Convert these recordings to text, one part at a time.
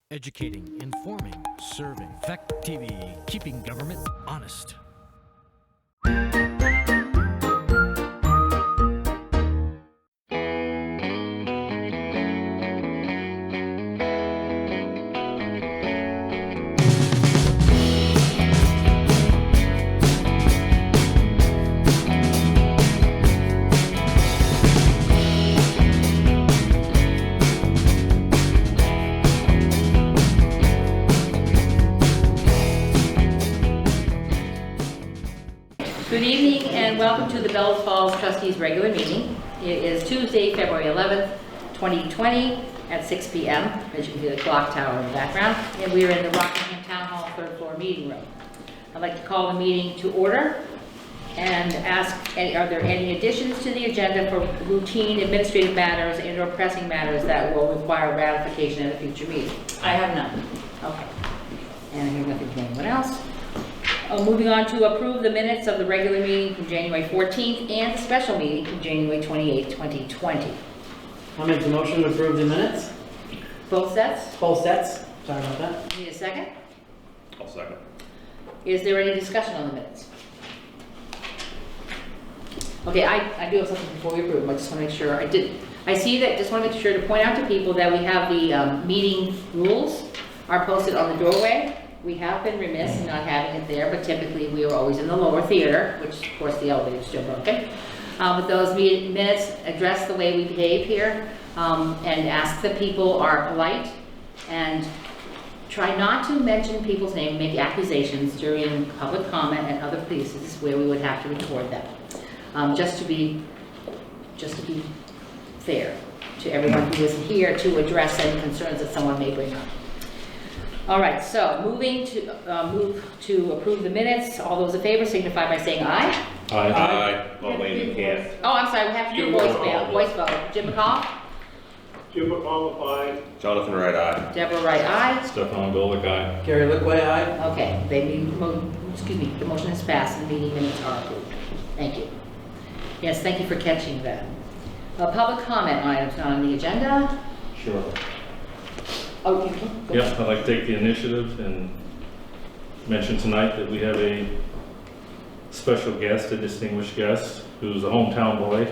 Educating, informing, serving. Fact TV, keeping government honest. Good evening and welcome to the Bellows Falls Trustees regular meeting. It is Tuesday, February 11th, 2020 at 6 p.m. As you can hear the clock tower in the background. And we are in the Rockingham Town Hall third floor meeting room. I'd like to call the meeting to order and ask, are there any additions to the agenda for routine administrative matters and or pressing matters that will require ratification at a future meeting? I have none. Okay. And I hear nothing from anyone else. Moving on to approve the minutes of the regular meeting from January 14th and the special meeting from January 28th, 2020. I'll make the motion to approve the minutes. Both sets? Both sets. Sorry about that. Need a second? I'll second. Is there any discussion on the minutes? Okay, I do have something before we approve them. I just want to make sure I see that, just want to make sure to point out to people that we have the meeting rules are posted on the doorway. We have been remiss in not having it there, but typically we are always in the lower theater, which of course the elevator is still broken. But those minutes address the way we behave here and ask that people are polite and try not to mention people's name, make accusations during public comment and other places where we would have to record them. Just to be fair to everyone who is here to address any concerns that someone may bring up. All right, so moving to move to approve the minutes. All those in favor signify by saying aye. Aye. Aye. Oh, wait, you can't. Oh, I'm sorry, we have to do voice vote. Jim McCall? Jim McCall, aye. Jonathan Wright, aye. Deborah Wright, aye. Stefan Golick, aye. Gary Liquay, aye. Okay, the motion is passed and the meeting minutes are approved. Thank you. Yes, thank you for catching that. Public comment items not on the agenda. Sure. Oh, you can? Go Yep, I'd like to take the initiative and mention tonight that we have a special guest, a distinguished guest, who's a hometown boy,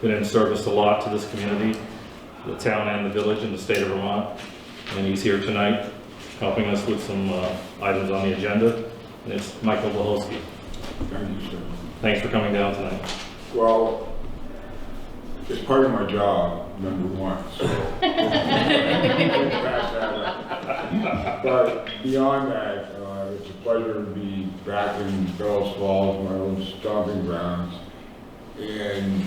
been in service a lot to this community, the town and the village in the state of Vermont. And he's here tonight helping us with some items on the agenda, and it's Michael Bellows. Thank you, sir. Thanks for coming down tonight. Well, it's part of my job, number one, so. Pass that up. But beyond that, it's a pleasure to be back in Bellows Falls, my own stomping grounds. And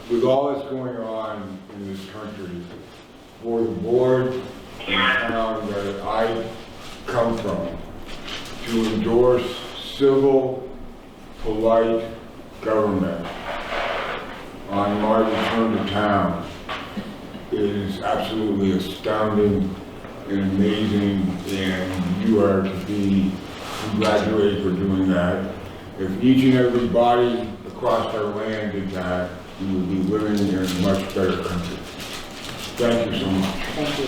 with all that's going on in this country, for the board and the town that I come from, to endorse civil, polite government on my return to town is absolutely astounding and amazing, and you are to be congratulated for doing that. If each and every body across our land did that, we would be living in a much better country. Thank you so much. Thank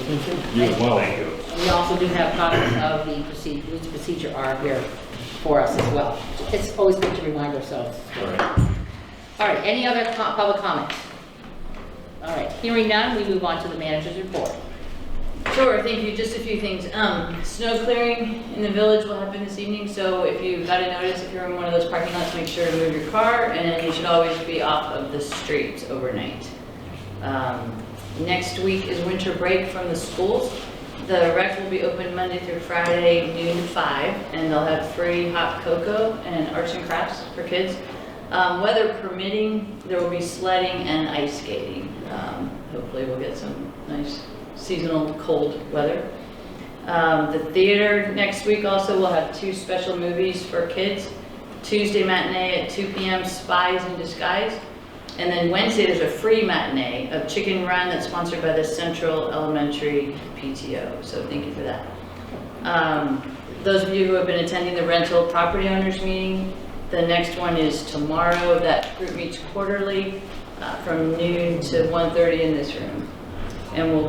you. You as well. Thank you. And we also do have copies of the rules of procedure are here for us as well. It's always good to remind ourselves. All right, any other public comments? All right, hearing none, we move on to the manager's report. Sure, thank you. Just a few things. Snow clearing in the village will happen this evening, so if you got a notice, if you're in one of those parking lots, make sure to move your car, and you should always be off of the streets overnight. Next week is winter break from the schools. The rec will be open Monday through Friday, noon to 5, and they'll have free hot cocoa and arts and crafts for kids. Weather permitting, there will be sledding and ice skating. Hopefully we'll get some nice seasonal cold weather. The theater next week also will have 2 special movies for kids. Tuesday matinee at 2 p.m. Spies in Disguise. And then Wednesday there's a free matinee of Chicken Run that's sponsored by the Central Elementary PTO. So thank you for that. Those of you who have been attending the rental property owners meeting, the next one is tomorrow. That group meets quarterly from noon to 1:30 in this room. and we'll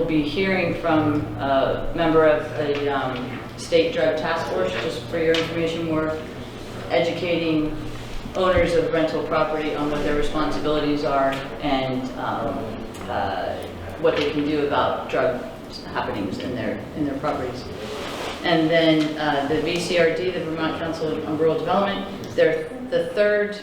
be hearing from a member of the State Drug Task Force. Just for your information, we're educating owners of rental property on what their responsibilities are and what they can do about drug happenings in their properties. And then the VCRD, the Vermont Council on Rural Development, the third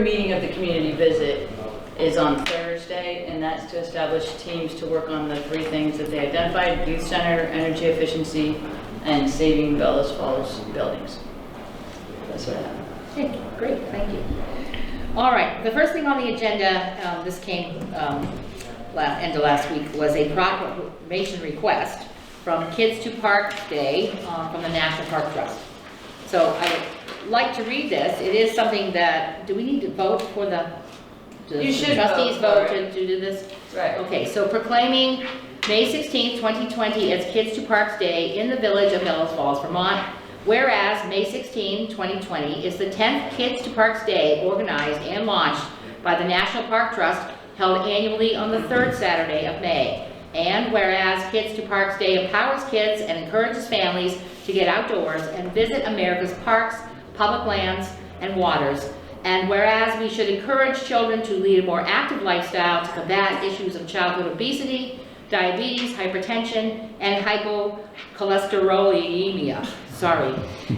meeting of the community visit is on Thursday, and that's to establish teams to work on the 3 things that they identified: youth center, energy efficiency, and saving Bellows Falls buildings. That's what I have. Okay, great, thank you. All right, the first thing on the agenda, this came end of last week, was a proclamation request from Kids to Parks Day from the National Park Trust. So I would like to read this. It is something that, do we need to vote for You should trustees vote vote for to do this? Right. Okay, so proclaiming May 16th, 2020 as Kids to Parks Day in the village of Bellows Falls, Vermont. Whereas May 16, 2020 is the 10th Kids to Parks Day organized and launched by the National Park Trust, held annually on the 3rd Saturday of May. And whereas Kids to Parks Day empowers kids and encourages families to get outdoors and visit America's parks, public lands, and waters. And whereas we should encourage children to lead a more active lifestyle to combat issues of childhood obesity, diabetes, hypertension, and hypocholesterolemia. Sorry.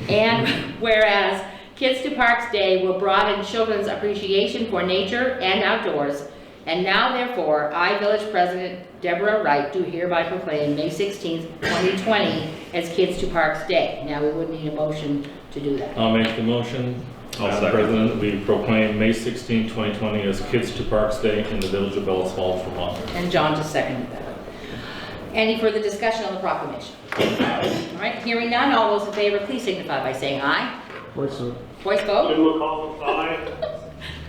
And whereas Kids to Parks Day will broaden children's appreciation for nature and outdoors. And now, therefore, I, Village President Deborah Wright, do hereby proclaim May 16th, 2020 as Kids to Parks Day. Now, we would need a motion to do that. I'll make the motion. I'll Madam second. President, we proclaim May 16, 2020 as Kids to Parks Day in the village of Bellows Falls, Vermont. And John just seconded that. Any further discussion on the proclamation? All right, hearing none, all those in favor, please signify by saying aye. Voice vote. Jim McCall, aye.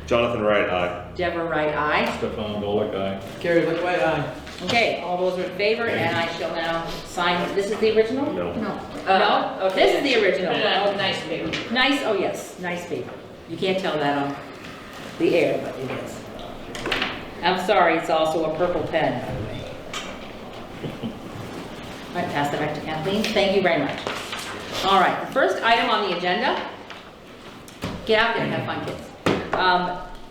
Jonathan Wright, aye. Deborah Wright, aye. Stefan Golick, aye. Gary Lichtway, aye. Okay, all those are in favor, and I shall now sign. This is the original? No. No. Okay. This is the original. Put it on Okay. nice paper. Nice, oh yes, nice paper. You can't tell that on the air, but it is. I'm sorry, it's also a purple pen, by the way. All right, pass that back to Kathleen. Thank you very much. All right, the first item on the agenda, get out there and have fun, kids.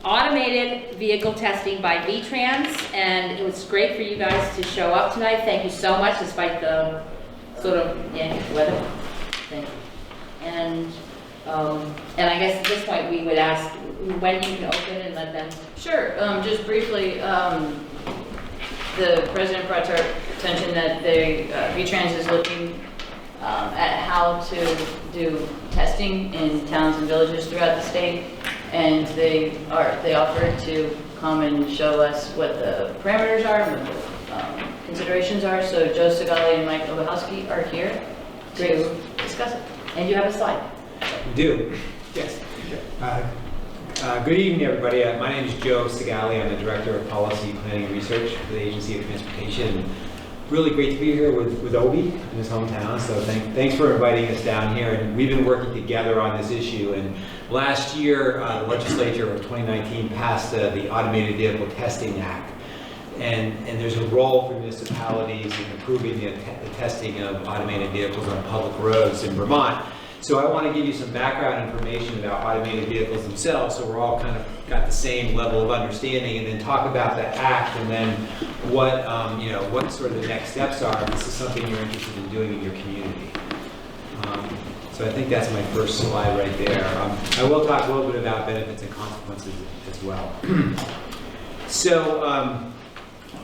Automated vehicle testing by V-Trans, and it was great for you guys to show up tonight. Thank you so much, despite the sort of weather. Thank you. And I guess at this point we would ask when you can open and let them. Sure, just briefly, the president brought to our attention that V-Trans is looking at how to do testing in towns and villages throughout the state, and they offered to come and show us what the parameters are and what the considerations are. So Joe Segali and Mike Obahowski are here to discuss it. And you have a slide. We do, yes. Good evening, everybody. My name is Joe Segali. I'm the Director of Policy, Planning, and Research for the Agency of Transportation. Really great to be here with Obi in his hometown, so thanks for inviting us down here. And we've been working together on this issue. And last year, the legislature of 2019 passed the Automated Vehicle Testing Act. And there's a role for municipalities in improving the testing of automated vehicles on public roads in Vermont. So I want to give you some background information about automated vehicles themselves, so we're all kind of got the same level of understanding, and then talk about the act, and then what what sort of the next steps are. If this is something you're interested in doing in your community. So I think that's my first slide right there. I will talk a little bit about benefits and consequences as well. So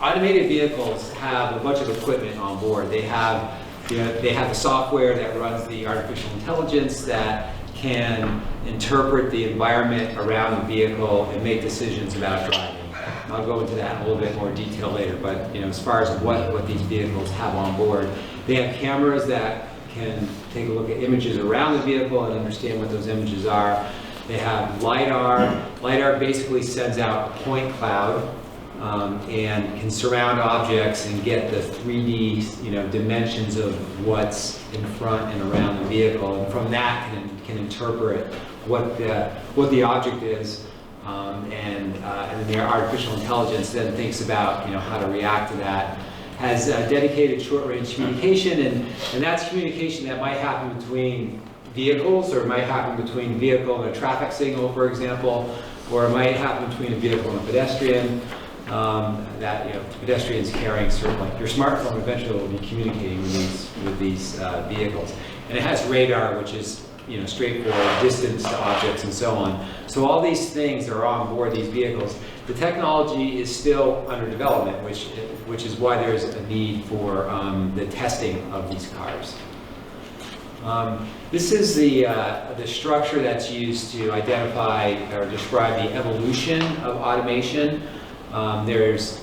automated vehicles have a bunch of equipment on board. They have the software that runs the artificial intelligence that can interpret the environment around the vehicle and make decisions about driving. I'll go into that in a little bit more detail later, but as far as what these vehicles have on board, they have cameras that can take a look at images around the vehicle and understand what those images are. They have LiDAR. LiDAR basically sends out a point cloud and can surround objects and get the 3D dimensions of what's in front and around the vehicle, and from that can interpret what the object is and then the artificial intelligence then thinks about, how to react to that. Has dedicated short-range communication, and that's communication that might happen between vehicles, or it might happen between a vehicle and a traffic signal, for example, or it might happen between a vehicle and a pedestrian. Pedestrians carrying certain, like your smartphone eventually will be communicating with these vehicles, and it has radar, which is straightforward distance to objects and so on. So all these things are on board these vehicles. The technology is still under development, which is why there's a need for the testing of these cars. This is the structure that's used to identify or describe the evolution of automation. There's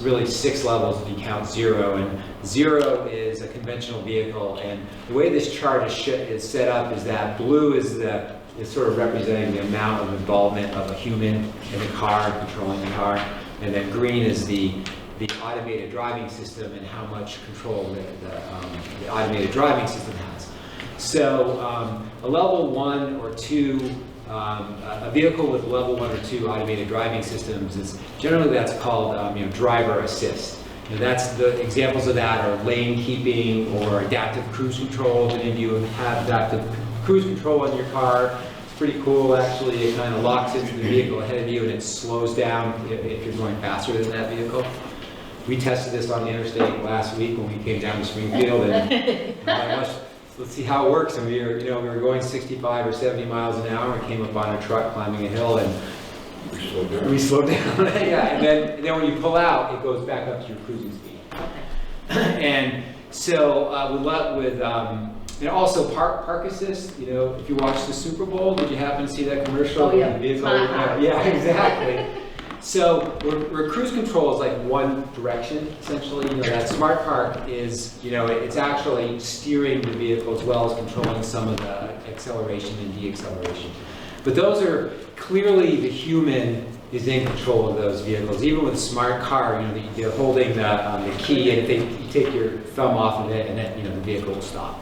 really 6 levels if you count 0, and 0 is a conventional vehicle. And the way this chart is set up is that blue is sort of representing the amount of involvement of a human in the car, controlling the car, and then green is the automated driving system and how much control the automated driving system has. So a level 1 or 2, a vehicle with level 1 or 2 automated driving systems is generally that's called driver assist. And that's the examples of that are lane keeping or adaptive cruise control. Many of you have adaptive cruise control on your car. It's pretty cool actually. It kind of locks into the vehicle ahead of you and it slows down if you're going faster than that vehicle. We tested this on the interstate last week when we came down to Springfield, and oh my gosh, let's see how it works. And we were going 65 or 70 miles an hour and came up on a truck climbing a hill, and we slowed down. Yeah, and then when you pull out, it goes back up to your cruising speed. And so also park assist. If you watch the Super Bowl, did you happen to see that commercial? Oh yeah. Yeah, exactly. So where cruise control is like one direction, essentially, that smart park is, it's actually steering the vehicle as well as controlling some of the acceleration and deceleration. But those are clearly the human is in control of those vehicles. Even with a smart car, they're holding the key, and if you take your thumb off of it, and then the vehicle will stop.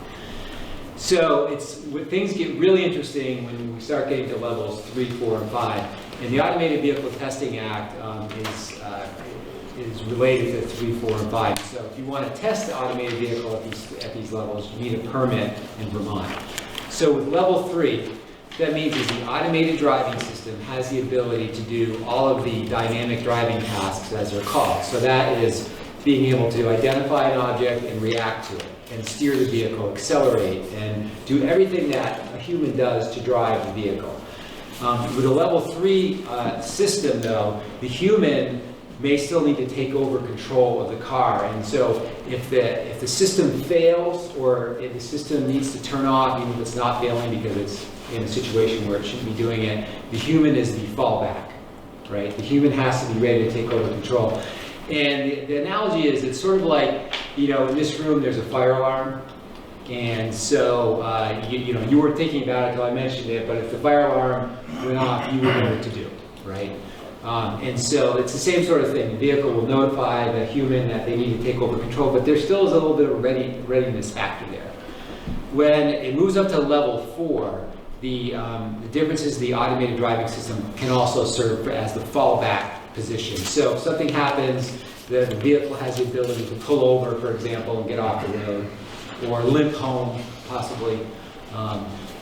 So things get really interesting when we start getting to levels 3, 4, and 5. And the Automated Vehicle Testing Act is related to 3, 4, and 5. So if you want to test the automated vehicle at these levels, you need a permit in Vermont. So with level 3, what that means is the automated driving system has the ability to do all of the dynamic driving tasks as they're called. So that is being able to identify an object and react to it, and steer the vehicle, accelerate, and do everything that a human does to drive the vehicle. With a level 3 system, though, the human may still need to take over control of the car. And so if the system fails, or if the system needs to turn off, even if it's not failing because it's in a situation where it shouldn't be doing it, the human is the fallback, right? The human has to be ready to take over control. And the analogy is, it's sort of like, in this room there's a fire alarm. And so, you weren't thinking about it until I mentioned it, but if the fire alarm went off, you would know what to do, right? And so it's the same sort of thing. The vehicle will notify the human that they need to take over control, but there still is a little bit of readiness factor there. When it moves up to level 4, the difference is the automated driving system can also serve as the fallback position. So if something happens, the vehicle has the ability to pull over, for example, and get off the road, or limp home, possibly.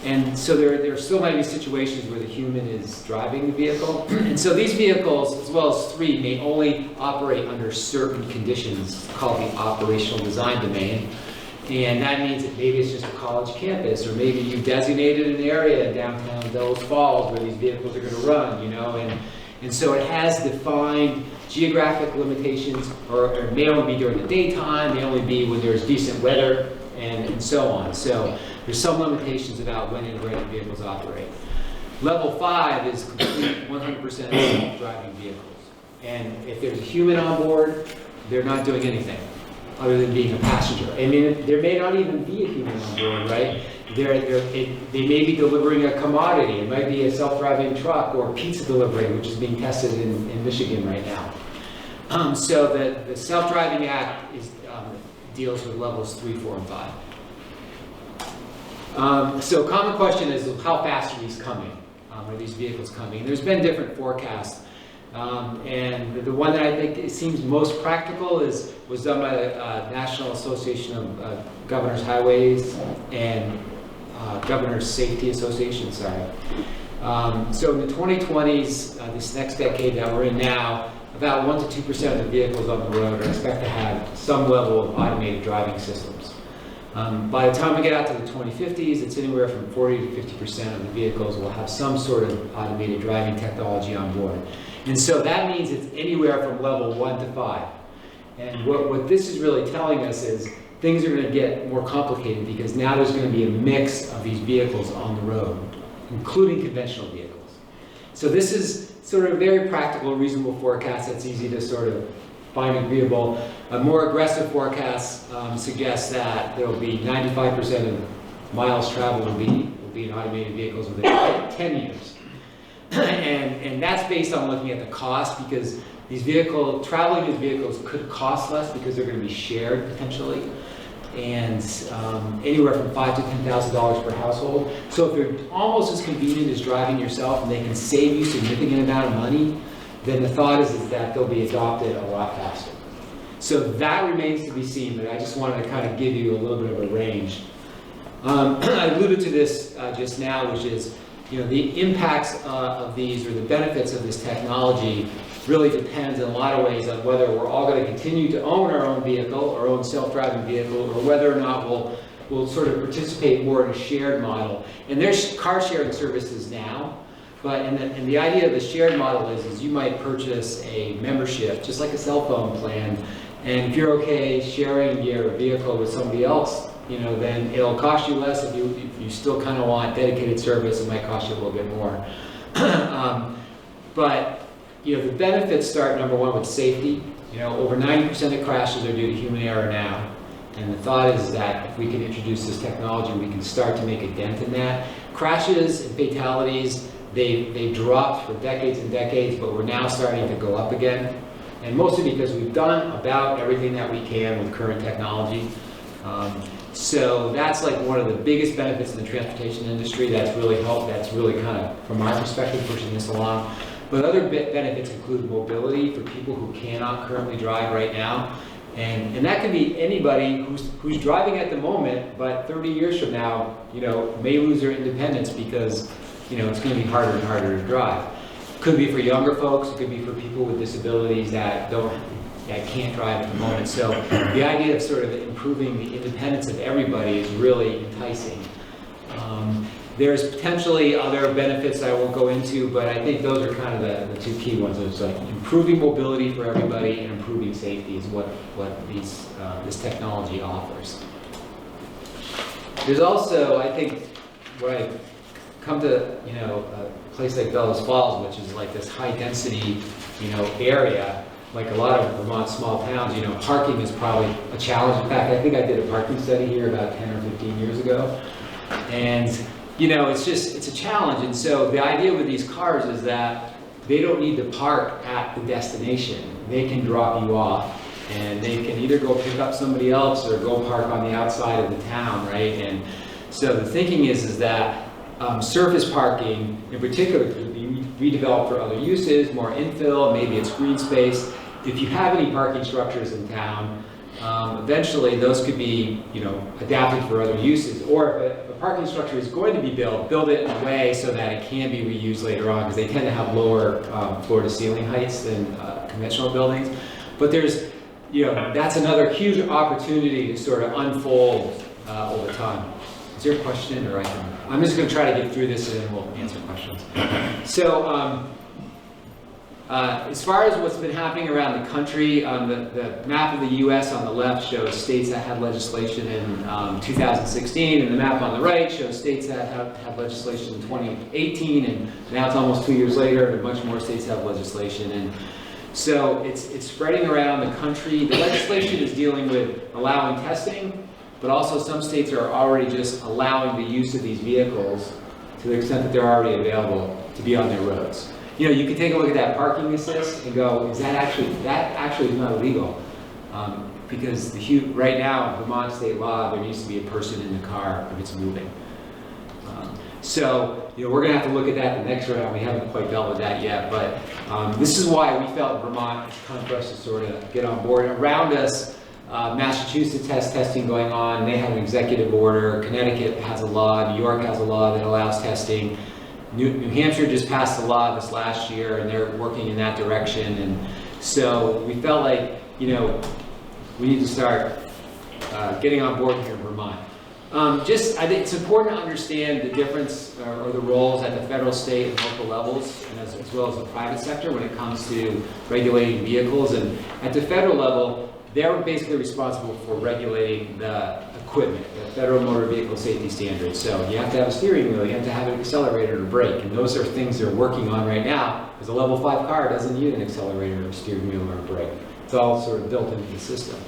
And so there still might be situations where the human is driving the vehicle. And so these vehicles, as well as 3, may only operate under certain conditions called the operational design domain. And that means that maybe it's just a college campus, or maybe you've designated an area in downtown Bellows Falls where these vehicles are going to run, And so it has defined geographic limitations, or it may only be during the daytime, may only be when there's decent weather, and so on. So there's some limitations about when and where the vehicles operate. Level 5 is complete 100% self-driving vehicles. And if there's a human on board, they're not doing anything other than being a passenger. I mean, there may not even be a human on board, right? They may be delivering a commodity. It might be a self-driving truck or pizza delivery, which is being tested in Michigan right now. So the Self-Driving Act deals with levels 3, 4, and 5. So a common question is, how fast are these coming? are these vehicles coming? There's been different forecasts. And the one that I think it seems most practical was done by the National Association of Governors Highways and Governors Safety Association, sorry. So in the 2020s, this next decade that we're in now, about 1 to 2% of the vehicles on the road are expected to have some level of automated driving systems. By the time we get out to the 2050s, it's anywhere from 40 to 50% of the vehicles will have some sort of automated driving technology on board. And so that means it's anywhere from level 1 to 5. And what this is really telling us is things are going to get more complicated because now there's going to be a mix of these vehicles on the road, including conventional vehicles. So this is sort of a very practical, reasonable forecast that's easy to sort of find agreeable. A more aggressive forecast suggests that there will be 95% of miles traveled will be in automated vehicles within 10 years. And that's based on looking at the cost, because traveling these vehicles could cost less because they're going to be shared potentially, and anywhere from $5,000 to $10,000 per household. So if they're almost as convenient as driving yourself and they can save you a significant amount of money, then the thought is that they'll be adopted a lot faster. So that remains to be seen, but I just wanted to kind of give you a little bit of a range. I alluded to this just now, which is, the impacts of these, or the benefits of this technology, really depends in a lot of ways on whether we're all going to continue to own our own vehicle, our own self-driving vehicle, or whether or not we'll sort of participate more in a shared model. And there's car sharing services now, but and the idea of the shared model is you might purchase a membership, just like a cell phone plan, and if you're okay sharing your vehicle with somebody else, then it'll cost you less. If you still kind of want dedicated service, it might cost you a little bit more. But the benefits start, number one, with safety. Over 90% of crashes are due to human error now. And the thought is that if we can introduce this technology, we can start to make a dent in that. Crashes and fatalities, they dropped for decades and decades, but we're now starting to go up again. And mostly because we've done about everything that we can with current technology. So that's like one of the biggest benefits in the transportation industry that's really helped, that's really kind of, from our perspective, pushing this along. But other benefits include mobility for people who cannot currently drive right now. And that can be anybody who's driving at the moment, but 30 years from now, may lose their independence because, it's going to be harder and harder to drive. It could be for younger folks, it could be for people with disabilities that can't drive at the moment. So the idea of sort of improving the independence of everybody is really enticing. There's potentially other benefits I won't go into, but I think those are kind of the two key ones. It's like improving mobility for everybody and improving safety is what this technology offers. There's also, I think, where I've come to, a place like Bellows Falls, which is like this high density, area. Like a lot of Vermont small towns, parking is probably a challenge. In fact, I think I did a parking study here about 10 or 15 years ago. And, it's a challenge. And so the idea with these cars is that they don't need to park at the destination. They can drop you off, and they can either go pick up somebody else or go park on the outside of the town, right? And so the thinking is that surface parking in particular could be redeveloped for other uses, more infill, maybe it's green space. If you have any parking structures in town, eventually those could be, adapted for other uses. Or if a parking structure is going to be build it in a way so that it can be reused later on, because they tend to have lower floor to ceiling heights than conventional buildings. But there's, that's another huge opportunity to sort of unfold over time. Is there a question, or I'm just going to try to get through this and then we'll answer questions. So, as far as what's been happening around the country, the map of the U.S. on the left shows states that had legislation in 2016, and the map on the right shows states that have had legislation in 2018, and now it's almost 2 years later, and a bunch more states have legislation. And so it's spreading around the country. The legislation is dealing with allowing testing, but also some states are already just allowing the use of these vehicles to the extent that they're already available to be on their roads. You can take a look at that parking assist and go, that actually is not illegal. Because right now, in Vermont state law, there needs to be a person in the car if it's moving. So, we're going to have to look at that the next round. We haven't quite dealt with that yet, but this is why we felt Vermont, it's time for us to sort of get on board. Around us, Massachusetts has testing going on. They have an executive order. Connecticut has a law. New York has a law that allows testing. New Hampshire just passed a law this last year, and they're working in that direction. And so we felt like, we need to start getting on board here in Vermont. I think it's important to understand the difference or the roles at the federal, state, and local levels, and as well as the private sector when it comes to regulating vehicles. And at the federal level, they're basically responsible for regulating the equipment, the Federal Motor Vehicle Safety Standards. So you have to have a steering wheel, you have to have an accelerator and a brake, and those are things they're working on right now, because a level 5 car doesn't need an accelerator, or a steering wheel, or a brake. It's all sort of built into the system.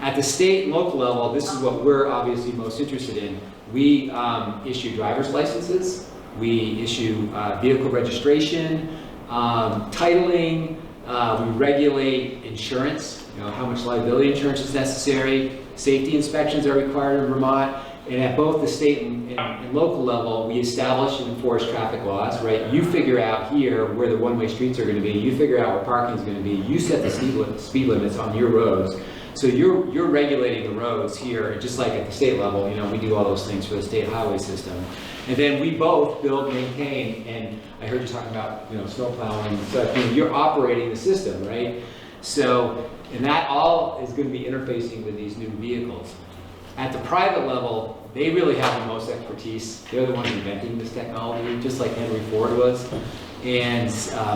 At the state and local level, this is what we're obviously most interested in. We issue driver's licenses, we issue vehicle registration, titling, we regulate insurance, how much liability insurance is necessary. Safety inspections are required in Vermont. And at both the state and local level, we establish and enforce traffic laws, right? You figure out here where the one-way streets are going to be. You figure out where parking is going to be. You set the speed limits on your roads. So you're regulating the roads here, just like at the state level. We do all those things for the state highway system. And then we both build, maintain, and I heard you talking about, snow plowing and stuff. You're operating the system, right? So, and that all is going to be interfacing with these new vehicles. At the private level, they really have the most expertise. They're the ones inventing this technology, just like Henry Ford was. And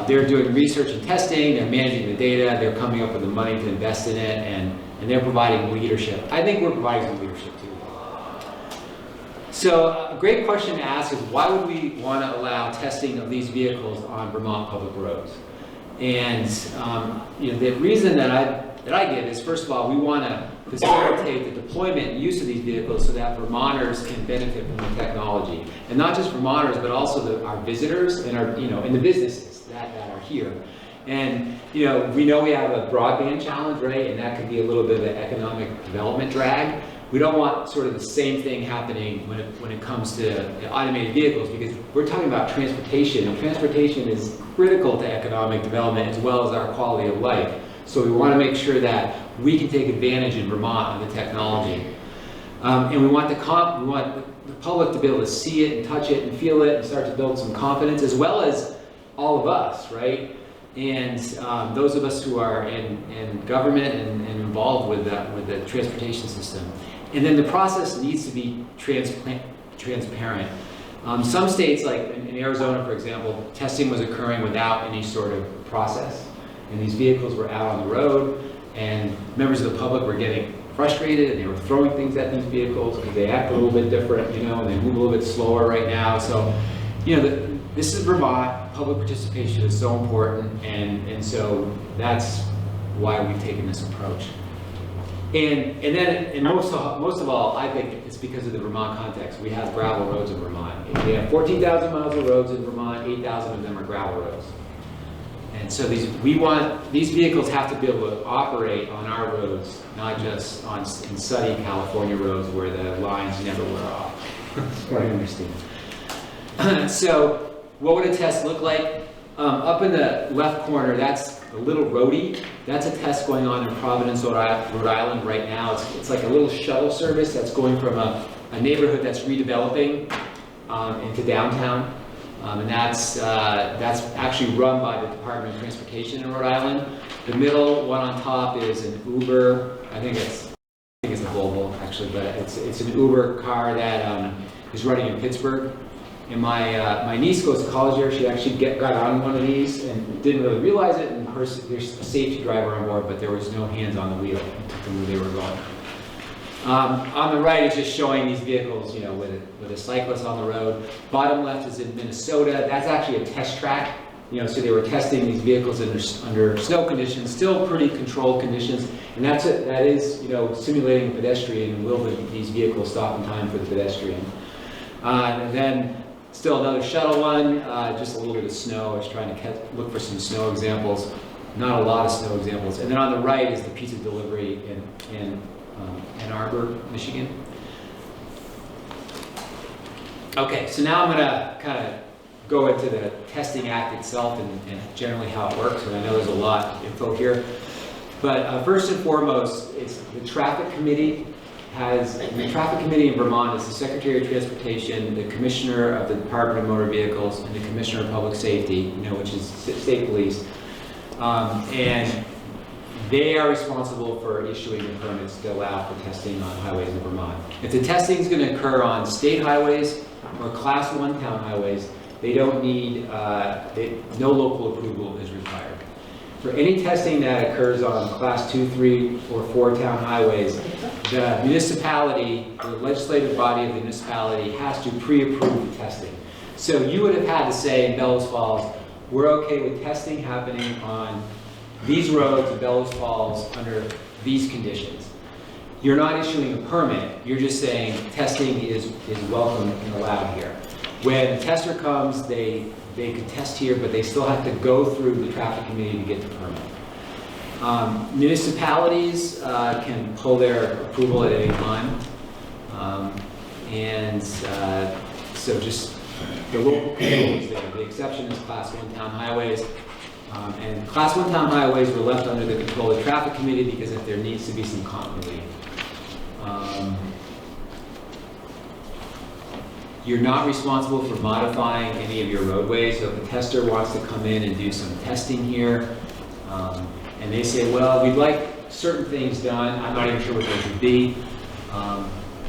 they're doing research and testing, they're managing the data, they're coming up with the money to invest in it, and they're providing leadership. I think we're providing some leadership too. So a great question to ask is, why would we want to allow testing of these vehicles on Vermont public roads? And the reason that I give is, first of all, we want to facilitate the deployment and use of these vehicles so that Vermonters can benefit from the technology. And not just Vermonters, but also our visitors and our, and the businesses that are here. And, we know we have a broadband challenge, right? And that could be a little bit of an economic development drag. We don't want sort of the same thing happening when it comes to automated vehicles, because we're talking about transportation, and transportation is critical to economic development as well as our quality of life. So we want to make sure that we can take advantage in Vermont of the technology. And we want the public to be able to see it and touch it and feel it and start to build some confidence, as well as all of us, right? And those of us who are in government and involved with the transportation system. And then the process needs to be transparent. Some states, like in Arizona, for example, testing was occurring without any sort of process. And these vehicles were out on the road, and members of the public were getting frustrated, and they were throwing things at these vehicles because they act a little bit different, and they move a little bit slower right now. So, this is Vermont. Public participation is so important, and so that's why we've taken this approach. And most of all, I think it's because of the Vermont context. We have gravel roads in Vermont. We have 14,000 miles of roads in Vermont. 8,000 of them are gravel roads. And so these vehicles have to be able to operate on our roads, not just in sunny California roads where the lines never wear off. That's what I understand. So what would a test look like? Up in the left corner, that's a little roadie. That's a test going on in Providence, Rhode Island right now. It's like a little shuttle service that's going from a neighborhood that's redeveloping into downtown. And that's actually run by the Department of Transportation in Rhode Island. The middle one on top is an Uber. I think it's a Volvo actually, but it's an Uber car that is running in Pittsburgh. And my niece goes to college there. She actually got on one of these and didn't really realize it. And of course, there's a safety driver on board, but there was no hands on the wheel. It took them where they were going. On the right is just showing these vehicles, with a cyclist on the road. Bottom left is in Minnesota. That's actually a test track. So they were testing these vehicles under snow conditions, still pretty controlled conditions. And that is, simulating a pedestrian, and will these vehicles stop in time for the pedestrian. And then still another shuttle one, just a little bit of snow. I was trying to look for some snow examples. Not a lot of snow examples. And then on the right is the pizza delivery in Ann Arbor, Michigan. Okay, so now I'm gonna kind of go into the testing act itself and generally how it works, and I know there's a lot of info here. But first and foremost, it's the traffic committee the traffic committee in Vermont is the Secretary of Transportation, the Commissioner of the Department of Motor Vehicles, and the Commissioner of Public Safety, which is state police. And they are responsible for issuing the permits to allow for testing on highways in Vermont. If the testing is going to occur on state highways or Class 1 town highways, they don't need, no local approval is required. For any testing that occurs on Class 2, 3, or 4 town highways, the municipality, the legislative body of the municipality has to pre-approve the testing. So you would have had to say in Bellows Falls, we're okay with testing happening on these roads in Bellows Falls under these conditions. You're not issuing a permit, you're just saying testing is welcome and allowed here. When the tester comes, they can test here, but they still have to go through the traffic committee to get the permit. Municipalities can pull their approval at any time. So just the local control is there. The exception is Class 1 town highways. And Class 1 town highways were left under the control of the traffic committee because if there needs to be some continuity. You're not responsible for modifying any of your roadways. So if a tester wants to come in and do some testing here, and they say, well, we'd like certain things done, I'm not even sure what those would be,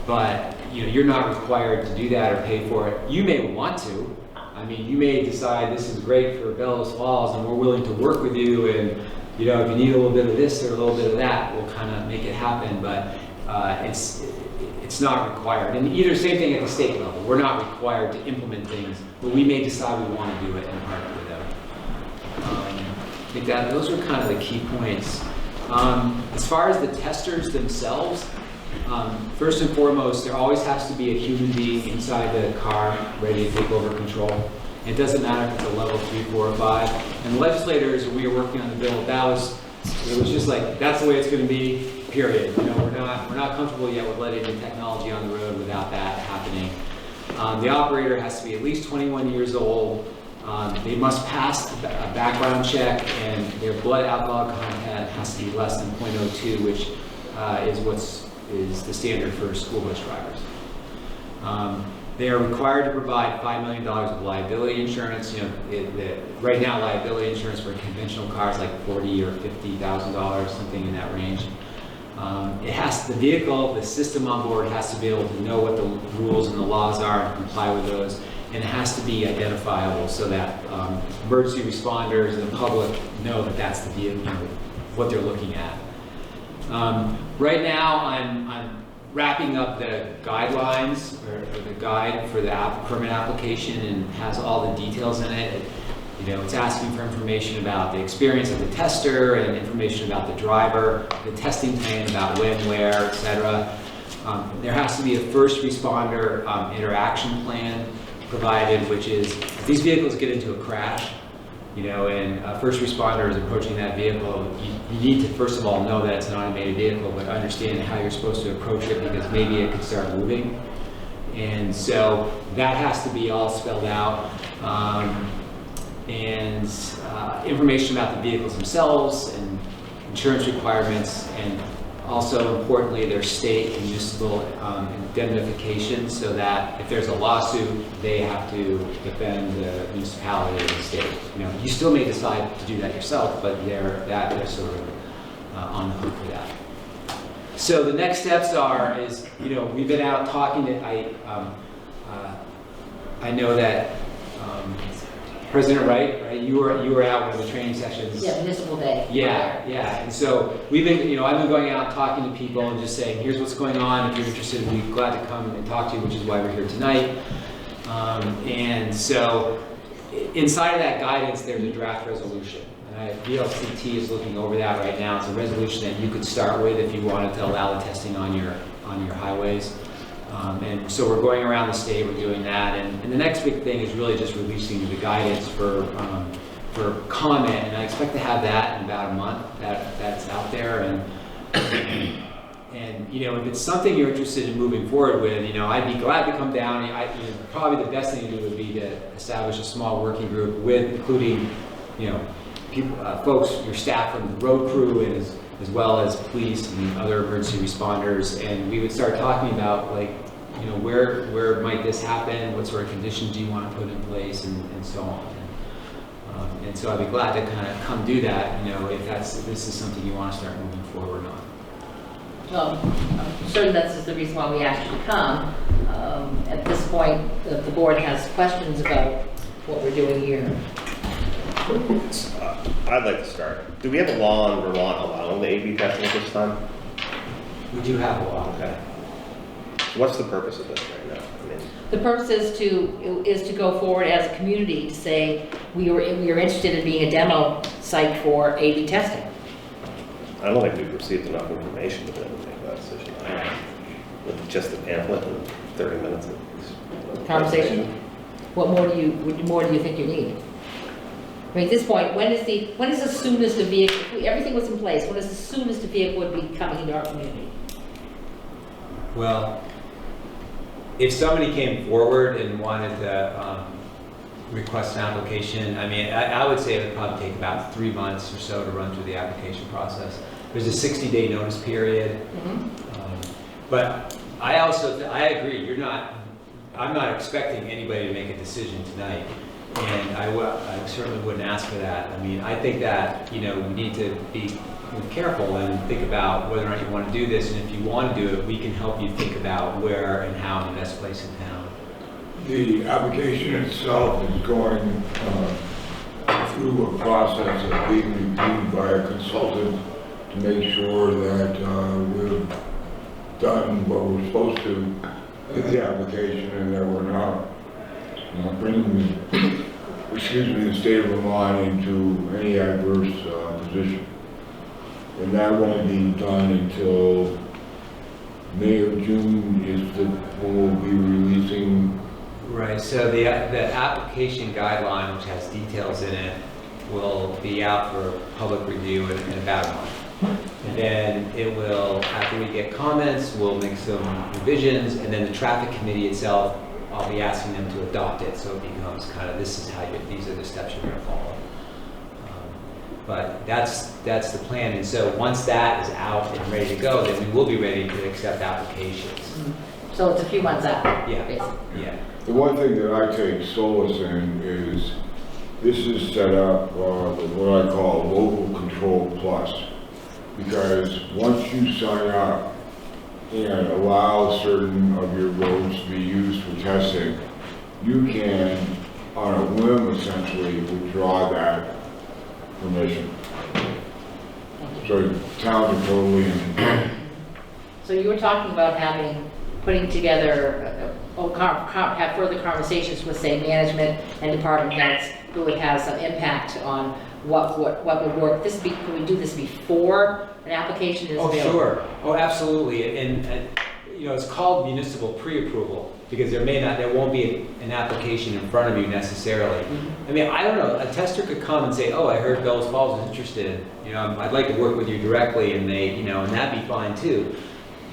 but you're not required to do that or pay for it. You may want to. I mean, you may decide this is great for Bellows Falls and we're willing to work with you, and if you need a little bit of this or a little bit of that, we'll kind of make it happen, but it's not required. And same thing at the state level. We're not required to implement things, but we may decide we want to do it and partner with them. I think those are kind of the key points. As far as the testers themselves, first and foremost, there always has to be a human being inside the car ready to take over control. It doesn't matter if it's a level 3, 4, or 5. And the legislators, when we were working on the bill, it was just like, that's the way it's going to be, period. We're not comfortable yet with letting the technology on the road without that happening. The operator has to be at least 21 years old. They must pass a background check, and their blood alcohol content has to be less than 0.02, which is the standard for school bus drivers. They are required to provide $5 million of liability insurance. Right now, liability insurance for conventional cars like $40,000 or $50,000, something in that range. The vehicle, the system on board has to be able to know what the rules and the laws are and comply with those, and it has to be identifiable so that emergency responders and the public know that that's the vehicle, what they're looking at. Right now, I'm wrapping up the guidelines or the guide for the permit application, and has all the details in it. It's asking for information about the experience of the tester and information about the driver, the testing plan about when, where, etc. There has to be a first responder interaction plan provided, which is if these vehicles get into a crash, and a first responder is approaching that vehicle, you need to first of all know that it's an automated vehicle, but understand how you're supposed to approach it, because maybe it could start moving. And so that has to be all spelled out. And information about the vehicles themselves and insurance requirements, and also importantly their state and municipal indemnification, so that if there's a lawsuit, they have to defend the municipality or the state. You still may decide to do that yourself, but they're sort of on the hook for that. So the next steps is we've been out talking to, I know that President Wright, you were out with the training sessions. Yeah, municipal day. Yeah. And so we've been, I've been going out talking to people and just saying, here's what's going on. If you're interested, we'd be glad to come and talk to you, which is why we're here tonight. And so inside of that guidance, there's a draft resolution. VLCT is looking over that right now. It's a resolution that you could start with if you wanted to allow the testing on your highways. And so we're going around the state, we're doing that, and the next big thing is really just releasing the guidance for comment, and I expect to have that in about a month, that's out there, And, you know, if it's something you're interested in moving forward with, you know, I'd be glad to come down. Probably the best thing to do would be to establish a small working group with, including, you know, people, folks, your staff from the road crew, and as well as police and other emergency responders. And we would start talking about, like, you know, where might this happen? What sort of conditions do you want to put in place, and so on. And so I'd be glad to kind of come do that, you know, if this is something you want to start moving forward on. Well, I'm certain this is the reason why we asked you to come. At this point, the board has questions about what we're doing here. I'd like to start. Do we have a law in Vermont allowing the A/B testing at this time? We do have a law. Okay. What's the purpose of this right now? I mean, The purpose is to go forward as a community to say we are interested in being a demo site for A/B testing. I don't think we've received enough information to be able to make that decision. With just the pamphlet and 30 minutes of Conversation? What more do you think you need? I mean, at this point, when is the soonest a vehicle, if everything was in place, when is the soonest a vehicle would be coming into our community? Well, if somebody came forward and wanted to request an application, I mean, I would say it would probably take about 3 months or so to run through the application process. There's a 60-day notice period. But I agree, I'm not expecting anybody to make a decision tonight. And I certainly wouldn't ask for that. I mean, I think that, you know, we need to be careful and think about whether or not you want to do this. And if you want to do it, we can help you think about where and how the best place in town. The application itself is going through a process of being reviewed by a consultant to make sure that we've done what we're supposed to in the application, and that we're not bringing the state of Vermont into any adverse position. And that won't be done until May or June is when we'll be releasing. Right, so the application guideline, which has details in it, will be out for public review in about a month. And then it will, after we get comments, we'll make some revisions, and then the traffic committee itself, I'll be asking them to adopt it, so it becomes kind of, these are the steps you're going to follow. But that's the plan, and so once that is out and ready to go, then we will be ready to accept applications. So it's a few months out, Yeah. basically. Yeah. The one thing that I take solace in is this is set up what I call local control plus. Because once you sign up and allow certain of your roads to be used for testing, you can, on a whim essentially, withdraw that permission. So towns are totally independent. So you were talking about putting together, have further conversations with, say, management and department heads who would have some impact on what would work. Can we do this before an application is available? Oh, sure. Oh, absolutely. And you know, it's called municipal pre-approval because there won't be an application in front of you necessarily. I mean, I don't know. A tester could come and say, "Oh, I heard Bellows Falls is interested. You know, I'd like to work with you directly," and and that'd be fine too.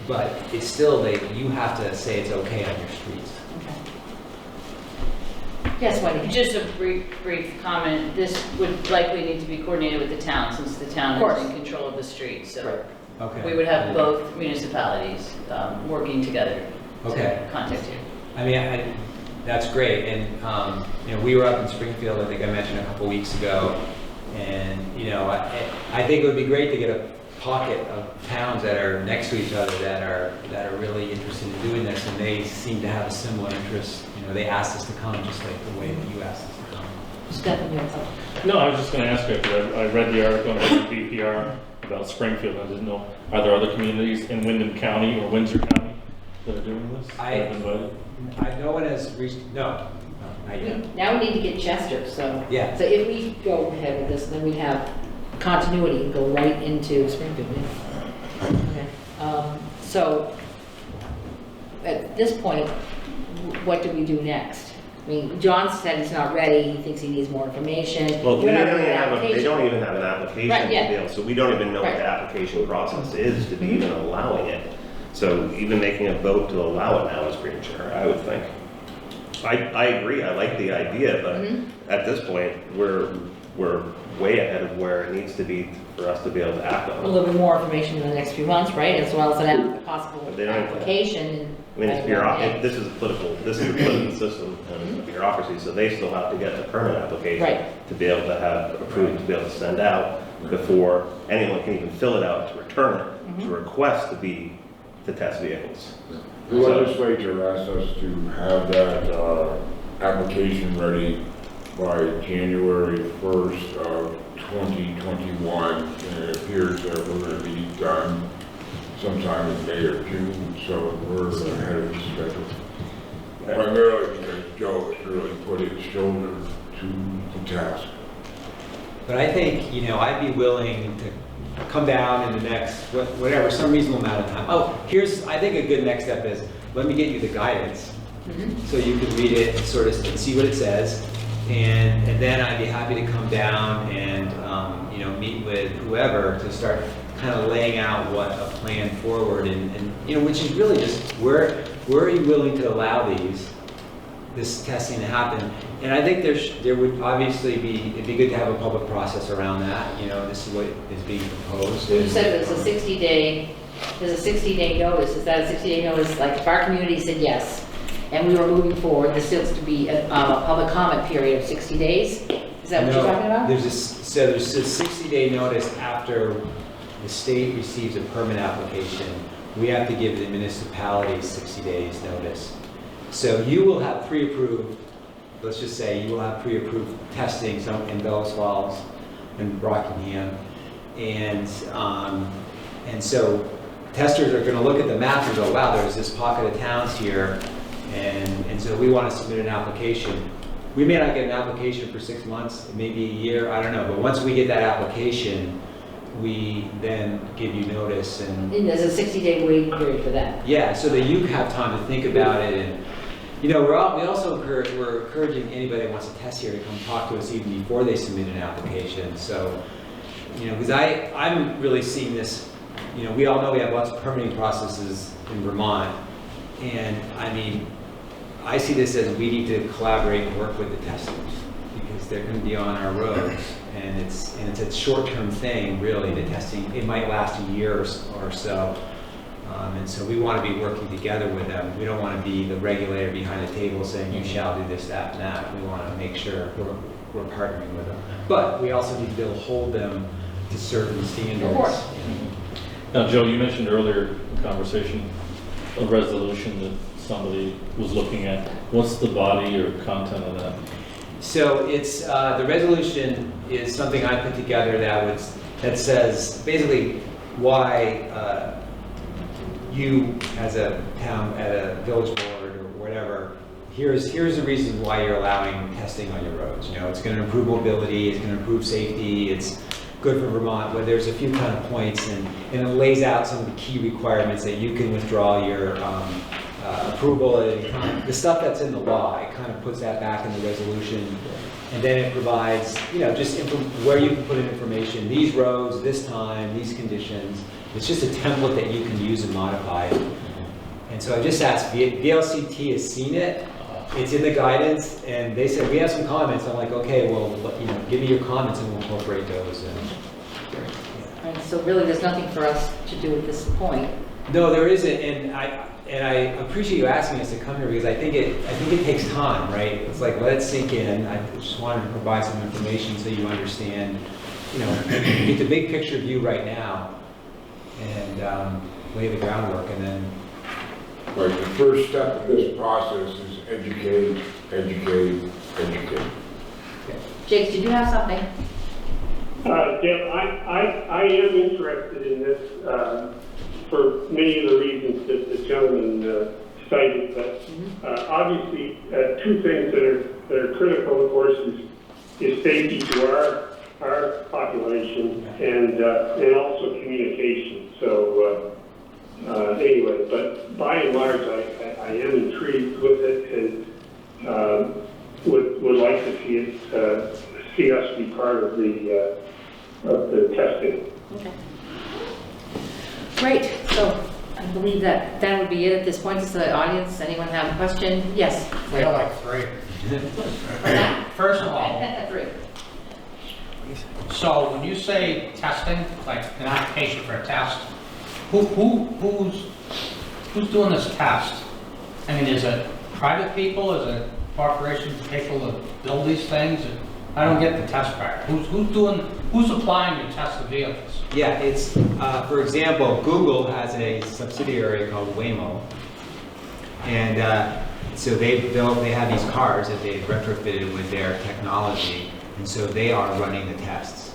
But it's still you have to say it's okay on your streets. Yes, Wendy? Just a brief comment. This would likely need to be coordinated with the town since the town is in control of the street. So Okay. we would have both municipalities working together to contact you. I mean, that's great. And you know, we were up in Springfield, I think I mentioned a couple weeks ago, and you know, I think it would be great to get a pocket of towns that are next to each other that are really interested in doing this, and they seem to have a similar interest. You know, they asked us to come just like the way that you asked us to come. Stephanie, No, I was just going to ask you, because I read the article on BPR about Springfield. I didn't know, are there other communities in Windham County or Windsor County that are doing this? No one has reached, no, not yet. now we need to get Chester, so. Yeah. So if we go ahead with this, then we'd have continuity and go right into Springfield. Yeah. Okay. So at this point, what do we do next? I mean, John said he's not ready, he thinks he needs more information. Well, We're they not don't doing even an have application. they don't even have an application Right, to yeah. be able, so we don't even know what Right. the application process is to be even allowing it. So even making a vote to allow it now is premature, I would think. I agree, I like the idea, but at this point, we're way ahead of where it needs to be for us to be able to act A on it. little bit more information in the next few months, right, as well as a possible But they don't have to- application. I mean, it's this is a political system and a bureaucracy, so they still have to get the permit application Right. to be able to have approved, to be able to send out before anyone can even fill it out to return it, to request to test vehicles. The legislature asked us to have that application ready by January 1st of 2021, and it appears that we're going to be done sometime in May or June, so we're ahead of the schedule. Primarily because Joe has really put his shoulder to the task. But I think, I'd be willing to come down in the next, whatever, some reasonable amount of time. Oh, I think a good next step is, let me get you the guidance, so you can read it and sort of see what it says. And then I'd be happy to come down and, meet with whoever to start kind of laying out what a plan forward and which is really just where are you willing to allow this testing to happen? And I think there would obviously it'd be good to have a public process around that. This is what is being proposed. You said it was a 60-day, there's a 60-day notice. Is that a 60-day notice? Like if our community said yes, and we were moving forward, there still has to be a public comment period of 60 days? Is that what you're talking about? There's a 60-day notice after the state receives a permit application. We have to give the municipality 60 days notice. So you will have pre-approved, let's just say you will have pre-approved testing in Bellows Falls and Rockingham. And so testers are going to look at the map and go, wow, there's this pocket of towns here. And so we want to submit an application. We may not get an application for 6 months, maybe a year, I don't know. But once we get that application, we then give you notice And there's a 60-day waiting period for that. yeah, so that you have time to think about it. And we're encouraging anybody that wants to test here to come talk to us even before they submit an application. So, because I'm really seeing this. We all know we have lots of permitting processes in Vermont, and I see this as we need to collaborate and work with the testers because they're going to be on our roads, and it's a short-term thing, really. The testing, it might last a year or so, and so we want to be working together with them. We don't want to be the regulator behind the table saying you shall do this, that, and that. We want to make sure we're partnering with them, but we also need to be able to hold them to certain standards. Of course. Now, Joe, you mentioned earlier in the conversation a resolution that somebody was looking at. What's the body or content of that? So it's the resolution is something I put together that says basically why you as a town, at a village board or whatever, here's the reasons why you're allowing testing on your roads. It's going to improve mobility, it's going to improve safety, it's good for Vermont, where there's a few kind of points, and it lays out some of the key requirements that you can withdraw your approval, and the stuff that's in the law. It kind of puts that back in the resolution, and then it provides, just where you can put in information, these roads, this time, these conditions. It's just a template that you can use and modify. And so I just asked, VLCT has seen it, it's in the guidance, and they said, we have some comments. I'm like, okay, well, give me your comments and we'll incorporate those. And so really, there's nothing for us to do at this point. No, there isn't, and I appreciate you asking us to come here because I think it takes time, right? It's like, let it sink in. I just wanted to provide some information so you understand, get the big picture view right now, and lay the groundwork, and then. Right, the first step of this process is educate. Jake, did you have something? Deb, I am interested in this for many of the reasons that the gentleman cited, but obviously two things that are critical, of course, is safety to our population and also communication. So anyway, but by and large, I am intrigued with it, and see us be part of the testing. Okay. Great, so I believe that would be it at this point. Does the audience, anyone have a question? Yes? We have like three. First of all, 3. so when you say testing, like an application for a test, who's doing this test? I mean, is it private people? Is it corporations, people that build these things? I don't get the test part. Who's applying to test the vehicles? Yeah, it's, for example, Google has a subsidiary called Waymo. And so they have these cars that they've retrofitted with their technology, and so they are running the tests.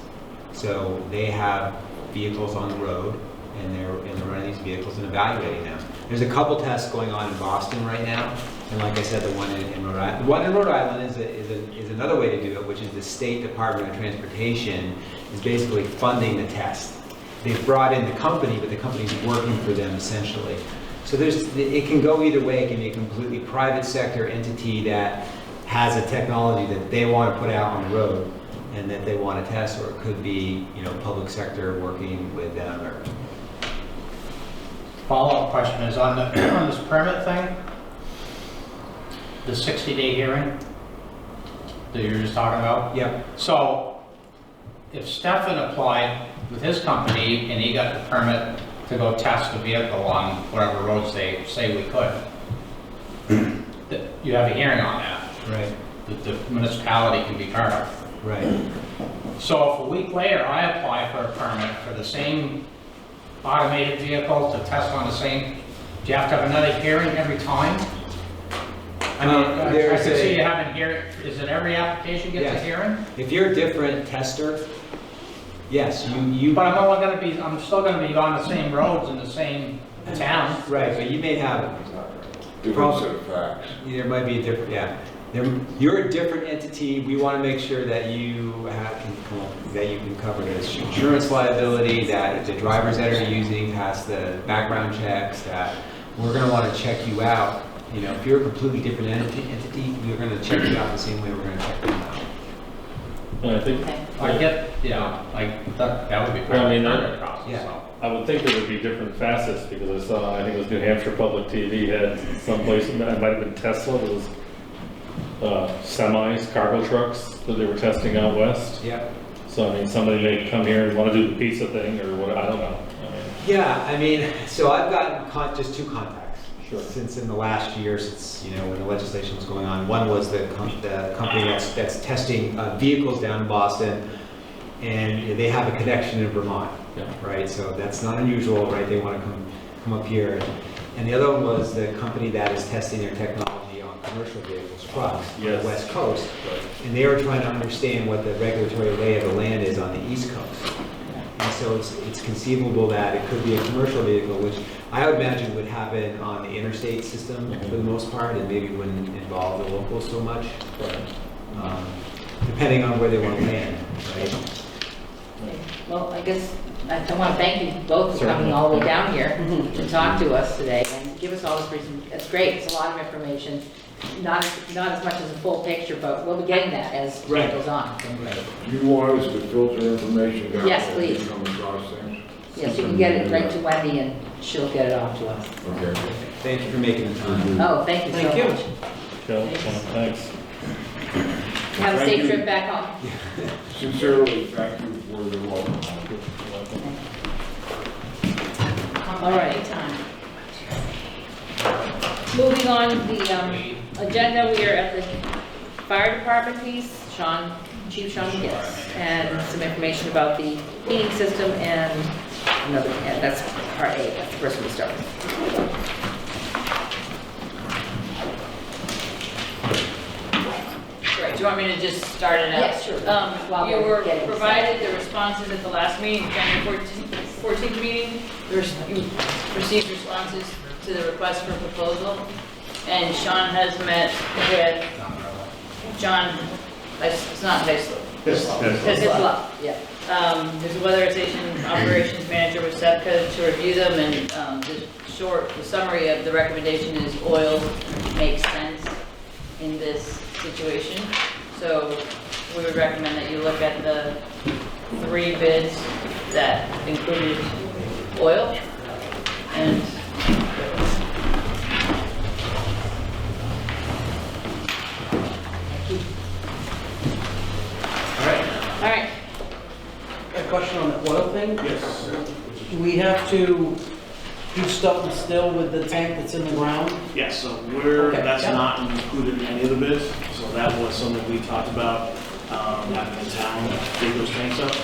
So they have vehicles on the road, and they're running these vehicles and evaluating them. There's a couple tests going on in Boston right now, and like I said, the one in Rhode Island. The one in Rhode Island is another way to do it, which is the State Department of Transportation is basically funding the test. They've brought in the company, but the company's working for them essentially. So it can go either way. It can be a completely private sector entity that has a technology that they want to put out on the road and that they want to test, or it could be, public sector working with them. Or Follow-up question is on this permit thing, the 60-day hearing that you were just talking about. Yep. So if Stefan applied with his company and he got the permit to go test the vehicle on whatever roads they say we could, you have a hearing on that. Right. That the municipality can be part of. Right. So if a week later I apply for a permit for the same automated vehicle to test on the same, do you have to have another hearing every time? I mean, I can see you haven't hearing. Is it every application gets a hearing? If you're a different tester, yes, you. But I'm still gonna be on the same roads in the same town. Right, but you may have. Different set of facts. There might be a different, yeah. You're a different entity. We want to make sure that you can cover the insurance liability, that the drivers that are using pass the background checks, that we're going to want to check you out. If you're a completely different entity, we're going to check you out the same way we're going to check them out. And I think, I get, that would be part of the permit process. Yeah. So. I would think there would be different facets, because I saw, I think it was New Hampshire Public TV had someplace, it might have been Tesla, it was semis, cargo trucks that they were testing out west. Yep. So, I mean, somebody may come here and want to do the pizza thing or what, I don't know. Yeah, so I've gotten just 2 contacts. Sure. Since in the last year, since when the legislation was going on. One was the company that's testing vehicles down in Boston, and they have a connection in Vermont, right? So that's not unusual, right? They want to come up here. And the other one was the company that is testing their technology on commercial vehicles, trucks, on the West Coast. And they were trying to understand what the regulatory lay of the land is on the East Coast. And so it's conceivable that it could be a commercial vehicle, which I would imagine would happen on the interstate system for the most part, and maybe wouldn't involve the locals so much, depending on where they want to land, right? Well, I guess I want to thank you both for coming all the way down here to talk to us today and give us all this reason. It's great. It's a lot of information. Not as much as a full picture, but we'll be getting that as it goes on. You want us to filter information down? Yes, please. As you come across things? Yes, you can get it right to Wendy and she'll get it off to us. Okay. Thank you for making the time. Oh, thank you so much. Joe, thanks. Have a safe trip back home. Sincerely, thank you for the welcome. All right. Moving on the agenda, we are at the fire department piece. Chief Sean McGinnis, and some information about the heating system and another, and that's part A, that's the first one we start with. Right, do you want me to just start it out? Yes, sure. While You we're were getting provided the responses at the last meeting, January 14th meeting. You received responses to the request for proposal. And Sean has met with John, it's not Heisler. Hislop, yeah. There's a weatherization operations manager with SEPCA to review them, and the summary of the recommendation is oil makes sense in this situation. So we would recommend that you look at the 3 bids that included oil and All right. A question on the oil thing? Yes. Do we have to do stuff and still with the tank that's in the ground? Yes, so Okay, that's yeah. not included in any of the bids, so that was something we talked about, having the town dig those tanks up.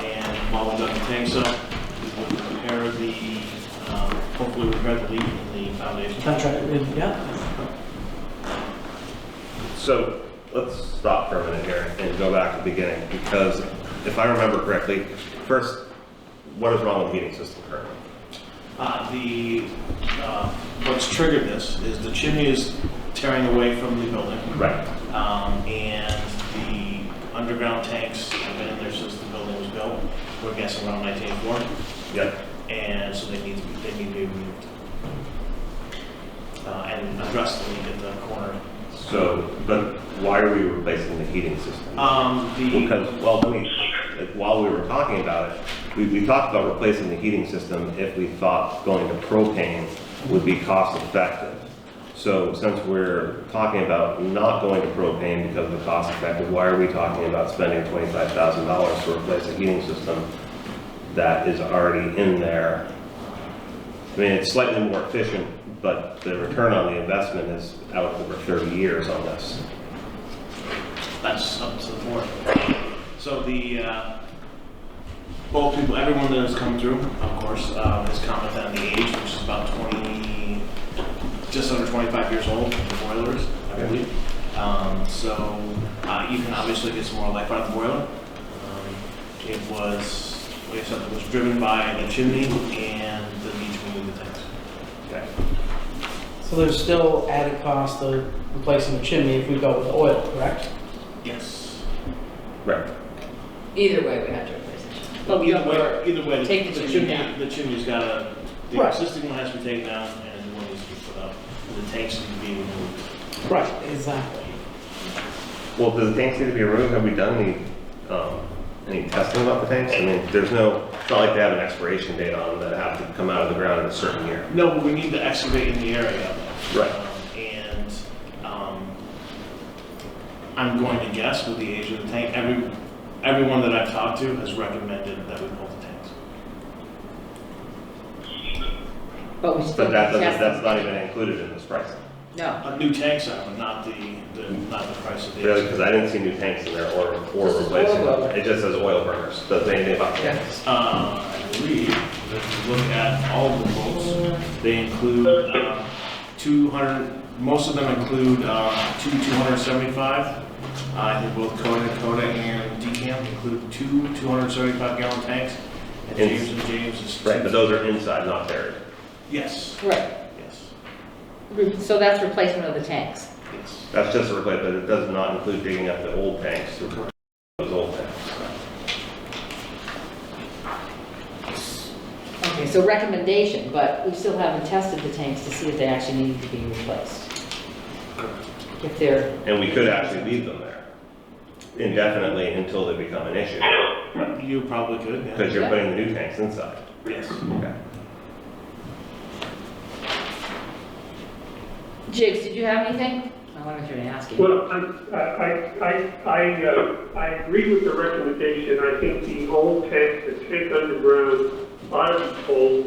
And while we got the tanks up, we would repair hopefully repair the leak in the foundation. Contract, yeah. So let's stop for a minute here and go back to the beginning, because if I remember correctly, first, what is wrong with the heating system currently? What's triggered this is the chimney is tearing away from the building. Right. And the underground tanks have been in there since the building was built. We're guessing around 1984. Yep. And so they need to be removed. And address the leak at the corner. So, but why are we replacing the heating system? Because, well, while we were talking about it, we talked about replacing the heating system if we thought going to propane would be cost effective. So since we're talking about not going to propane because of the cost effective, why are we talking about spending $25,000 to replace a heating system that is already in there? I mean, it's slightly more efficient, but the return on the investment is out over 30 years on this. That's up to the board. So both people, everyone that has come through, of course, has commented on the age, which is about just under 25 years old, the boilers, I believe. So you can obviously get some more life out of the boiler. It was, like I said, it was driven by the chimney and the need to remove the tanks. Okay. So there's still added cost of replacing the chimney if we go with oil, correct? Yes. Right. either way we have to replace it. But we Either way, take the chimney down. the chimney's gotta, the Right. existing one has to be taken down and the one needs to be put up. The tanks need to be removed. Right, exactly. Well, do the tanks need to be removed? Have we done any testing about the tanks? I mean, it's not like they have an expiration date on them that have to come out of the ground in a certain year. No, but we need to excavate in the area. Right. And I'm going to guess with the age of the tank, everyone that I've talked to has recommended that we pull the tanks. But we still But that's test not even included in this price. No. New tanks are, but not the price of the. Really, because I didn't see new tanks in there or This is replacing oil them. burner. It just says oil burners. Doesn't say anything about tanks. I believe that if you look at all of the quotes, they include 200, most of them include two 275. I think both Coda and Decamp include two 275-gallon tanks. And James and James is. Right, but those are inside, not buried. Yes, Right. yes, So that's replacement of the tanks. yes. That's just a replace, but it does not include digging up the old tanks. Those old tanks. Okay, so recommendation, but we still haven't tested the tanks to see if they actually need to be replaced. If they're, And we could actually leave them there indefinitely until they become an issue, You probably could, yeah. because you're putting the new tanks inside. Yes. Okay. Jigs, did you have anything? I want to make sure to ask you. Well, I agree with the recommendation. I think the old tank, the tank underground, ought to be pulled.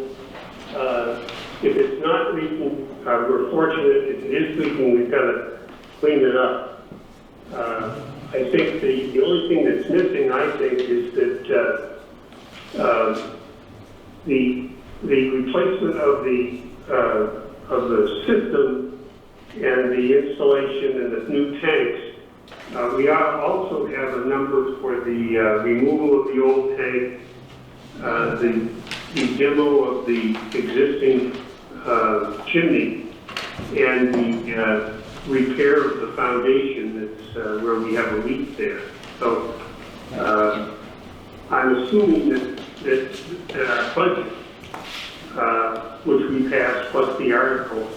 If it's not leaking, we're fortunate. If it is leaking, we've got to clean it up. I think the only thing that's missing, I think, is that the replacement of the system and the installation and the new tanks. We ought to also have a number for the removal of the old tank, the demo of the existing chimney, and the repair of the foundation that's where we have a leak there. So I'm assuming that our budget, which we passed plus the article,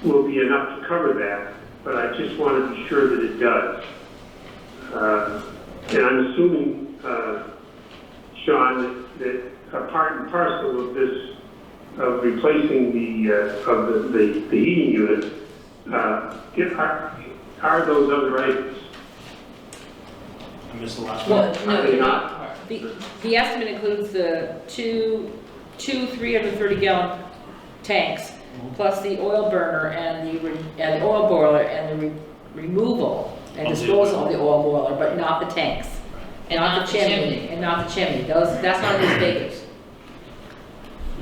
will be enough to cover that. but I just want to be sure that it does. And I'm assuming, Sean, that a part and parcel of this, of replacing the heating unit, are those other items? I missed the last one. Well, no, they're not. The estimate includes the two 330-gallon tanks, plus the oil burner and the oil boiler and the removal and disposal of the oil boiler, but not the tanks. And not the chimney, and not the chimney. That's not these figures.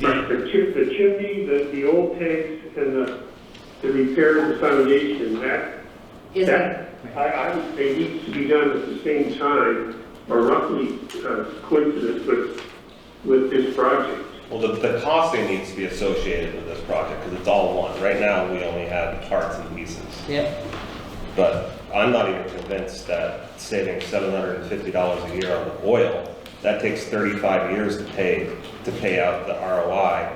Right, the chimney, the old tanks, and the repair of the foundation, I would say needs to be done at the same time, or roughly coincident with this project. Well, the costing needs to be associated with this project because it's all one. Right now, we only have parts and pieces. Yep. But I'm not even convinced that saving $750 a year on the oil, that takes 35 years to pay out the ROI.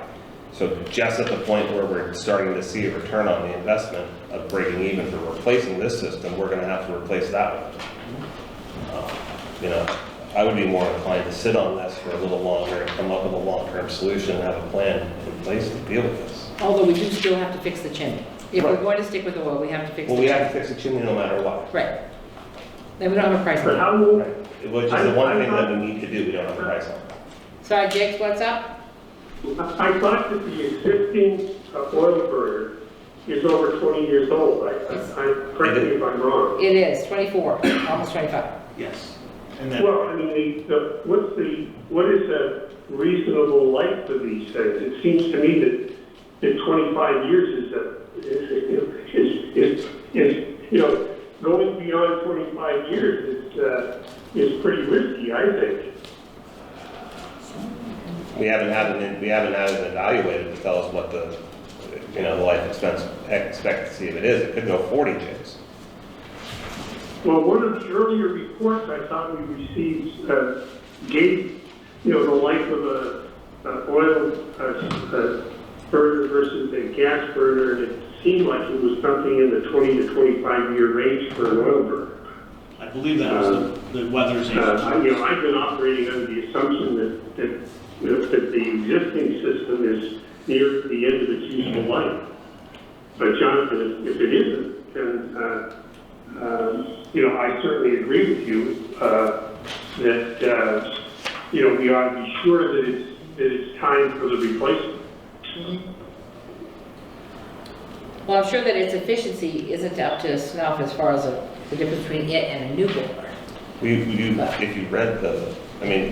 So just at the point where we're starting to see a return on the investment of breaking even for replacing this system, we're going to have to replace that one. I would be more inclined to sit on this for a little longer and come up with a long-term solution and have a plan in place to deal with this. Although we do still have to fix the chimney. If we're Right. going to stick with oil, we have to fix the Well, we chimney. have to fix the chimney no matter what. Right. Then we don't have a price But on it. how will, Which is the one thing that we need to do, we don't have a price on. Sorry, Jake, what's up? I thought that the existing oil burner is over 20 years old. Correct me if I'm wrong. It is 24, almost 25. Yes. And then, Well, I mean, what is a reasonable life for these things? It seems to me that 25 years is going beyond 25 years is pretty risky, I think. We haven't had it evaluated to tell us what the life expectancy of it is. It could go 40 years. Well, one of the earlier reports I thought we received gave, the life of an oil burner versus a gas burner, and it seemed like it was something in the 20 to 25 year range for an oil burner. I believe that was the weatherization. I've been operating under the assumption that the existing system is near the end of its useful life. But Jonathan, if it isn't, then I certainly agree with you that we ought to be sure that it's time for the replacement. Mm-hmm. Well, I'm sure that its efficiency isn't up to snuff as far as the difference between it and a new boiler. If you read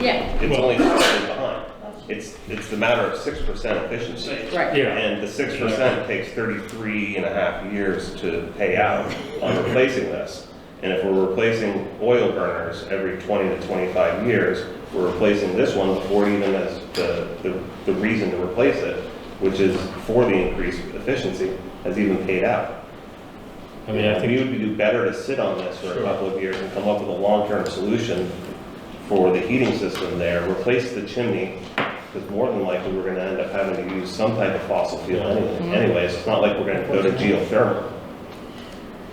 Yeah. it's only slightly behind. It's the matter of 6% efficiency. Right. Yeah. And the 6% takes 33 and a half years to pay out on replacing this. And if we're replacing oil burners every 20 to 25 years, we're replacing this one before it even has the reason to replace it, which is for the increased efficiency, has even paid out. I mean, I think we would do better to sit on this for a couple of years and come up with a long-term solution for the heating system there, replace the chimney, because more than likely we're going to end up having to use some type of fossil fuel anyway, so it's not like we're going to go to geothermal.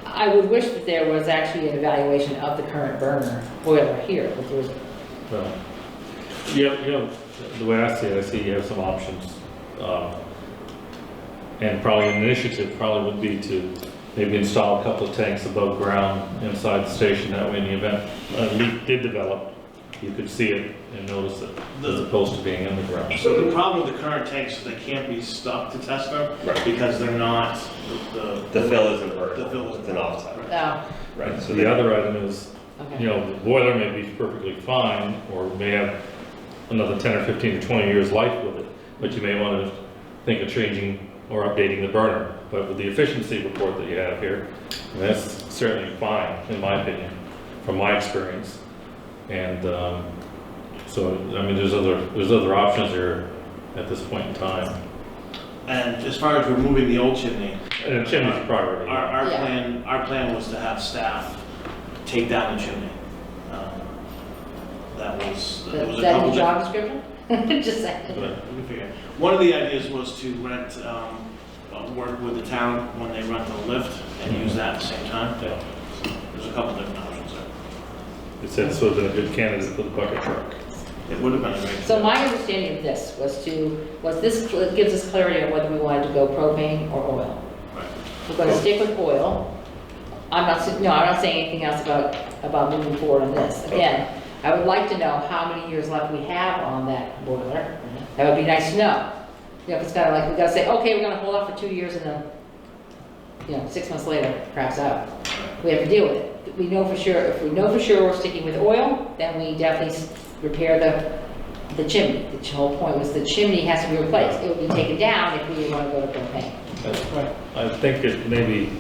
I would wish that there was actually an evaluation of the current burner boiler here, but there was, Well, the way I see you have some options. And probably an initiative probably would be to maybe install a couple of tanks above ground inside the station. That way in the event a leak did develop, you could see it and notice it as opposed to being in the ground. So the problem with the current tanks is they can't be stuck to test them because they're not, The fill isn't vertical, The fill it's an offset. no, Right. So the other item is, okay. the boiler may be perfectly fine or may have another 10 or 15 or 20 years life with it, but you may want to think of changing or updating the burner. But with the efficiency report that you have here, that's certainly fine, in my opinion, from my experience. And so, I mean, there's other options here at this point in time. and as far as removing the old chimney, And the chimney's a priority. our plan was to have staff take down the chimney. That was Is a that in couple the job description? Just saying. But we can figure it. One of the ideas was to rent work with the town when they rent the lift and use that at the same time. So there's a couple different options there. It said so been a good candidate for the bucket truck. It would have been a great. So my understanding of this was this gives us clarity on whether we wanted to go propane or oil. Right. We're gonna stick with oil. I'm not saying anything else about moving forward on this. Again, I would like to know how many years left we have on that boiler. That would be nice to know. You know, if it's kind of like, we gotta say, okay, we're gonna hold off for 2 years and then, 6 months later, crap's out. We have to deal with it. We know for sure, if we know for sure we're sticking with oil, then we definitely repair the chimney. The whole point was the chimney has to be replaced. It would be taken down if we want to go to propane. Right. I think it maybe,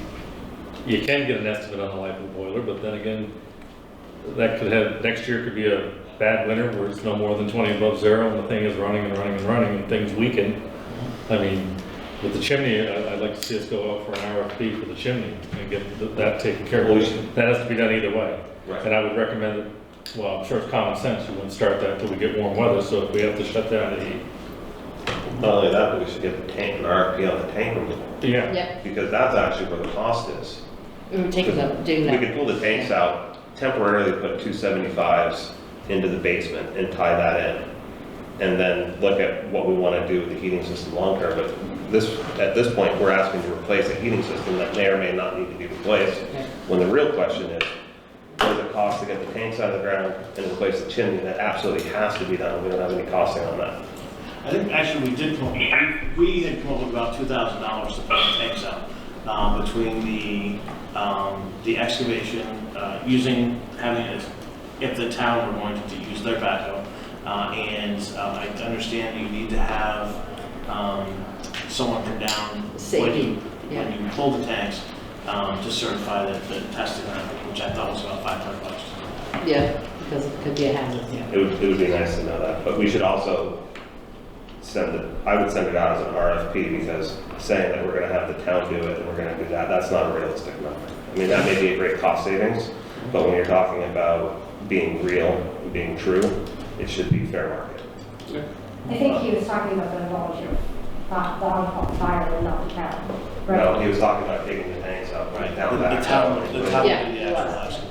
you can get an estimate on the life of the boiler, but then again, that could have, next year could be a bad winter where it's no more than 20 above zero and the thing is running and running and running and things weaken. I mean, with the chimney, I'd like to see us go out for an RFP for the chimney and get that taken care of. That has to be done either way. Right. And I would recommend it, well, I'm sure it's common sense, you wouldn't start that till we get warm weather, so if we have to shut down the heat. Not only that, but we should get the tank, an RFP on the tank removal, Yeah. Yep, because that's actually where the cost is. we would take them, do We that. could pull the tanks out, temporarily put 275s into the basement and tie that in. And then look at what we want to do with the heating system long term. But at this point, we're asking to replace a heating system that may or may not need to be replaced. Okay. When the real question is, what does it cost to get the tanks out of the ground and replace the chimney? That absolutely has to be done. We don't have any costing on that. I think actually we did come up, we had come up with about $2,000 to put the tanks out, between the excavation, having it, if the town were going to use their backhoe, and I understand you need to have someone come down Safety, when you pull the tanks, to certify that the testing, which I thought was about $500. Yeah, because it could be a hazard, yeah. It would be nice to know that. But we should also I would send it out as an RFP, because saying that we're going to have the town do it and we're going to do that, that's not a realistic number. I mean, that may be a great cost savings, but when you're talking about being real and being true, it should be fair market. I think he was talking about the volunteer, not the on-call fire and not the town. Right? No, he was talking about taking the tanks out, right down The back. town Yeah, did the actual it was. excavation.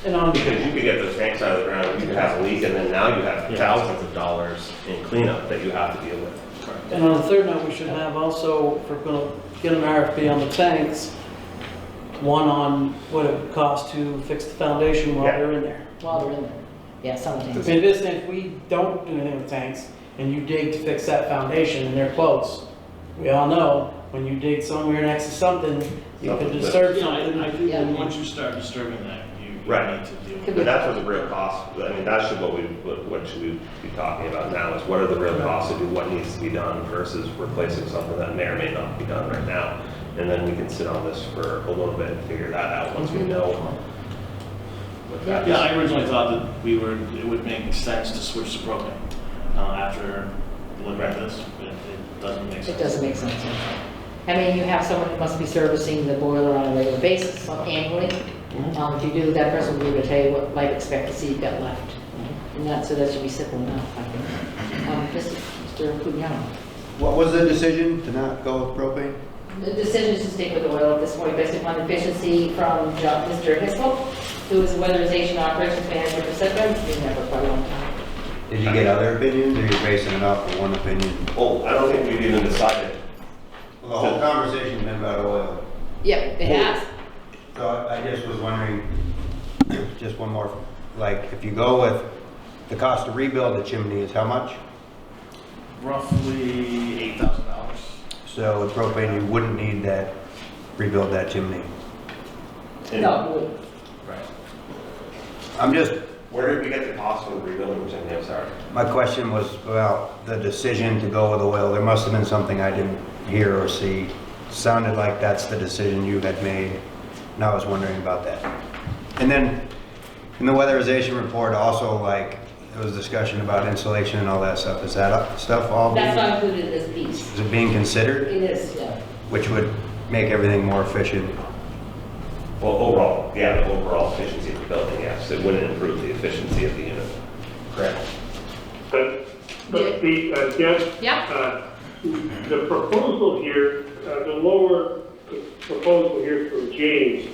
And on, Because you could get those tanks out of the ground, you could have a leak, and then now you have thousands of dollars in cleanup that you have to deal with. and on the third note, we should have also, if we're gonna get an RFP on the tanks, one on what it would cost to fix the foundation while Yeah. they're in there. While they're in there. Yeah, some I things. mean, this, if we don't do anything with tanks, and you dig to fix that foundation and they're close, we all know, when you dig somewhere next to something, you could Something disturb Yeah, something. I think Yeah. that once you start disturbing that, you Right. need to deal with Could it. But that's what the real cost, I mean, that's what should we be talking about now, is what are the real costs to do what needs to be done versus replacing something that may or may not be done right now. And then we can sit on this for a little bit and figure that out once we know what that is. Yeah, I originally thought that it would make sense to switch to propane, after looking at this, but it doesn't make sense. It doesn't make sense. I mean, you have someone who must be servicing the boiler on a regular basis, annually. If you do, that person will be able to tell you what life expectancy you've got left. And so that should be simple enough, I think. Mr. Pugliano. What was the decision to not go with propane? The decision is to stick with oil at this point based upon efficiency from Mr. Hiskel, who is a weatherization operations manager for Setban. He's been there for quite a long time. Did you get other opinions, or you're basing it off of one opinion? Well, I don't think we've even decided. Well, the whole conversation's been about oil. Yep, it has. So I just was wondering, just one more, like, if you go with, the cost to rebuild the chimney is how much? Roughly $8,000. So with propane, you wouldn't need that, rebuild that chimney. No, Right. I'm just, Where did we get the cost for rebuilding the chimney? I'm sorry. my question was about the decision to go with oil. There must have been something I didn't hear or see. Sounded like that's the decision you had made, and I was wondering about that. And then, in the weatherization report, also, like, there was discussion about insulation and all that stuff. Is that stuff all being, that's not included in this piece. is it being considered? It is, yeah. Which would make everything more efficient? Well, overall, yeah, the overall efficiency of the building, yes. It wouldn't improve the efficiency of the unit. Correct. But Jeff? Yeah. the proposal here, the lower proposal here from James,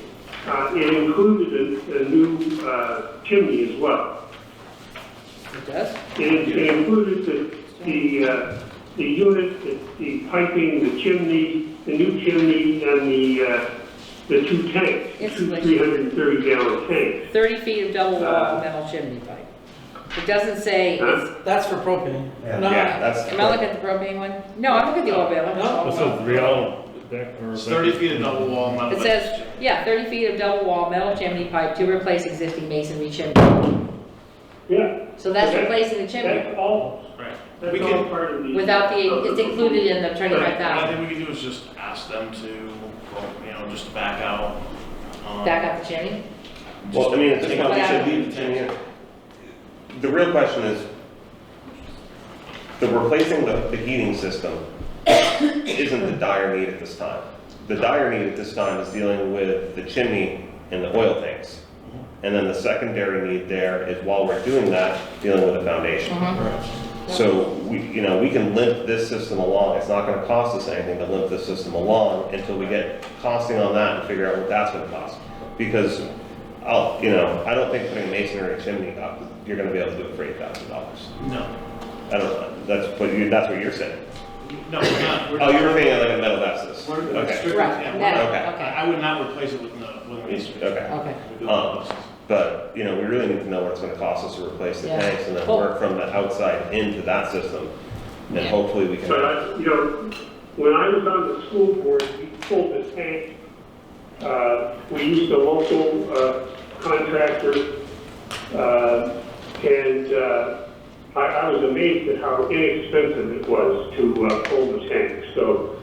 it included a new chimney as well. It does? It included the unit, the piping, the chimney, the new chimney, and the two tanks, two 330-gallon tanks. 30 feet of double wall metal chimney pipe. It doesn't say, That's for propane. Yeah. No, Yeah, that's. am I looking at the propane one? No, I'm looking at the oil bill. No. This is real, or. It's 30 feet of double wall metal. It says, yeah, 30 feet of double wall metal chimney pipe to replace existing masonry chimney. Yeah. So that's Okay. replacing the chimney That's all, Right. that's We all can, part of the. without it's included in the what I 25,000. think we can do is just ask them to, well, just to back out. Back up the chimney? Well, I mean, at this point, we But should leave the chimney in. The real question is, the replacing the heating system isn't the dire need at this time. The dire need at this time is dealing with the chimney and the oil tanks. And then the secondary need there is, while we're doing that, dealing with the foundation. So we can limp this system along. It's not gonna cost us anything to limp this system along until we get costing on that and figure out what that's gonna cost. Because I don't think putting a masonry chimney up, you're gonna be able to do it for $8,000. No, I don't, that's what you're saying. no, we're not. Oh, you're paying like a metal vestas. We're Okay. strictly, Right, yeah, metal, Okay. okay. I would not replace it with a masonry. Okay. Okay. We do it with buses. But, we really need to know what it's gonna cost us to replace the Yeah. tanks and then Well- work from the outside into that system. And Yeah. hopefully we can. But, when I was on the school board, we pulled the tank, we used a local contractor, and I was amazed at how inexpensive it was to pull the tank. So,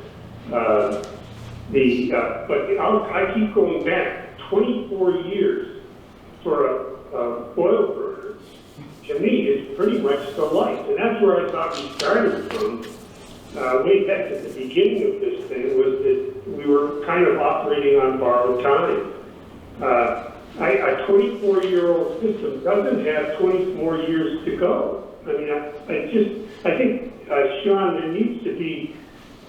I keep going back 24 years for a oil burner. To me, is pretty much the life, and that's where I thought we started from. Way back at the beginning of this thing was that we were kind of operating on borrowed time. A 24-year-old system doesn't have 20 more years to go. I mean, I think, Sean, there needs to be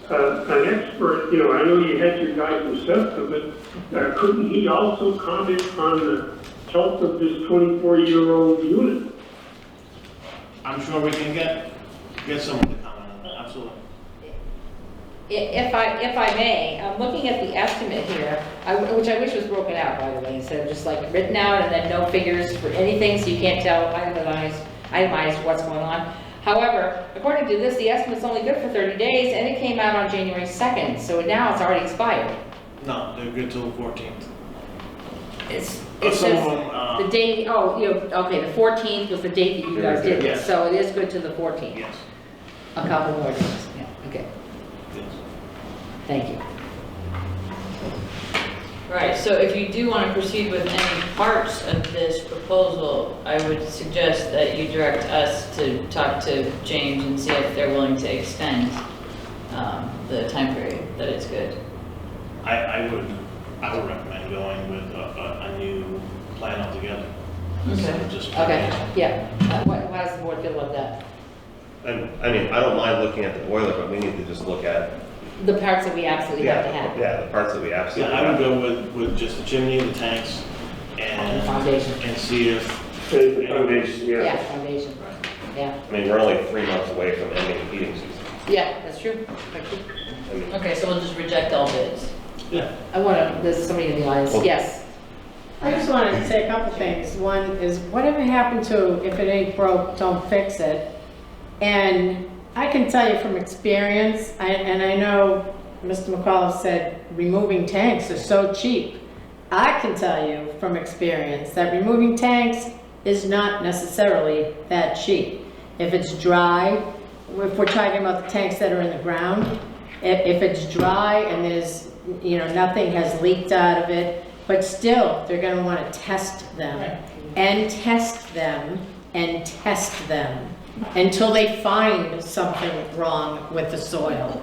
an expert, I know you had your guy from SEPTA, but couldn't he also comment on the health of this 24-year-old unit? I'm sure we can get someone to comment on that, absolutely. If I may, I'm looking at the estimate here, which I wish was broken out, by the way, instead of just like written out and then no figures for anything, so you can't tell, itemize what's going on. However, according to this, the estimate's only good for 30 days, and it came out on January 2nd, so now it's already expired. No, they're good till the 14th. It Some says of them, the date, okay, the 14th was the date that you guys did this, Yes. so it is good to the 14th. Yes, A couple more days, yeah, okay, yes. thank you. Right, so if you do want to proceed with any parts of this proposal, I would suggest that you direct us to talk to James and see if they're willing to extend the time period, that it's good. I would recommend going with a new plan altogether. Instead of just. Okay, yeah, what does the board feel about that? And, I don't mind looking at the boiler, but we need to just look at. The parts that we absolutely have to have. Yeah, the parts that we absolutely Yeah, I would have. go with just the chimney, the tanks, And the foundation. and see if. The foundation, Yeah, foundation, Right. yeah. We're only 3 months away from ending the heating season. Yeah, that's true. Okay, so we'll just reject all bids. Yeah. There's somebody in the audience, yes. I just wanted to say a couple things. One is, whatever happened to if it ain't broke, don't fix it? And I can tell you from experience, and I know Mr. McAuliffe said removing tanks are so cheap. I can tell you from experience that removing tanks is not necessarily that cheap. If it's dry, if we're talking about the tanks that are in the ground, if it's dry and there's, nothing has leaked out of it, but still, they're gonna wanna test them, and test them, and test them, until they find something wrong with the soil.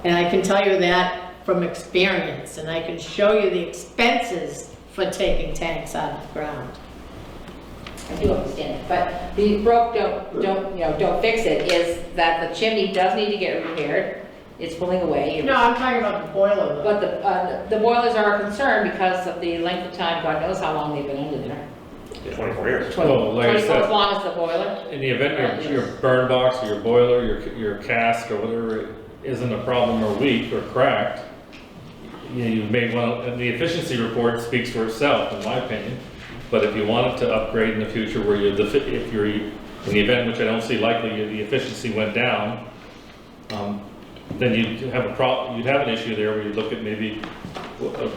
And I can tell you that from experience, and I can show you the expenses for taking tanks out of the ground. I do understand it, but the broke, don't fix it, is that the chimney does need to get repaired. it's pulling away. No, I'm talking about the boiler though. But the boilers are a concern because of the length of time, God knows how long they've been under there. 24 years. Well, like I 24 said, as long as the boiler. in the event your burn box or your boiler, your cask or whatever isn't a problem or weak or cracked, you may want, and the efficiency report speaks for itself, in my opinion. But if you wanted to upgrade in the future where in the event, which I don't see likely, the efficiency went down, then you'd have you'd have an issue there where you look at maybe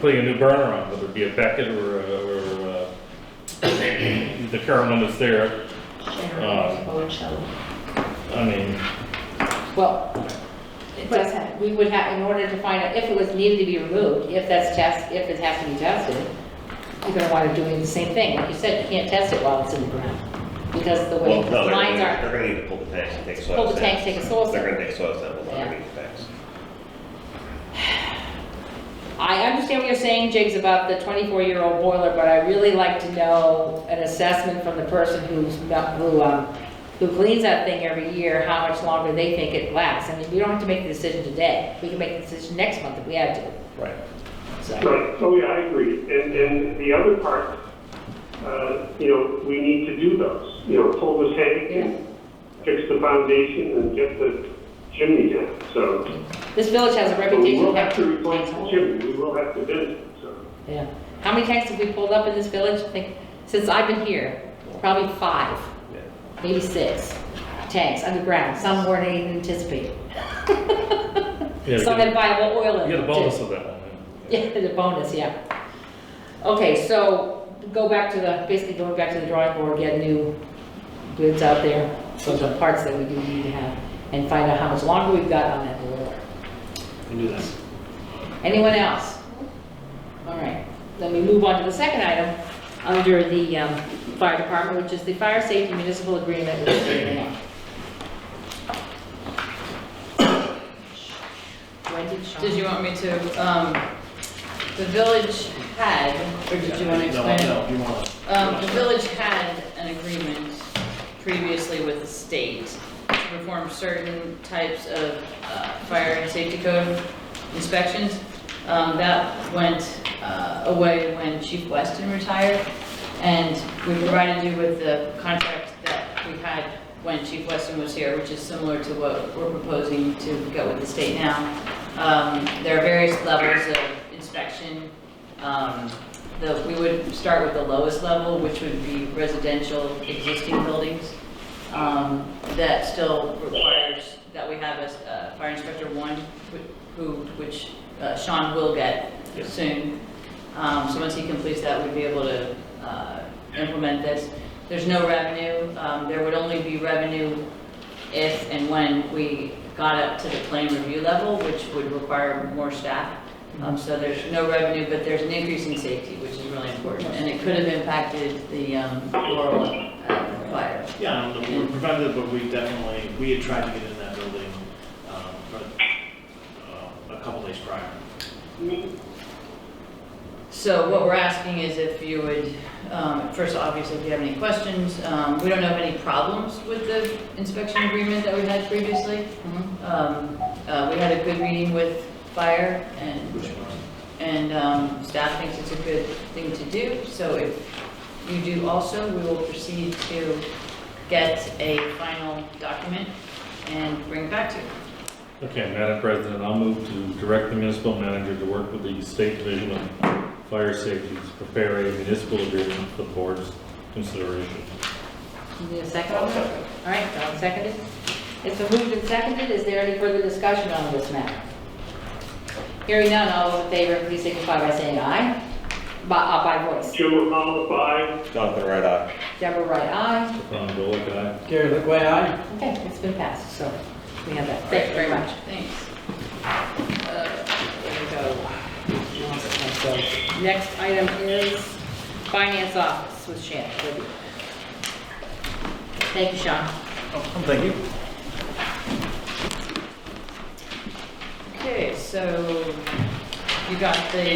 putting a new burner on, whether it be a Beckett or the current one that's there. I mean, Well, it does have, we would have, in order to find out if it was needed to be removed, if it has to be tested, you're gonna want to do the same thing. Like you said, you can't test it while it's in the ground. Because the way Well, no, the lines they're are, gonna need to pull the tanks and take soil pull the samples. tanks, take a soil They're sample. gonna take soil samples Yeah. underneath the tanks. I understand what you're saying, Jigs, about the 24-year-old boiler, but I really like to know an assessment from the person who cleans that thing every year, how much longer they think it lasts. I mean, we don't have to make the decision today. We can make the decision next month if we had to. Right. So, Right, oh yeah, I agree. And the other part, we need to do those. Pull the tank and fix the foundation and get the chimney down, so. this village has a We reputation will of have to having replace tanks. the chimney, we will have to bid it, so. Yeah. How many tanks have we pulled up in this village? I think, since I've been here, probably 5, maybe 6 tanks underground. Some weren't even anticipated. Some had viable oil in you them. get a bonus too. of that one. Yeah, the bonus, yeah. Okay, so basically going back to the drawing board, get new goods out there, so the parts that we do need to have, and find out how much longer we've got on that boiler. And do that. Anyone else? All right, then we move on to the second item under the fire department, which is the fire safety municipal agreement with the state of Vermont. Did you want me to, the village had, or did you want to explain it? No, you want to. The village had an agreement previously with the state to perform certain types of fire and safety code inspections. That went away when Chief Weston retired, and we provided you with the contract that we had when Chief Weston was here, which is similar to what we're proposing to go with the state now. There are various levels of inspection. We would start with the lowest level, which would be residential existing buildings. That still requires that we have a fire inspector 1, which Sean will get soon. So once he completes that, we'd be able to implement this. There's no revenue. There would only be revenue if and when we got up to the claim review level, which would require more staff. So there's no revenue, but there's an increase in safety, which is really important. And it could have impacted the Laurel fire. Yeah, we're preventative, but we had tried to get in that building a couple days prior. So what we're asking is if you would, first obviously if you have any questions, we don't have any problems with the inspection agreement that we had previously. We had a good meeting with fire and staff thinks it's a good thing to do. So if you do also, we will proceed to get a final document and bring it back to you. Okay, Madam President, I'll move to direct the municipal manager to work with the State Division of Fire Safety to prepare a municipal agreement for the board's consideration. You need a second on that? All right, John seconded. It's been moved and seconded. Is there any further discussion on this matter? Hearing none, all those in favor, please signify by saying aye. By voice. Jim McConnell, aye. Jonathan Wright, aye. Deborah Wright, aye. Stefan Bullock, aye. Gary Litway, aye. Okay, it's been passed, so we have that. Thank you very much. Thanks. There we go. So, next item is Finance Office with Shannon. Thank you, Sean. Thank you. Okay, so you got the, do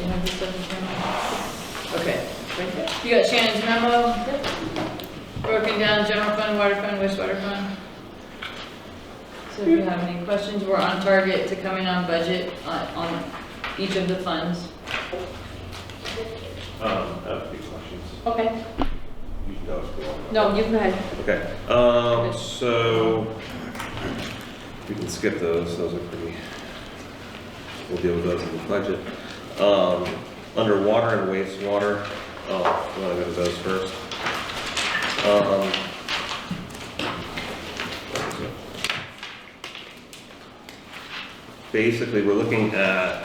you have this stuff in front of you? Okay. Right there. You got Shannon's memo? Broken down general fund, water fund, wastewater fund. So if you have any questions, we're on target to come in on budget on each of the funds. I have a few questions. Okay. You can go if you want. No, you go ahead. Okay, so we can skip those. Those are pretty, we'll deal with those in the budget. Under water and wastewater, you want to go to those first? Basically, we're looking at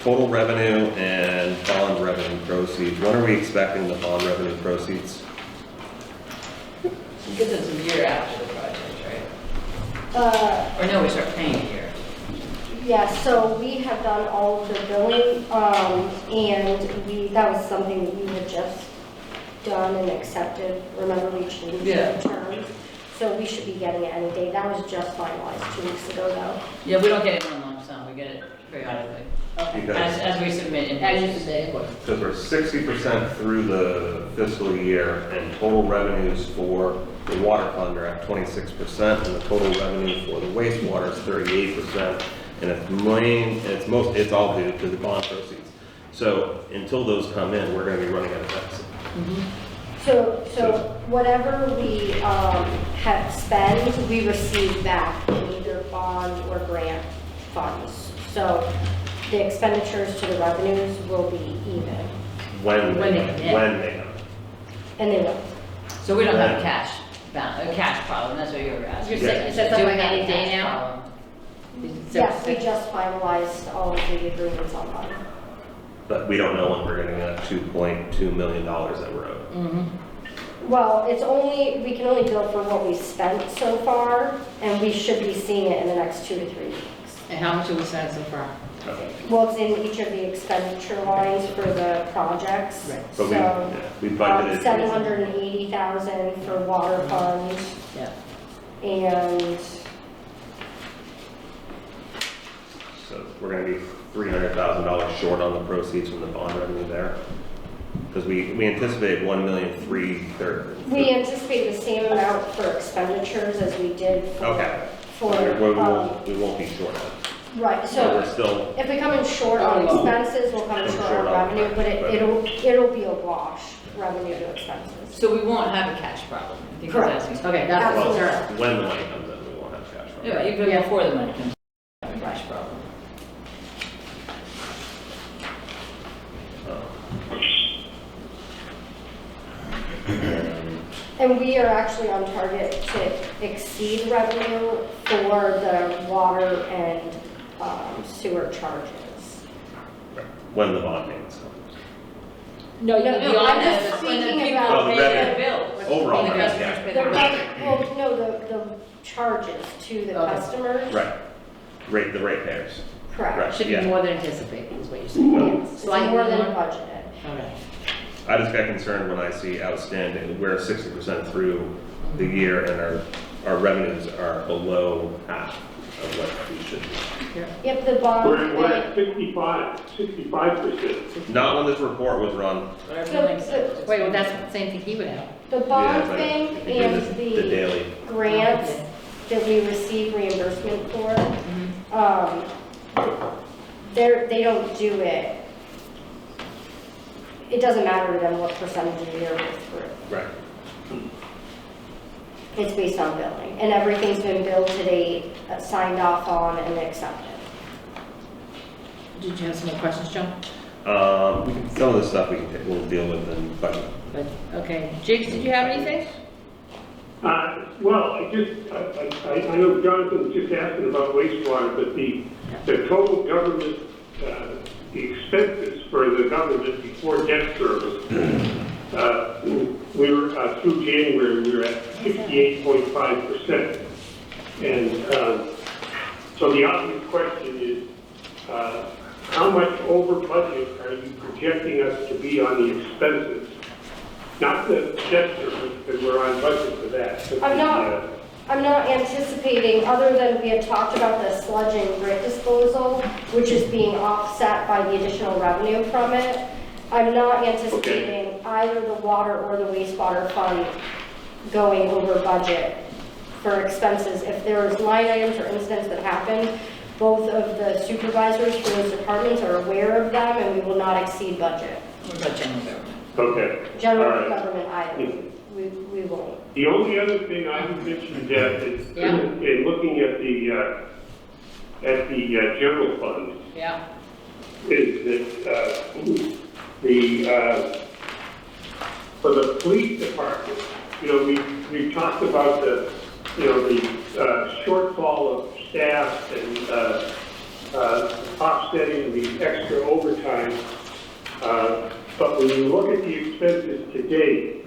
total revenue and bond revenue proceeds. When are we expecting the bond revenue proceeds? Because it's a year after the project, right? Or no, we start paying a year. Yeah, so we have done all of the billing, and that was something that we had just done and accepted. Remember, we changed the terms? So we should be getting it any day. That was just finalized 2 weeks ago, though. Yeah, we don't get it in one lump sum, we get it periodically. As we submit invoices. Because we're 60% through the fiscal year, and total revenues for the water fund are at 26%, and the total revenue for the wastewater is 38%. And it's all due to the bond proceeds. So until those come in, we're going to be running out of deficit. So whatever we have spent, we receive back in either bond or grant funds. So the expenditures to the revenues will be even. When they come. And they will. So we don't have a cash problem, that's what you were asking. You're saying, is that something any day now? Yes, we just finalized all of the agreements on that. But we don't know when we're getting that $2.2 million that we're owed. Well, we can only bill for what we spent so far, and we should be seeing it in the next 2 to 3 weeks. And how much have we spent so far? Well, it's in each of the expenditure lines for the projects. Right. But So, we budgeted. 780,000 for water fund. Yeah. And So we're going to be $300,000 short on the proceeds from the bond revenue there. Because we anticipate $1,330,000. we anticipate the same amount for expenditures as we did for. Okay. For, we won't be short on. right, So so we're still. if we come in short on expenses, we'll come in short on revenue, but it'll be a wash, revenue to expenses. So we won't have a cash problem. I think Correct. that's asking. Okay, that's Well, the concern. when the money comes in, we won't have cash flow. Yeah, even before the money comes, we have a cash problem. And we are actually on target to exceed revenue for the water and sewer charges. When the bond payments come. No, No, beyond I'm just that. speaking people about the pay their revenue. bills. Overall When the revenue, customers yeah. pay their bills. No, the charges to the Okay. customers. Right. The ratepayers. Correct. Right. Should be Yeah. more than anticipated, is what you're saying. Yes, it's Slightly more than more? budgeted. Okay. I just got concerned when I see outstanding, we're 60% through the year and our revenues are below half of what we should be. Yep, the bond. We're at 65%. Not when this report was run. Whatever So- Mike said. Wait, well, that's the same thing he would have. The bond Yeah, but thing if you do and the daily. grants that we receive reimbursement for, they don't do it. It doesn't matter to them what percentage of the year we're through. Right. It's based on billing, and everything's been billed to date, signed off on, and accepted. Did you have some more questions, Joe? Some of the stuff we'll deal with in budget. But, okay. Jigs, did you have anything? Well, I know Jonathan was just asking about wastewater, but the total government, the expenses for the government before debt service, we were, through January, we were at 68.5%. And so the obvious question is, how much over budget are you projecting us to be on the expenses? Not the debt service, because we're on budget for that. But I'm not anticipating, other than we had talked about the sludge and grit disposal, which is being offset by the additional revenue from it. I'm not anticipating either the water or the wastewater fund going over budget for expenses. If there's line items or incidents that happen, both of the supervisors for those departments are aware of them, and we will not exceed budget. What about general government? Okay. General All right. government items, we won't. The only other thing I would mention, Deb, is Yeah. in looking at the general fund, Yeah, is that for the police department, you know, we talked about the shortfall of staff and offsetting the extra overtime. But when you look at the expenses to date,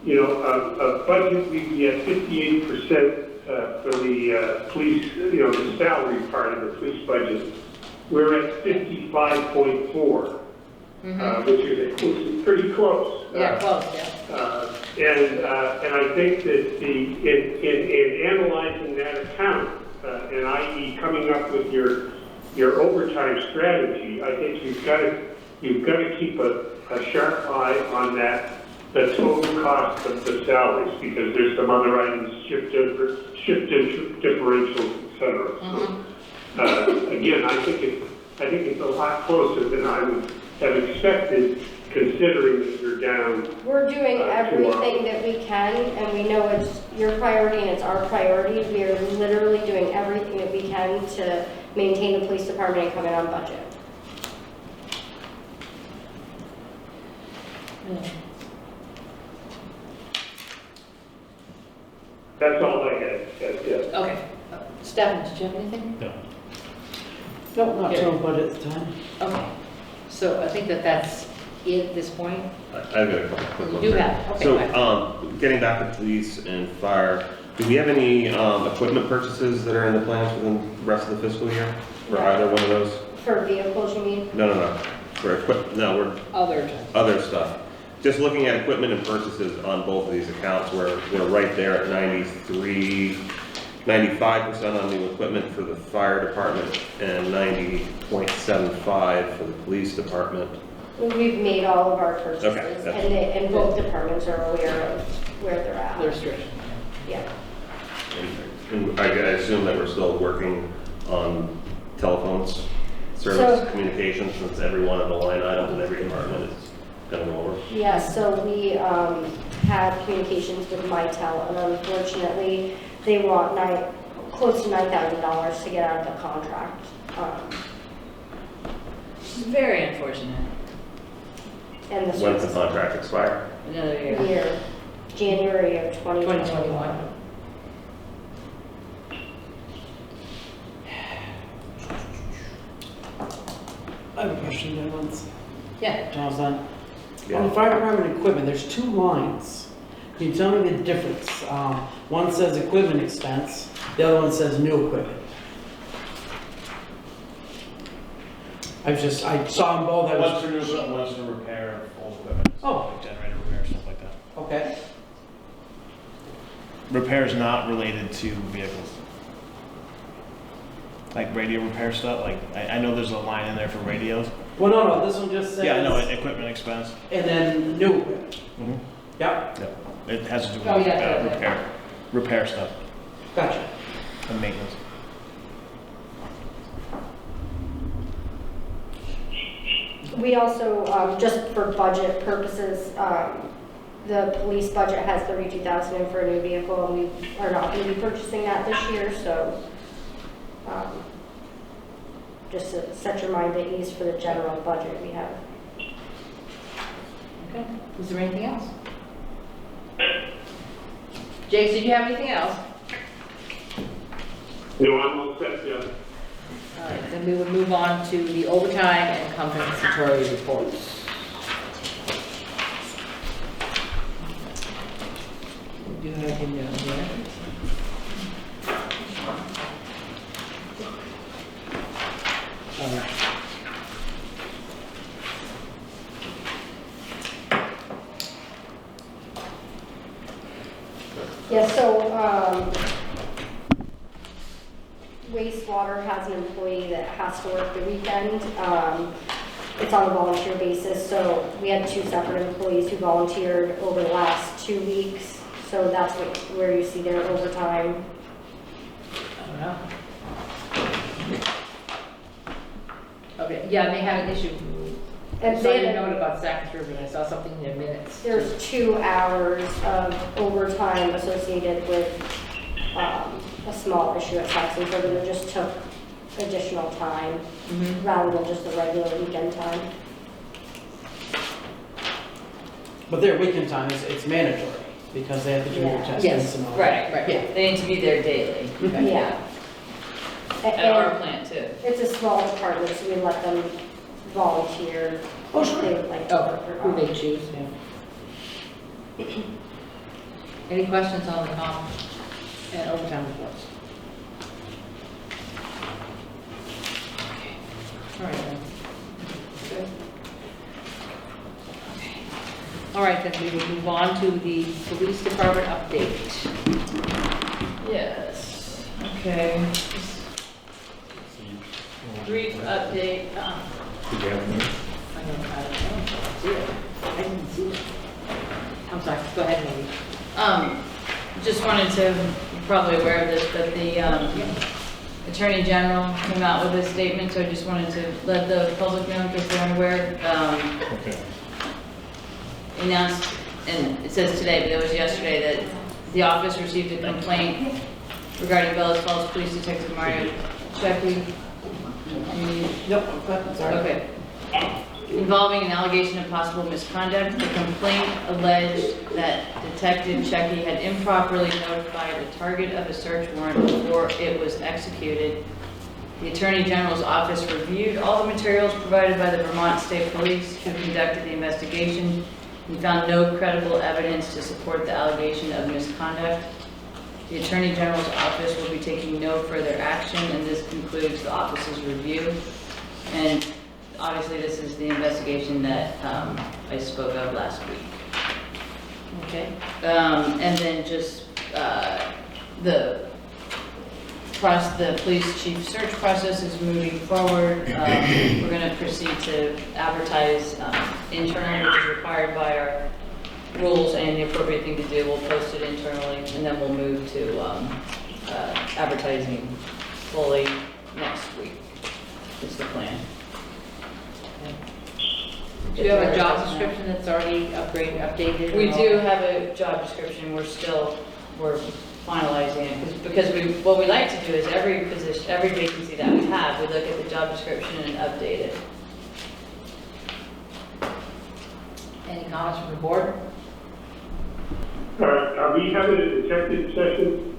you know, a budget, we'd be at 58% for the police, you know, the salary part of the police budget. We're at 55.4, which is pretty close. yeah, close, yeah. And I think that in analyzing that account, and i.e. coming up with your overtime strategy, I think you've got to keep a sharp eye on that, the total cost of the salaries, because there's some other items, shift differentials, et cetera. So, again, I think it's a lot closer than I would have expected, considering that you're down. We're doing everything that we can, and we know it's your priority and it's our priority. We are literally doing everything that we can to maintain the police department and come in on budget. That's all I had. Yeah. Okay. Stefan, did you have anything? No. No, not till budget at the time. Okay. So I think that's it at this point. I've got a couple quick You ones. do here. have, okay, go ahead. So, getting back to police and fire, do we have any equipment purchases that are in the plans for the rest of the fiscal year? For No. either one of those? For vehicles, you mean? No. For we're other stuff. Just looking at equipment and purchases on both of these accounts, we're right there at 95% on new equipment for the fire department and 90.75 for the police department. We've made all of our purchases, Okay, that's- and both departments are aware of where they're at. They're strict. Yeah. And I assume that we're still working on telephones, service, So- communications, since every one of the line items in every department is gonna go over. Yeah, so we had communications with Mitel, and unfortunately, they want close to $9,000 to get out of the contract. It's very unfortunate. And this When's was the contract expire? Another year. year, January of 2021. I have a question there once. Yeah. John's done. Yeah. On the fire department equipment, there's two lines. Can you tell me the difference? One says equipment expense, the other one says new equipment. I saw them both. One's for new equipment, one's for repair of old equipment. Oh. Like generator repair, stuff like that. Okay. Repair is not related to vehicles. Like radio repair stuff, like, I know there's a line in there for radios. Well, no, this one just says. Yeah, I know, equipment expense. And then new equipment. Mhm. Yep, Yep. It has to do with Oh, yeah. repair stuff gotcha. and maintenance. We also, just for budget purposes, the police budget has $32,000 in for a new vehicle, and we are not going to be purchasing that this year, so just to set your mind at ease for the general budget we have. Okay. Is there anything else? Jake, did you have anything else? No, I'm all set, yeah. All right, then we would move on to the overtime and compensatory reports. We do have him down here. Yeah, so wastewater has an employee that has to work the weekend. It's on a volunteer basis, so we had two separate employees who volunteered over the last 2 weeks. So that's where you see their overtime. I don't know. Okay, yeah, they have an issue. I And saw your then note about Sackers River, and I saw something in their minutes. there's 2 hours of overtime associated with a small issue at Saxon River that just took additional time rather than just the regular weekend time. But their weekend time it's mandatory because they have to do their Yeah. testings Yes, and all. Right, Yeah. they need to be there daily. Yeah. At our And plant too. it's a small department, so we let them volunteer. Oh, sure. They would like to Oh, work their who own. they choose, yeah. Any questions on the comp and overtime reports? Okay. All right then. Good. Okay. All right, then we will move on to the police department update. Yes, okay. Brief update. Did you have any? I don't see it. I didn't see it. I'm sorry, go ahead, Maggie. Just wanted to, you're probably aware of this, but the Attorney General came out with a statement, so I just wanted to let the public know, because they're unaware. Okay. Announced, and it says today, but it was yesterday, that the office received a complaint regarding Bellows Falls Police Detective Mario Shepley. Yep, sorry. Okay. Involving an allegation of possible misconduct, the complaint alleged that Detective Checky had improperly notified the target of a search warrant before it was executed. The Attorney General's office reviewed all the materials provided by the Vermont State Police who conducted the investigation and found no credible evidence to support the allegation of misconduct. The Attorney General's office will be taking no further action, and this concludes the office's review. And obviously, this is the investigation that I spoke of last week. Okay. And then just the police chief search process is moving forward. We're going to proceed to advertise internally, which is required by our rules, and the appropriate thing to do, we'll post it internally, and then we'll move to advertising fully next week. Is the plan. Do you have a job description that's already updated? We or do all? have a job description, we're finalizing it, because what we like to do is every position, every vacancy that we have, we look at the job description and update it. Any comments from the board? Are we having a detective session?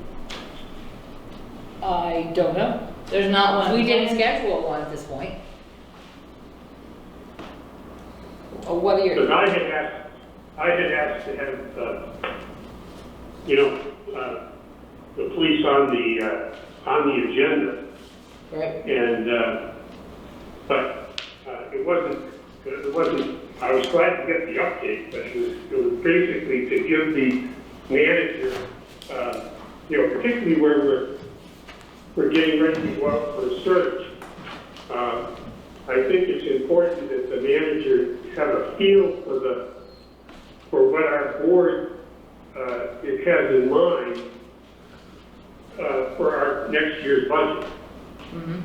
I don't know. There's not one. We didn't schedule one at this point. Or whether Because you're, I had asked to have, the police on the agenda, right? and, but it wasn't, I was glad to get the update, but it was basically to give the manager, particularly where we're getting ready to go out for a search. I think it's important that the manager have a feel for what our board it has in mind for our next year's budget. Mm-hmm.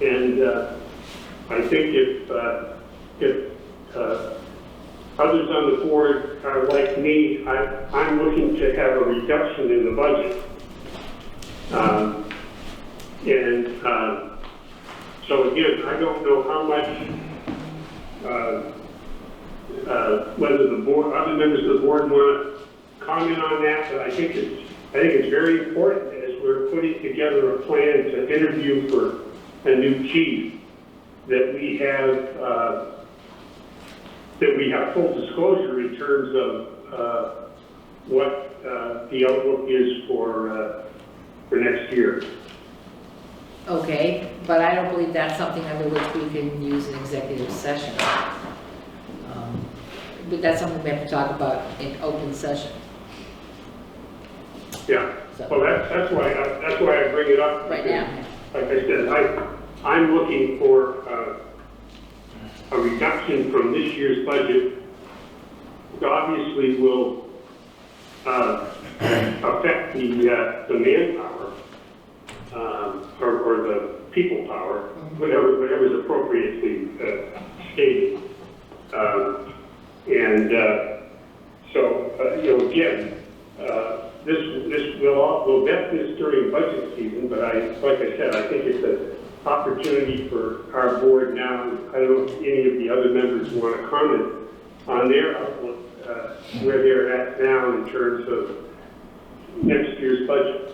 And I think if others on the board are like me, I'm looking to have a reduction in the budget. So again, I don't know how much, whether the board, other members of the board want to comment on that, but I think it's very important as we're putting together a plan to interview for a new chief that we have full disclosure in terms of what the outlook is for next year. Okay, but I don't believe that's something under which we can use an executive session. But that's something we have to talk about in open session. Yeah, So- well, that's why I bring it up. Right now. Like I said, I'm looking for a reduction from this year's budget, which obviously will affect the manpower, or the people power, whatever's appropriately stated. Again, we'll vet this during budget season, but like I said, I think it's an opportunity for our board now. I don't know if any of the other members want to comment on their outlook, where they're at now in terms of next year's budget.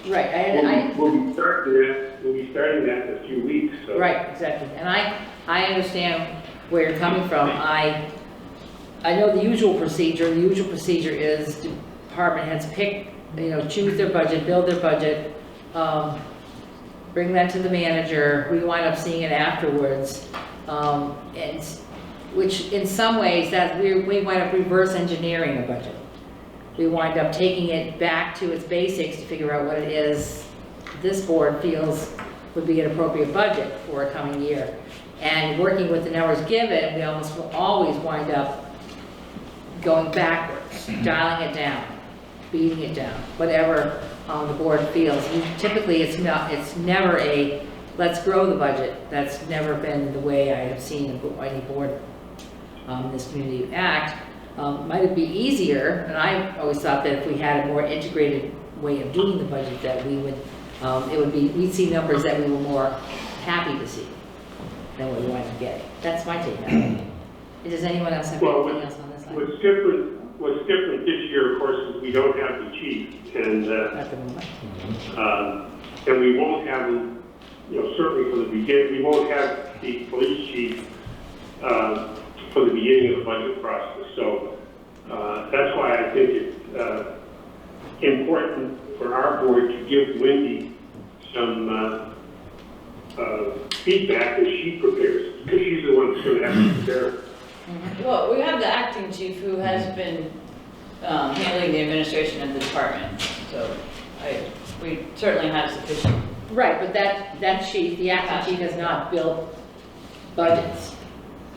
Right, We'll be starting that in a few weeks, so. right, exactly. And I understand where you're coming from. I know the usual procedure. The usual procedure is department heads choose their budget, build their budget, bring that to the manager. We wind up seeing it afterwards. And which in some ways that we wind up reverse engineering a budget. We wind up taking it back to its basics to figure out what it is this board feels would be an appropriate budget for a coming year. And working with the numbers given, we almost will always wind up going backwards, dialing it down, beating it down, whatever the board feels. Typically, it's never a let's grow the budget. That's never been the way I have seen any board in this community act. Might it be easier? And I always thought that if we had a more integrated way of doing the budget, that we would, we'd see numbers that we were more happy to see than what we wind up getting. That's my take on it. Does anyone else have anything else on this side? What's different this year, of course, is we don't have the chief, and and we won't have, certainly from the beginning, we won't have the police chief for the beginning of the budget process. So that's why I think it's important for our board to give Wendy some feedback as she prepares, because she's the one that's going to have to prepare. Well, we have the acting chief who has been handling the administration of the department, so we certainly have sufficient. Right, but that chief, the acting chief, has not built budgets.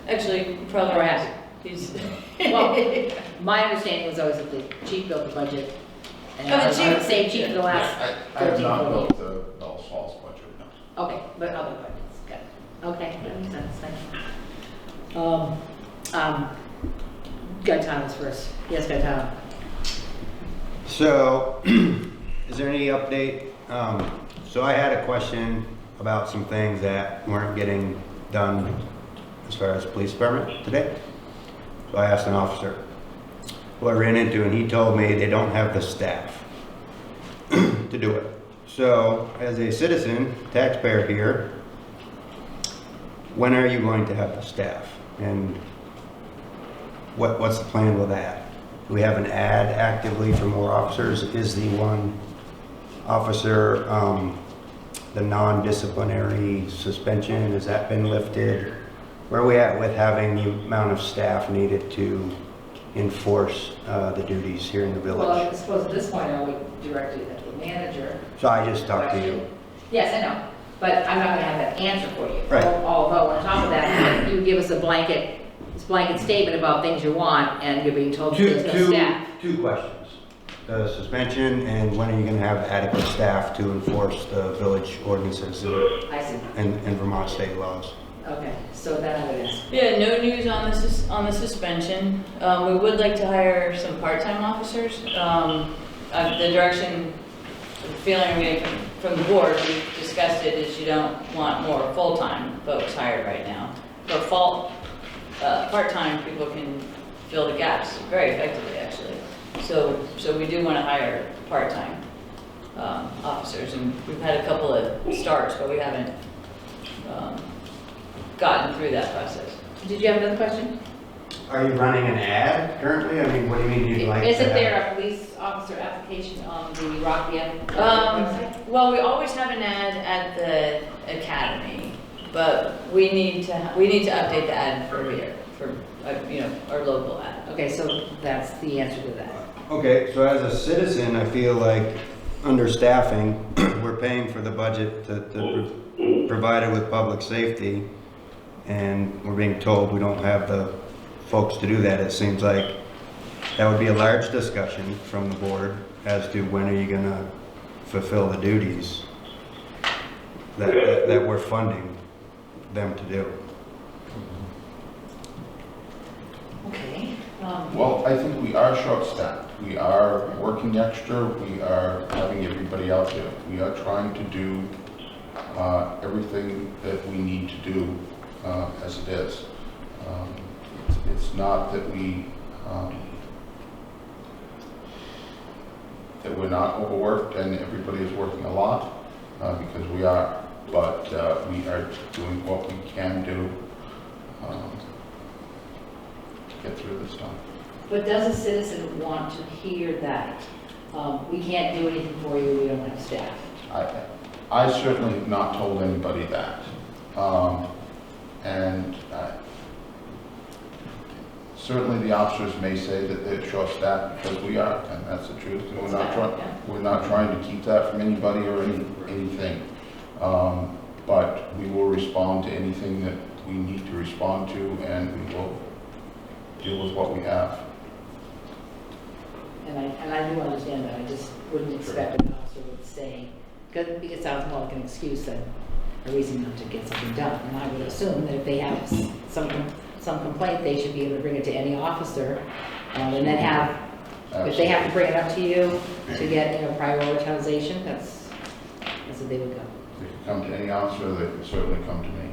Actually, probably Or has he's. Well, my understanding was always that the chief built the budget. And Oh, the I chief- would say chief for the last I have 13, not 14 built the Bellows Falls budget, no. Okay, but other budgets, got it. Okay, that makes sense, thank you. Gaetano's first. Yes, Gaetano. So, is there any update? So I had a question about some things that weren't getting done as far as police department today. So I asked an officer who I ran into, and he told me they don't have the staff to do it. So, as a citizen, taxpayer here, when are you going to have the staff? And what's the plan with that? Do we have an ad actively for more officers? Is the one officer, the non-disciplinary suspension, has that been lifted? Where are we at with having the amount of staff needed to enforce the duties here in the village? Well, I suppose at this point, I would direct it to the manager. So I just talked to you. Yes, I know, but I'm not gonna have that answer for you. Right. Although, on top of that, you give us a blanket statement about things you want, and you're being told there's no staff. Two questions. The suspension, and when are you going to have adequate staff to enforce the village ordinances I see. and Vermont state laws? Okay, so then I would ask. Yeah, no news on the suspension. We would like to hire some part-time officers. The direction, the feeling I'm getting from the board, we discussed it, is you don't want more full-time folks hired right now. But part-time people can fill the gaps very effectively, actually. So we do want to hire part-time officers, and we've had a couple of starts, but we haven't gotten through that process. Did you have another question? Are you running an ad currently? I mean, what do you mean you'd like to Isn't have- there a police officer application on the Rockwell website? Well, we always have an ad at the academy, but we need to update the ad for here, for our local ad. Okay, so that's the answer to that. Okay, so as a citizen, I feel like understaffing, we're paying for the budget to provide it with public safety, and we're being told we don't have the folks to do that. It seems like that would be a large discussion from the board as to when are you gonna fulfill the duties that we're funding them to do. Okay. Well, I think we are short-staffed. We are working extra. We are having everybody out there. We are trying to do everything that we need to do as it is. It's not that we're not overworked and everybody is working a lot, because we are, but we are doing what we can do to get through this time. But does a citizen want to hear that? We can't do anything for you, we don't have staff. I certainly have not told anybody that. And certainly the officers may say that they're short-staffed because we are, and that's the truth. And we're not trying to keep that from anybody or anything. But we will respond to anything that we need to respond to, and we will deal with what we have. And I do understand that, I just wouldn't expect an officer would say, because it sounds more like an excuse than a reason not to get something done. And I would assume that if they have some complaint, they should be able to bring it to any officer, and then have, if they have to bring it up to you to get, prioritization, that's what they would go. They can come to any officer, they can certainly come to me.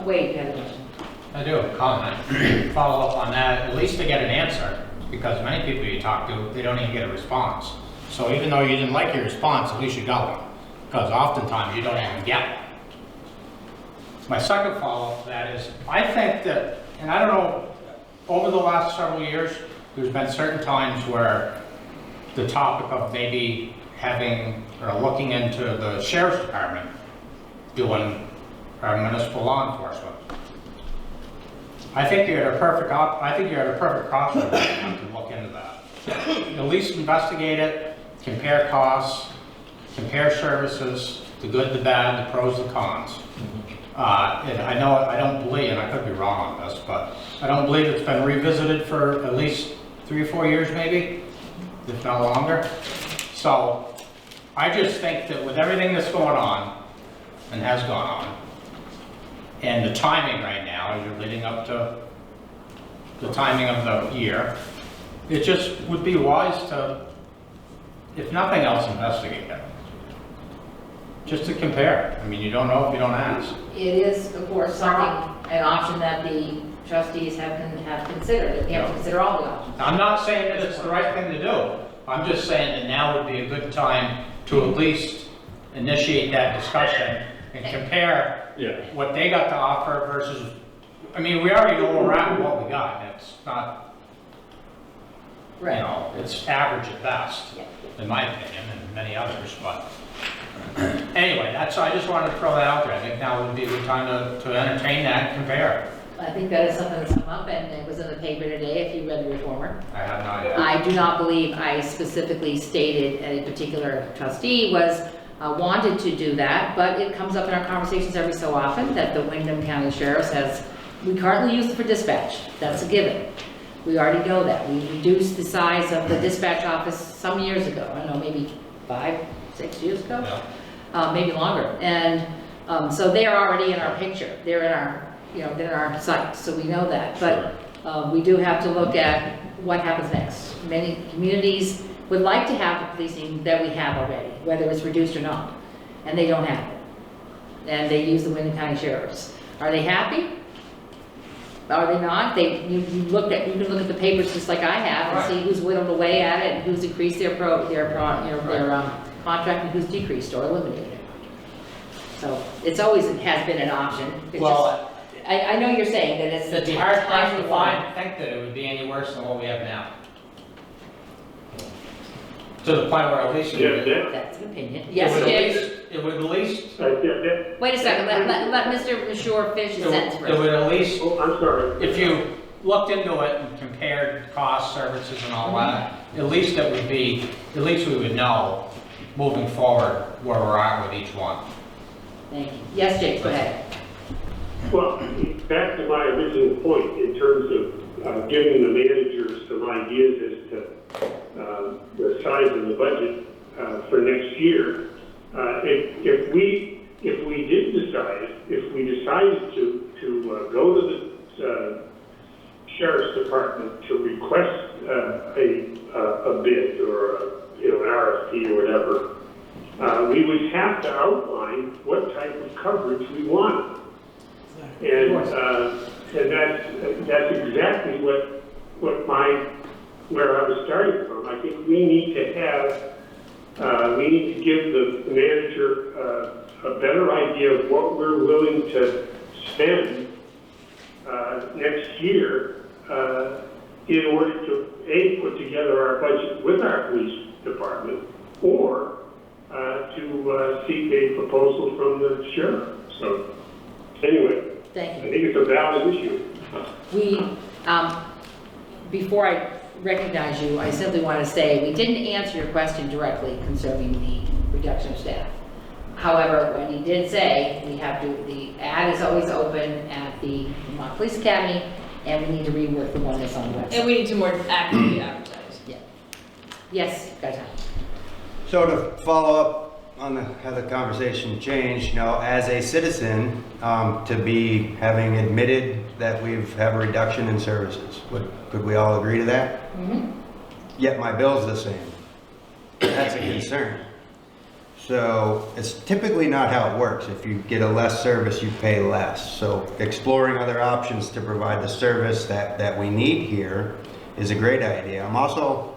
Wade, you had a question? I do have a comment. Follow up on that, at least to get an answer, because many people you talk to, they don't even get a response. So even though you didn't like your response, at least you got one, because oftentimes you don't even get one. My second follow-up to that is, I think that, and I don't know, over the last several years, there's been certain times where the topic of maybe having, or looking into the sheriff's department doing municipal law enforcement. I think you're at a perfect opportunity to look into that. At least investigate it, compare costs, compare services, the good, the bad, the pros, the cons. And I don't believe, and I could be wrong on this, but I don't believe it's been revisited for at least 3 or 4 years maybe, if not longer. So I just think that with everything that's going on, and has gone on, and the timing right now, as you're leading up to the timing of the year, it just would be wise to, if nothing else, investigate it. Just to compare. I mean, you don't know if you don't ask. It is, of course, an option that the trustees have considered. They have to consider all the options. I'm not saying that it's the right thing to do. I'm just saying that now would be a good time to at least initiate that discussion and compare what they got to offer versus, I mean, we already know where we're at and what we got. It's not, it's average at best, in my opinion, and many others, but anyway, I just wanted to throw that out there. I think now would be a good time to entertain that and compare. I think that is something that's come up, and it was in the paper today, if you read the Reformer. I have not yet. I do not believe I specifically stated a particular trustee wanted to do that, but it comes up in our conversations every so often that the Wyndham County Sheriff says, we currently use it for dispatch. That's a given. We already know that. We reduced the size of the dispatch office some years ago. I don't know, maybe 5, 6 years ago, maybe longer. And so they are already in our picture. They're in our, they're in our sights, so we know that. But we do have to look at what happens next. Many communities would like to have the policing that we have already, whether it's reduced or not, and they don't have it. And they use the Wyndham County Sheriffs. Are they happy? Are they not? You can look at the papers just like I have and see who's whittled away at it and who's increased their contract and who's decreased or eliminated it. So it's always has been an option. It's just, I know you're saying that it's the hard pressed to think that it would be any worse than what we have now. To the point where at least that's an opinion. Yes, it would at least. Wait a second. Let Mr. Mashore finish his sentence first. It would at least. I'm sorry. If you looked into it and compared costs, services, and all that, at least it would be. At least we would know moving forward where we're at with each one. Thank you. Yes, Jake. Go ahead. Well, back to my original point in terms of giving the manager some ideas as to the size of the budget for next year. If we decided to go to the sheriff's department to request a bid or an RFP or whatever, we would have to outline what type of coverage we want. And that's exactly where I was starting from. I think we need to give the manager a better idea of what we're willing to spend next year in order to, A, put together our budget with our police department, or to seek a proposal from the sheriff. So, anyway, Thank you. I think it's a valid issue. We, before I recognize you, I simply want to say, we didn't answer your question directly concerning the reduction of staff. However, what he did say, the ad is always open at the Vermont Police Academy, and we need to rework the one that's on the website. And we need to more actively advertise. Yeah. Yes, got time. So to follow up on how the conversation changed, as a citizen, to be having admitted that we've have a reduction in services, could we all agree to that? Mm-hmm. Yet my bill's the same. That's a concern. So it's typically not how it works. If you get a less service, you pay less. So exploring other options to provide the service that we need here is a great idea. I'm also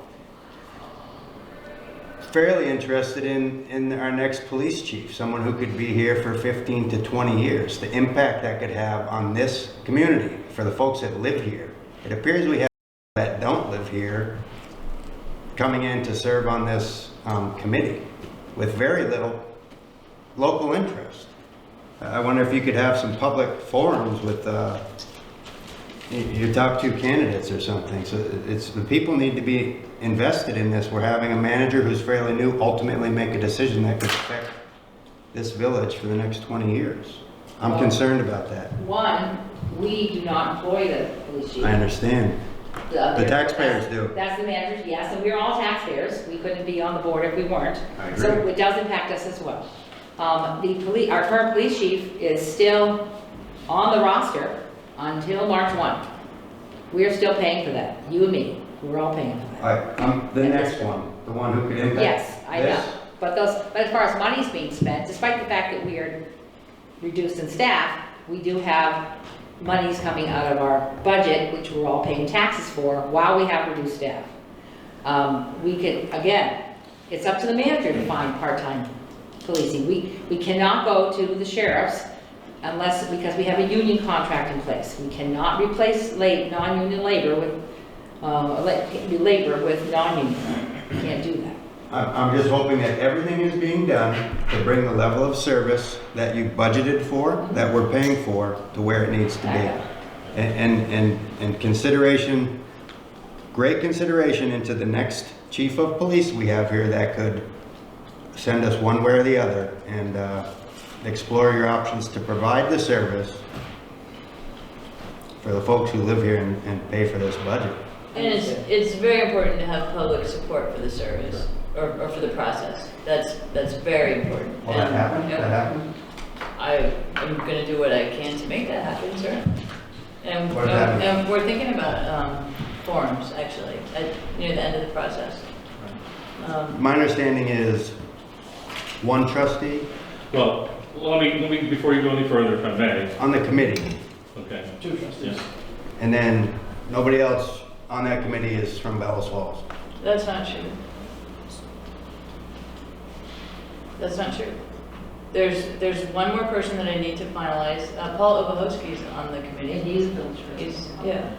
fairly interested in our next police chief, someone who could be here for 15 to 20 years. The impact that could have on this community for the folks that live here. It appears we have that don't live here coming in to serve on this committee with very little local interest. I wonder if you could have some public forums with your top two candidates or something. So the people need to be invested in this. We're having a manager who's fairly new ultimately make a decision that could affect this village for the next 20 years. I'm concerned about that. One, we do not employ the police chief. I understand. The taxpayers do. That's the managers, yes, and we're all taxpayers. We couldn't be on the board if we weren't. I agree. So it does impact us as well. Our current police chief is still on the roster until March 1. We are still paying for that, you and me. We're all paying for that. The next one, the one who could impact Yes, I this? know. But as far as money's being spent, despite the fact that we are reduced in staff, we do have monies coming out of our budget, which we're all paying taxes for, while we have reduced staff. We can, again, it's up to the manager to find part-time policing. We cannot go to the sheriffs because we have a union contract in place. We cannot replace non-union labor with non-union. We can't do that. I'm just hoping that everything is being done to bring the level of service that you budgeted for, that we're paying for, to where it needs to be. And consideration, great consideration into the next chief of police we have here that could send us one way or the other, and explore your options to provide the service for the folks who live here and pay for this budget. And it's very important to have public support for the service, or for the process. That's very important. Will that happen? That happen? I'm gonna do what I can to make that happen, sir. And we're thinking about forums, actually, near the end of the process. My understanding is one trustee Well, let me, before you go any further, if I may. on the committee, Okay. Two trustees. Yes. and then nobody else on that committee is from Bellows Falls. That's not true. That's not true. There's one more person that I need to finalize. Paul Obohosky is on the committee. And he's village trustee. Yeah.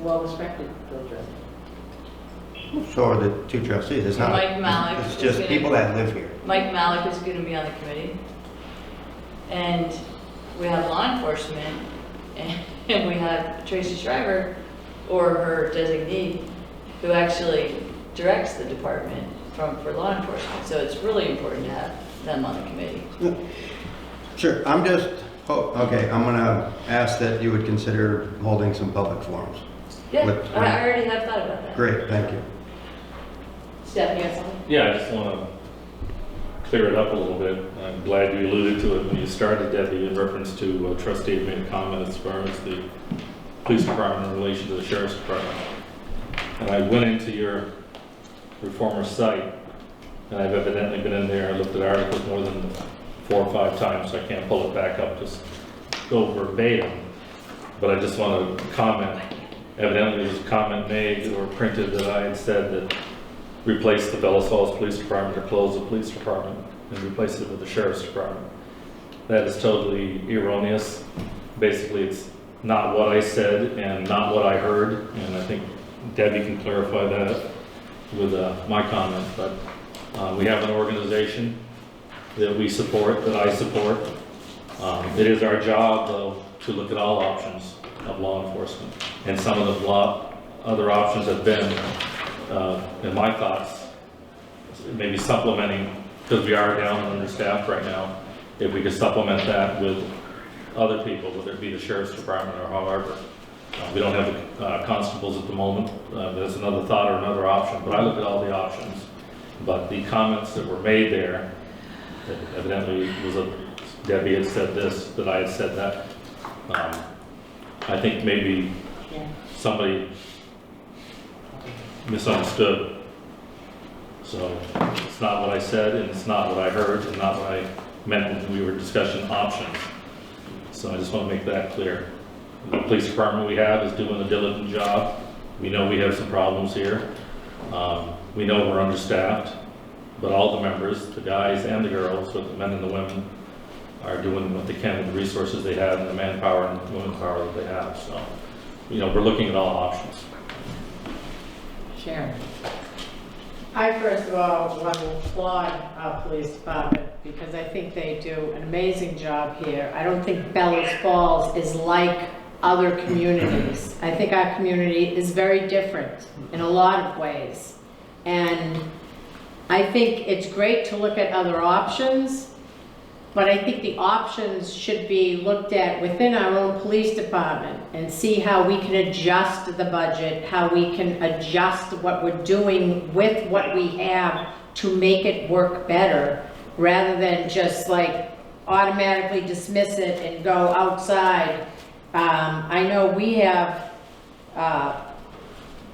Well-respected village resident. So are the two trustees. It's not, Mike Malik it's is just gonna- people that live here. Mike Malik is going to be on the committee. And we have law enforcement, and we have Tracy Shriver, or her designee, who actually directs the department for law enforcement. So it's really important to have them on the committee. Sure, I'm just Oh, okay, I'm gonna ask that you would consider holding some public forums. Yeah, With- I already have thought about that. Great, thank you. Steph, you have something? Yeah, I just want to clear it up a little bit. I'm glad you alluded to it when you started, Debbie, in reference to trustee had made a comment as far as the police department in relation to the sheriff's department. And I went into your former site, and I've evidently been in there, I looked at articles more than 4 or 5 times, so I can't pull it back up, just go verbatim. But I just want to comment, evidently there was a comment made or printed that I had said that replace the Bellows Falls Police Department or close the police department and replace it with the sheriff's department. That is totally erroneous. Basically, it's not what I said and not what I heard, and I think Debbie can clarify that with my comment, but we have an organization that we support, that I support. It is our job, though, to look at all options of law enforcement, and some of the other options have been, in my thoughts, maybe supplementing, because we are down and understaffed right now, if we could supplement that with other people, whether it be the sheriff's department or however. We don't have constables at the moment. There's another thought or another option, but I look at all the options. But the comments that were made there, that evidently was Debbie had said this, that I had said that. I think maybe somebody misunderstood. So it's not what I said, and it's not what I heard, and not what I meant when we were discussing options. So I just want to make that clear. The police department we have is doing a diligent job. We know we have some problems here. We know we're understaffed, but all the members, the guys and the girls, with the men and the women, are doing what they can with the resources they have and the manpower and women power that they have. So, we're looking at all options. Sharon. I first of all want to applaud our police department because I think they do an amazing job here. I don't think Bellows Falls is like other communities. I think our community is very different in a lot of ways. And I think it's great to look at other options, but I think the options should be looked at within our own police department and see how we can adjust the budget, how we can adjust what we're doing with what we have to make it work better, rather than just like automatically dismiss it and go outside. I know we have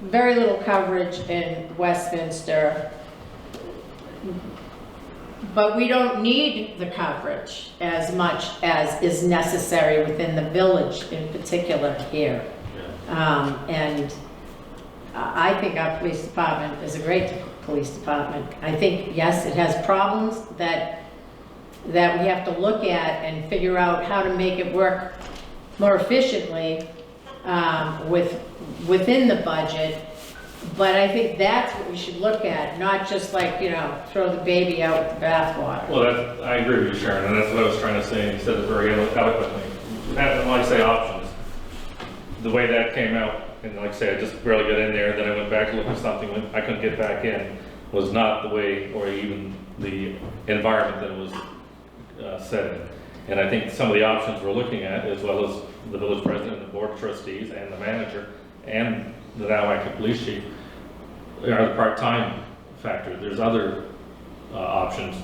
very little coverage in Westminster, but we don't need the coverage as much as is necessary within the village in particular here. And I think our police department is a great police department. I think, yes, it has problems that we have to look at and figure out how to make it work more efficiently within the budget. But I think that's what we should look at, not just like, throw the baby out with the bathwater. Well, I agree with you, Sharon, and that's what I was trying to say, and you said it very eloquently. When I say options, the way that came out, and like I say, I just barely got in there, then I went back to look at something, when I couldn't get back in, was not the way, or even the environment that it was set in. And I think some of the options we're looking at, as well as the village president, the board of trustees, and the manager, and the now active police chief, are the part-time factor. There's other options,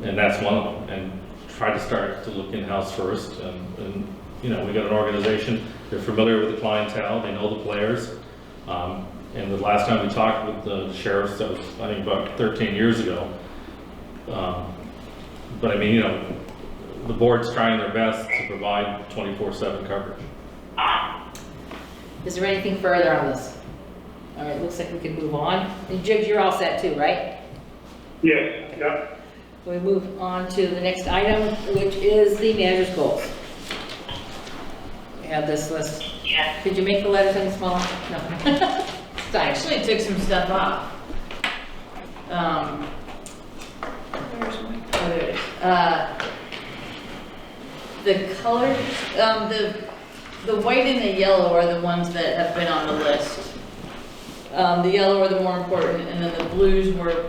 and that's one of them. And try to start to look in-house first. And we got an organization, they're familiar with the clientele, they know the players. And the last time we talked with the sheriffs, that was, I think, about 13 years ago. But I mean, the board's trying their best to provide 24/7 coverage. Is there anything further on this? All right, looks like we can move on. And Jibs, you're all set too, right? Yes, yep. So we move on to the next item, which is the manager's goals. We have this list. Yeah. Did you make the letters any smaller? No. I actually took some stuff off. There it is. The colors, the white and the yellow are the ones that have been on the list. The yellow are the more important, and then the blues were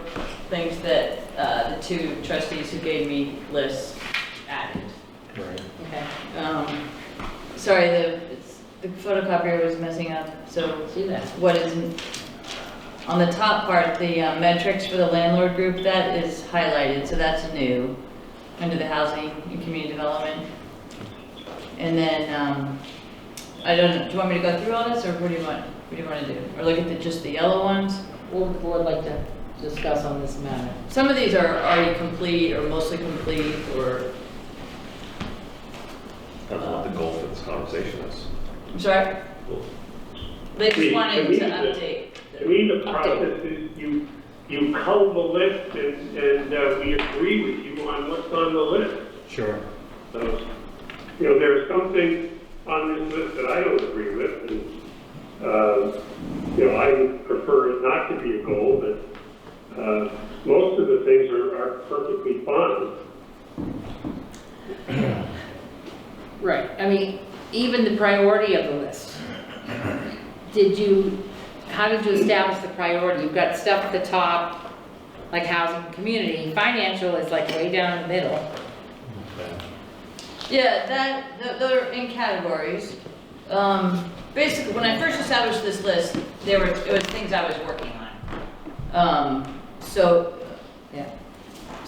things that the two trustees who gave me lists added. Right. Yeah. Okay. Sorry, the photocopier was messing up, so See that? what is, on the top part, the metrics for the landlord group, that is highlighted, so that's new, under the housing and community development. And then, I don't know, do you want me to go through all this, or what do you want to do? Or look at just the yellow ones? What would the board like to discuss on this matter? Some of these are already complete, or mostly complete, or, That's what the goal for this conversation is. I'm sorry? They just wanted to update. To me, the process is you cull the list and we agree with you on what's on the list. Sure. There are some things on this list that I don't agree with, and, I would prefer it not to be a goal, but most of the things are perfectly fine. Right, I mean, even the priority of the list. How did you establish the priority? You've got stuff at the top, like housing and community. Financial is like way down in the middle. Okay. Yeah, they're in categories. Basically, when I first established this list, it was things I was working on. So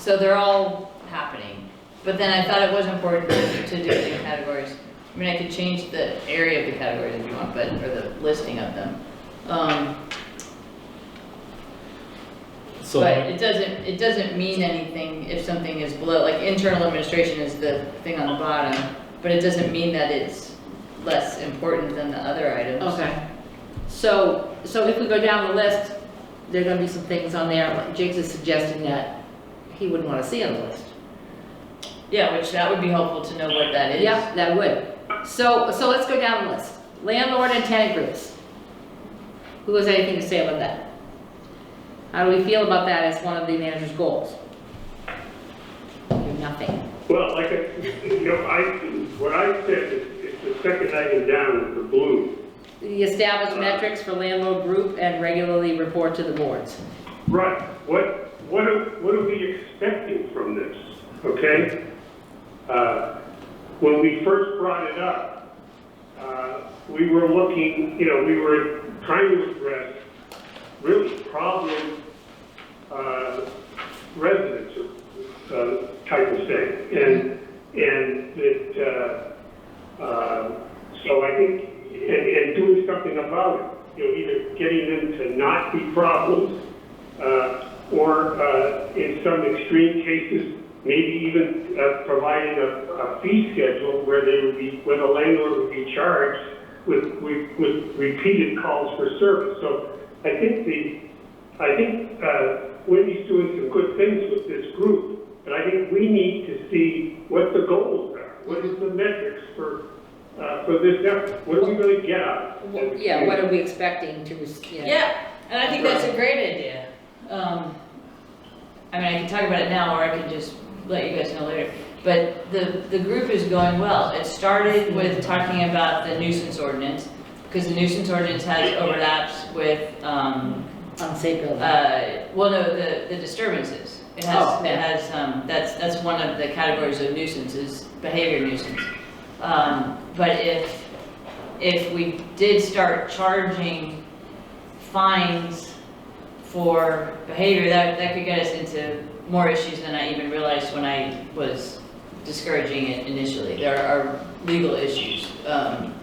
they're all happening. But then I thought it was important to do it in categories. I mean, I could change the area of the categories if you want, or the listing of them. But it doesn't mean anything if something is below, like internal administration is the thing on the bottom, but it doesn't mean that it's less important than the other items. Okay. So if we go down the list, there are gonna be some things on there, like Jake's is suggesting that he wouldn't wanna see on the list. Yeah, which that would be helpful to know what that is. Yeah, that would. So let's go down the list. Landlord and tenant groups. Who has anything to say about that? How do we feel about that as one of the manager's goals? Nothing. Well, what I said is the second item down is the blue. The established metrics for landlord group and regularly report to the boards. Right. What are we expecting from this? Okay? When we first brought it up, we were looking, we were trying to address really problem residents type of thing. And that, so I think, and doing something about it, either getting them to not be problems, or in some extreme cases, maybe even providing a fee schedule where the landlord would be charged with repeated calls for service. So I think Wendy's doing some good things with this group, but I think we need to see what the goals are. What is the metrics for this effort? What are we going to get out of it? Yeah, what are we expecting to? Yeah, and I think that's a great idea. I mean, I can talk about it now, or I can just let you guys know later. But the group is going well. It started with talking about the nuisance ordinance, because the nuisance ordinance has overlaps with unsafe building. Well, no, the disturbances. It has that's one of the categories of nuisance is behavior nuisance. But if we did start charging fines for behavior, that could get us into more issues than I even realized when I was discouraging it initially. There are legal issues and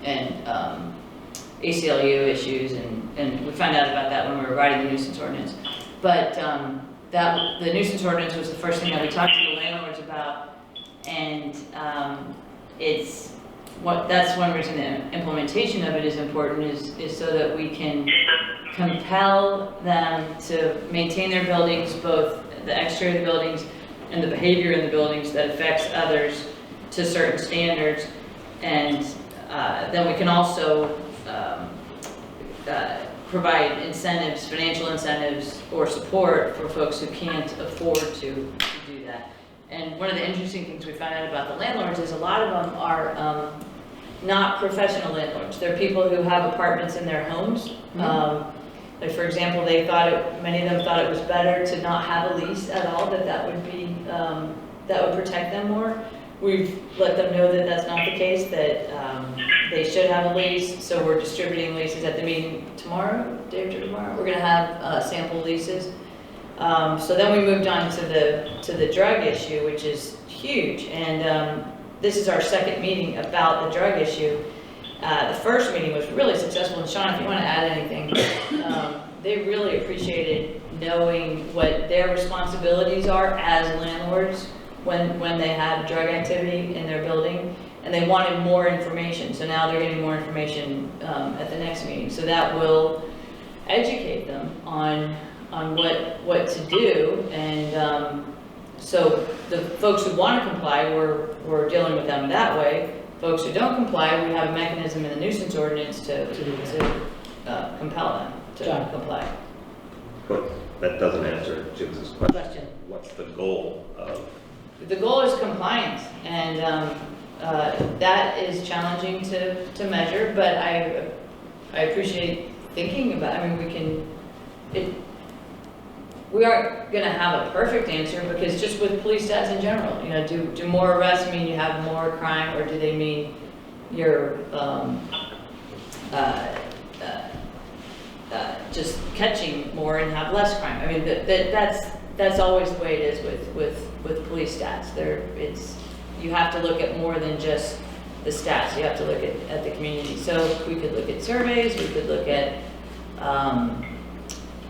ACLU issues, and we found out about that when we were writing the nuisance ordinance. But the nuisance ordinance was the first thing that we talked to the landlords about, and that's one reason the implementation of it is important, is so that we can compel them to maintain their buildings, both the exterior of the buildings and the behavior in the buildings that affects others to certain standards. And then we can also provide incentives, financial incentives or support for folks who can't afford to do that. And one of the interesting things we found out about the landlords is a lot of them are not professional landlords. They're people who have apartments in their homes. Like for example, many of them thought it was better to not have a lease at all, that would protect them more. we've let them know that that's not the case, that they should have a lease, so we're distributing leases at the meeting tomorrow, day after tomorrow. We're gonna have sample leases. So then we moved on to the drug issue, which is huge, and this is our second meeting about the drug issue. The first meeting was really successful, and Sean, if you want to add anything, they really appreciated knowing what their responsibilities are as landlords when they have drug activity in their building, and they wanted more information, so now they're getting more information at the next meeting. So that will educate them on what to do, and so the folks who want to comply, we're dealing with them that way. Folks who don't comply, we have a mechanism in the nuisance ordinance to compel them to comply. But that doesn't answer Jim's question. What's the goal of? The goal is compliance, and that is challenging to measure, but I appreciate thinking about, I mean, we aren't gonna have a perfect answer, because just with police stats in general, you know, do more arrests mean you have more crime, or do they mean you're just catching more and have less crime? I mean, that's always the way it is with police stats. You have to look at more than just the stats. You have to look at the community. So we could look at surveys, we could look at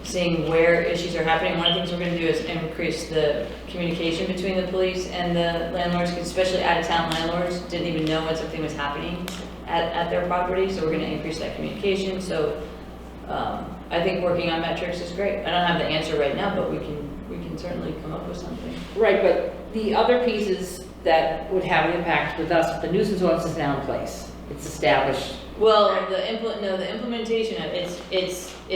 seeing where issues are happening. One of the things we're going to do is increase the communication between the police and the landlords, because especially out-of-town landlords didn't even know when something was happening at their property, so we're going to increase that communication. So I think working on metrics is great. I don't have the answer right now, but we can certainly come up with something. Right, but the other pieces that would have an impact with us, the nuisance ordinance is now in place. It's established. Well, the implementation of it's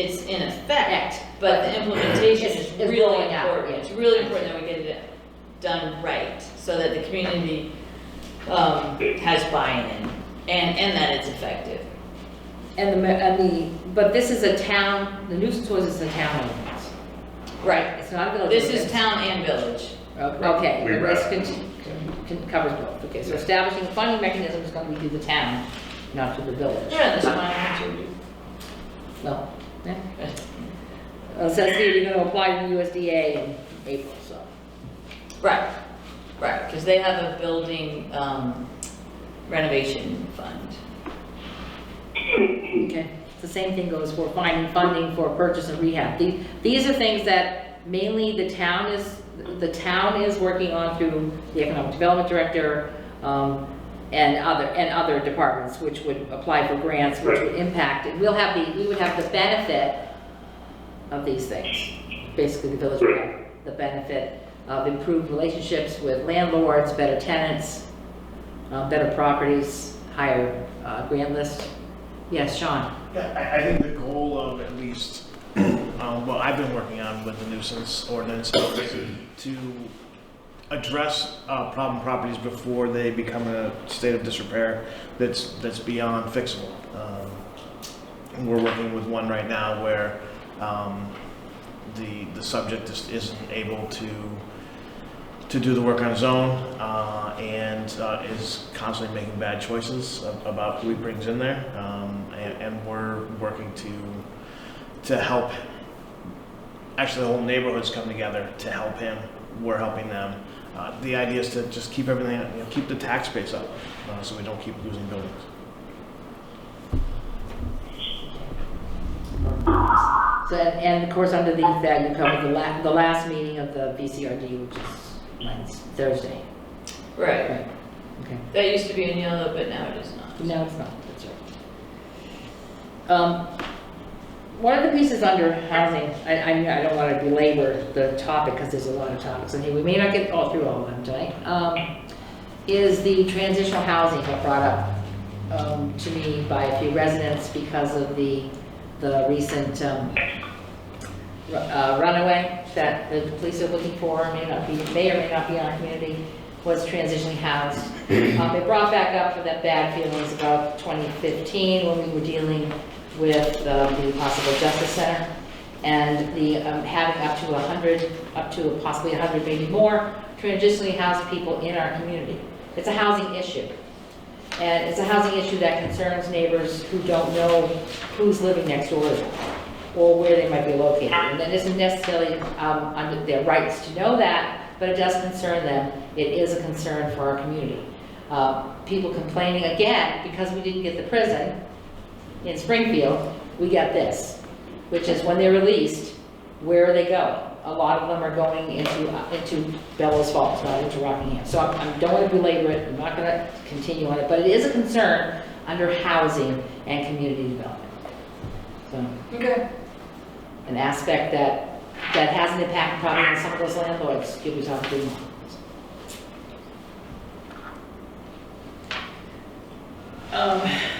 in effect, but the implementation is really important. It's really important that we get it done right, so that the community has buy-in and that it's effective. But this is a town. The nuisance ordinance is a town ordinance. Right. It's not a village. This ordinance. is town and village. Okay. This covers both. Okay. So establishing a funding mechanism is going to be through the town, not through the village. Yeah, that's fine. Well, yeah. It says here you're going to apply to the USDA in April, so. Right, because they have a building renovation fund. Okay. The same thing goes for finding funding for purchase and rehab. These are things that mainly the town is working on through the economic development director and other departments, which would apply for grants, which would impact it. We would have the benefit of these things. Basically, the village would have the benefit of improved relationships with landlords, better tenants, better properties, higher grant list. Yes, Sean. Yeah, I think the goal of at least what I've been working on with the nuisance ordinance is to address problem properties before they become a state of disrepair that's beyond fixable. We're working with one right now where the subject just isn't able to do the work on his own and is constantly making bad choices about who he brings in there, and we're working to help. Actually, the whole neighborhood's come together to help him. We're helping them. The idea is to just keep everything, keep the tax base up, so we don't keep losing buildings. So, and of course, under that you cover the last meeting of the VCRD, which is Thursday. Right. Okay. That used to be in yellow, but now it is not. No, it's not. That's right. One of the pieces under housing, I don't want to belabor the topic because there's a lot of topics in here. We may not get all through all of them tonight. Is the transitional housing that brought up to me by a few residents because of the recent runaway that the police are looking for, may or may not be in our community, was transitionally housed. It brought back up for that bad feelings about 2015 when we were dealing with the Possible Justice Center and the having up to possibly 100, maybe more, transitionally housed people in our community. It's a housing issue. And it's a housing issue that concerns neighbors who don't know who's living next door to them or where they might be located. And that isn't necessarily under their rights to know that, but it does concern them. It is a concern for our community. People complaining, again, because we didn't get the prison in Springfield, we get this, which is when they're released, where are they going? A lot of them are going into Bellows Falls, not into Rockingham. So I don't want to belabor it, I'm not going to continue on it, but it is a concern under housing and community development. So, Okay. an aspect that has an impact probably on some of those landlords you'll be talking to.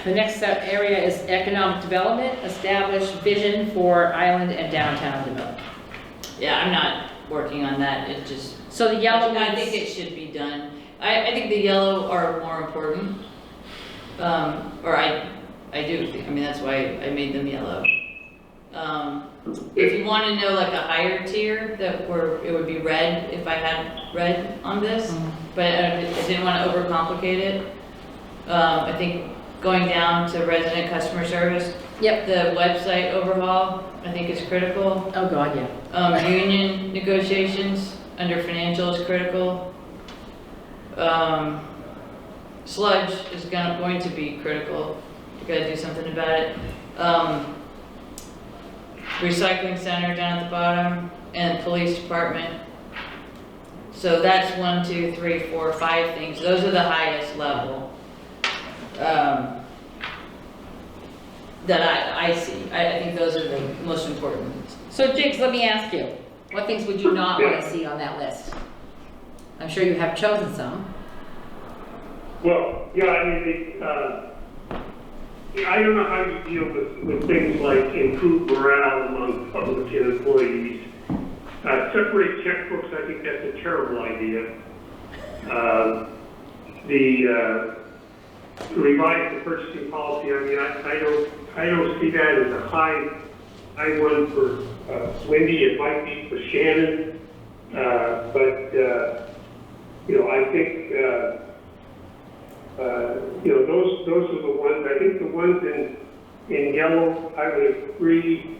The next area is economic development, establish vision for island and downtown development. Yeah, I'm not working on that, it just. So the yellow I ones, think it should be done. I think the yellow are more important. Or I do think, I mean, that's why I made them yellow. If you want to know like a higher tier, it would be red if I had red on this, but I didn't want to overcomplicate it. I think going down to resident customer service. Yep. The website overhaul, I think is critical. Oh God, yeah. Union negotiations under financial is critical. Sludge is going to be critical. We gotta do something about it. Recycling center down at the bottom, and police department. So that's 1, 2, 3, 4, 5 things. Those are the highest level that I see. I think those are the most important. So Jigs, let me ask you, what things would you not want to see on that list? I'm sure you have chosen some. Well, yeah, I mean, I don't know how you deal with things like improved morale among public and employees. Separate checkbooks, I think that's a terrible idea. Revise the purchasing policy, I mean, I don't see that as a high one for Wendy, it might be for Shannon, but I think, those are the ones, I think the ones in yellow, I would agree,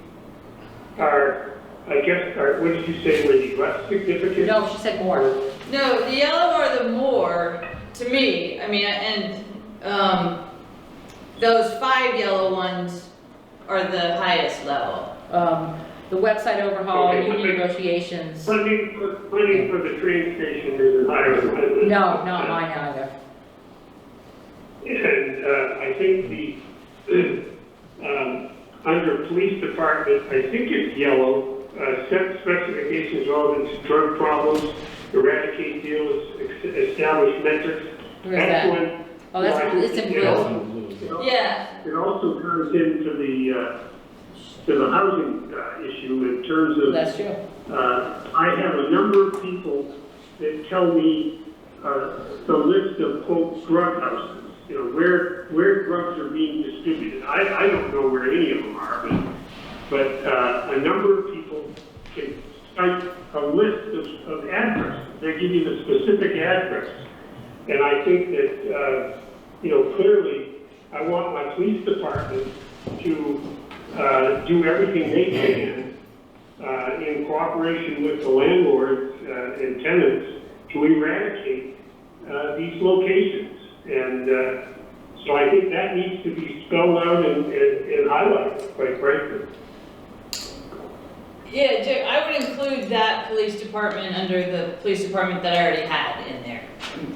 what did you say, Wendy, less significant? No, she said more. No, the yellow are the more, to me, I mean, and those 5 yellow ones are the highest level. The website overhaul, Okay, union negotiations. Funding for the train station is higher than. No, not mine either. And I think under police department, I think it's yellow, set specifications relevant to drug problems, eradicate deals, establish metrics. Where is that? Oh, it's in blue. Yeah. It also turns into the housing issue in terms of. That's true. I have a number of people that tell me the list of quote drug houses. Where drugs are being distributed. I don't know where any of them are, but a number of people can cite a list of addresses. They give you the specific address. And I think that, clearly, I want my police department to do everything they can in cooperation with the landlords and tenants to eradicate these locations. And so I think that needs to be spelled out and highlighted, quite frankly. Yeah, Jay, I would include that police department under the police department that I already had in there.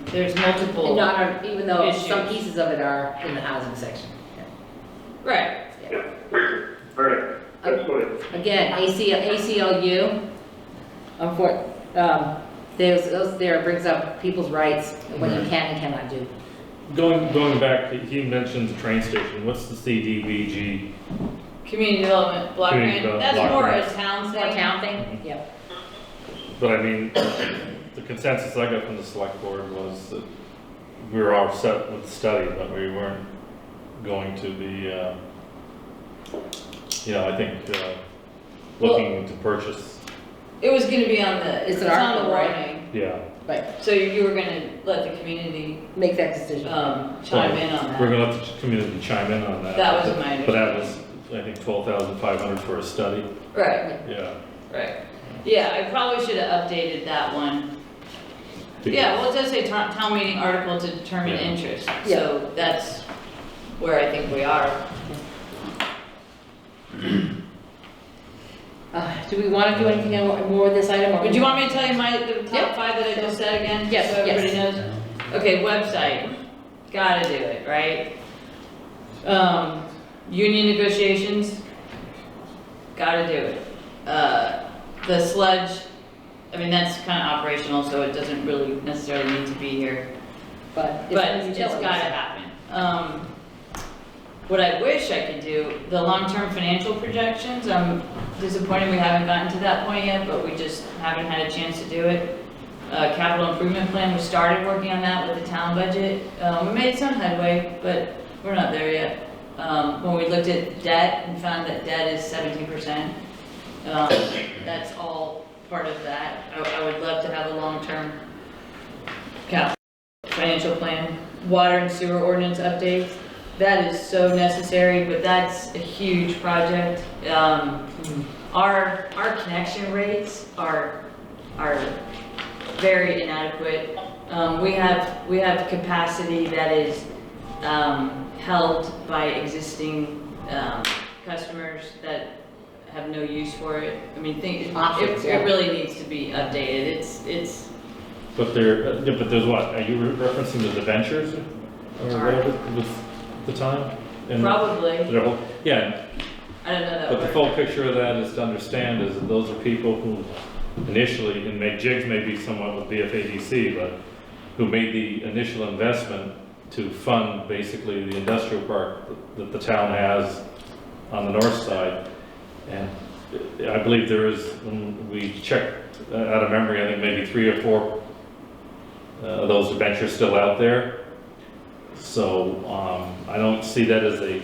There's multiple Even though issues. some pieces of it are in the housing section. Right. Yeah. All right. That's fine. Again, ACLU, those there brings up people's rights, what you can and cannot do. Going back, he mentioned the train station. What's the CDBG? Community development block Community grant. development That's block more grant. a town More thing. town thing, yep. But I mean, the consensus I got from the select board was that we were all set with the study, but we weren't going to be, I think, looking to purchase. It was gonna be on the, It's it's an on article, the right? warning. Yeah. Right, So you were gonna let the community, make that decision. chime in on that? We're gonna let the community chime in on that. That was my But that was, I think, 12,500 for a study. Right, Yeah. right. Yeah, I probably should have updated that one. Yeah, well, it does say town meeting article to determine Yeah. interest, so that's where I think we are. Do we want to do anything more with this item? or- Would you want me to tell you the Yeah. top 5 that I just said again? Yes, So everybody yes. knows? Okay, website, gotta do it, right? Union negotiations, gotta do it. The sludge, I mean, that's kind of operational, so it doesn't really necessarily need to be here, But but it's it's utilities. gotta happen. What I wish I could do, the long-term financial projections, I'm disappointed we haven't gotten to that point yet, but we just haven't had a chance to do it. Capital improvement plan, we started working on that with the town budget. We made some headway, but we're not there yet. When we looked at debt and found that debt is 17%, that's all part of that. I would love to have a long-term capital financial plan. Water and sewer ordinance updates, that is so necessary, but that's a huge project. Our connection rates are very inadequate. We have capacity that is held by existing customers that have no use for it. I mean, it really needs to be updated. It's. But there's what, are you referencing the debentures or whatever with the time? And Probably. their whole- Yeah, I don't know that but the word. full picture of that is to understand is that those are people who initially, and jigs may be somewhat with BFADC, but who made the initial investment to fund basically the industrial park that the town has on the north side. And I believe there is, when we checked out of memory, I think maybe 3 or 4 of those debentures still out there. So I don't see that as a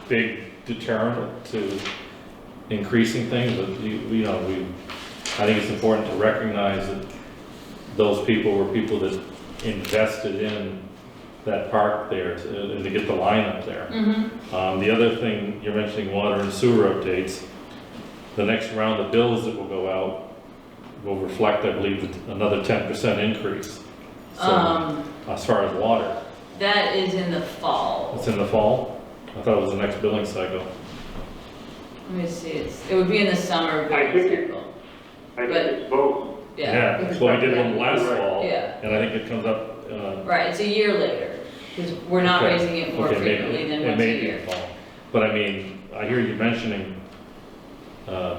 big deterrent to increasing things, but I think it's important to recognize that those people were people that invested in that park there and to get the line up there. The other thing, you're mentioning water and sewer updates. The next round of bills that will go out will reflect, I believe, another 10% increase. So, as far as water. That is in the fall. It's in the fall? I thought it was the next billing cycle. Let me see, it would be in the summer I think billing cycle. I think it's both. Yeah. Well, we did one last fall, Yeah. and I think it comes up. Right, it's a year later, because we're not Okay. raising it more Okay, maybe- frequently than it once may a be year. fall. But I mean, I hear you mentioning, I'm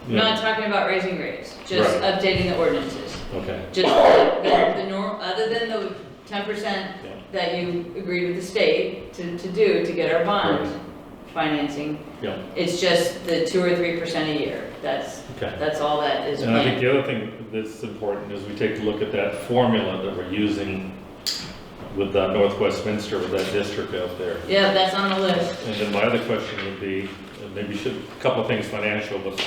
not talking about raising rates, just Right. updating the ordinances. okay, Just the norm, other than the 10% that you agreed with the state to do to get our bond Right. financing. yeah, It's just the 2 or 3% a year. okay. That's all that is And I think planned. the other thing that's important is we take a look at that formula that we're using with North Westminster, with that district out there. Yeah, that's on the list. And then my other question would be, and maybe a couple of things financial, but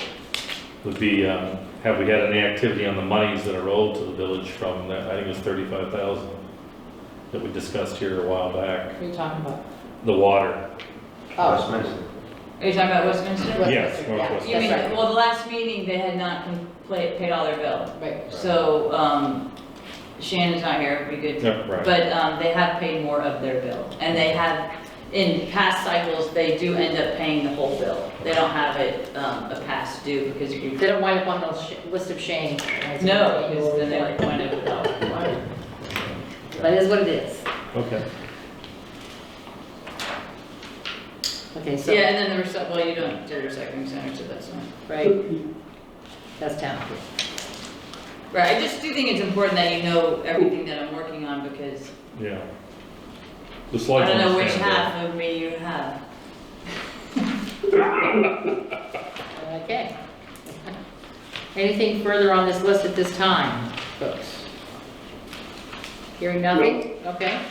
would be, have we had any activity on the monies that are owed to the village from that, I think it was 35,000 that we discussed here a while back, What are you talking about? the water. Oh, Westminster. Are you talking about Westminster? Yes, yeah, Northwest. You mean, that's right. well, the last meeting, they had not paid all their bill. Right. So, Shannon's not here, it'd be good. Yeah, right. But, they have paid more of their bill. And they have, in past cycles, they do end up paying the whole bill. They don't have it, a past due because we. They don't wind up on the list of shame. No, because then they like wind up without. But it is what it is. Okay. Okay, so, Yeah, and then the well, you don't do the recycling center, so that's not. right, that's town. Right, I just do think it's important that you know everything that I'm working on because Yeah. The I sludge don't know one's which kind of- half of me you have. Okay. Anything further on this list at this time, folks? Hearing nothing? Okay.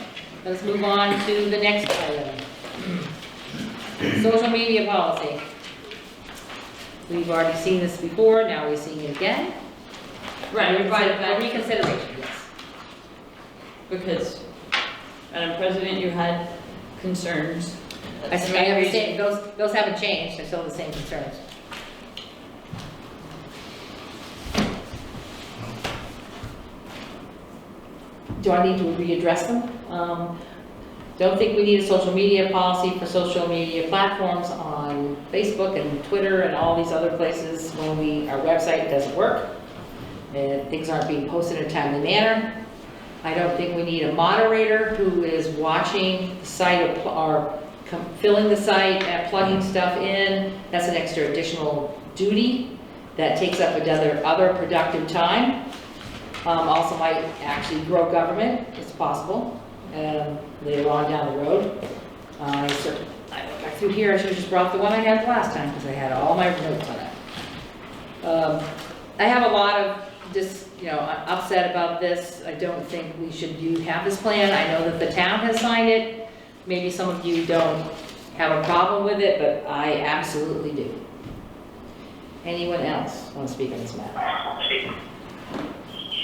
Let's move on to the next item. Social media policy. We've already seen this before, now we're seeing it again. Right, provide it For back. reconsideration, yes. Because, Madam President, you had concerns. I That's the say, main I reason. say, those haven't changed, they're still the same concerns. Do I need to readdress them? Don't think we need a social media policy for social media platforms on Facebook and Twitter and all these other places when our website doesn't work. And things aren't being posted in a timely manner. I don't think we need a moderator who is watching the site or filling the site and plugging stuff in. That's an extra additional duty that takes up other productive time. Also might actually grow government, it's possible, later on down the road. I went back through here, I should have just brought the one I had last time, because I had all my notes on it. I have a lot of upset about this. I don't think we should have this plan. I know that the town has signed it. Maybe some of you don't have a problem with it, but I absolutely do. Anyone else want to speak on this matter?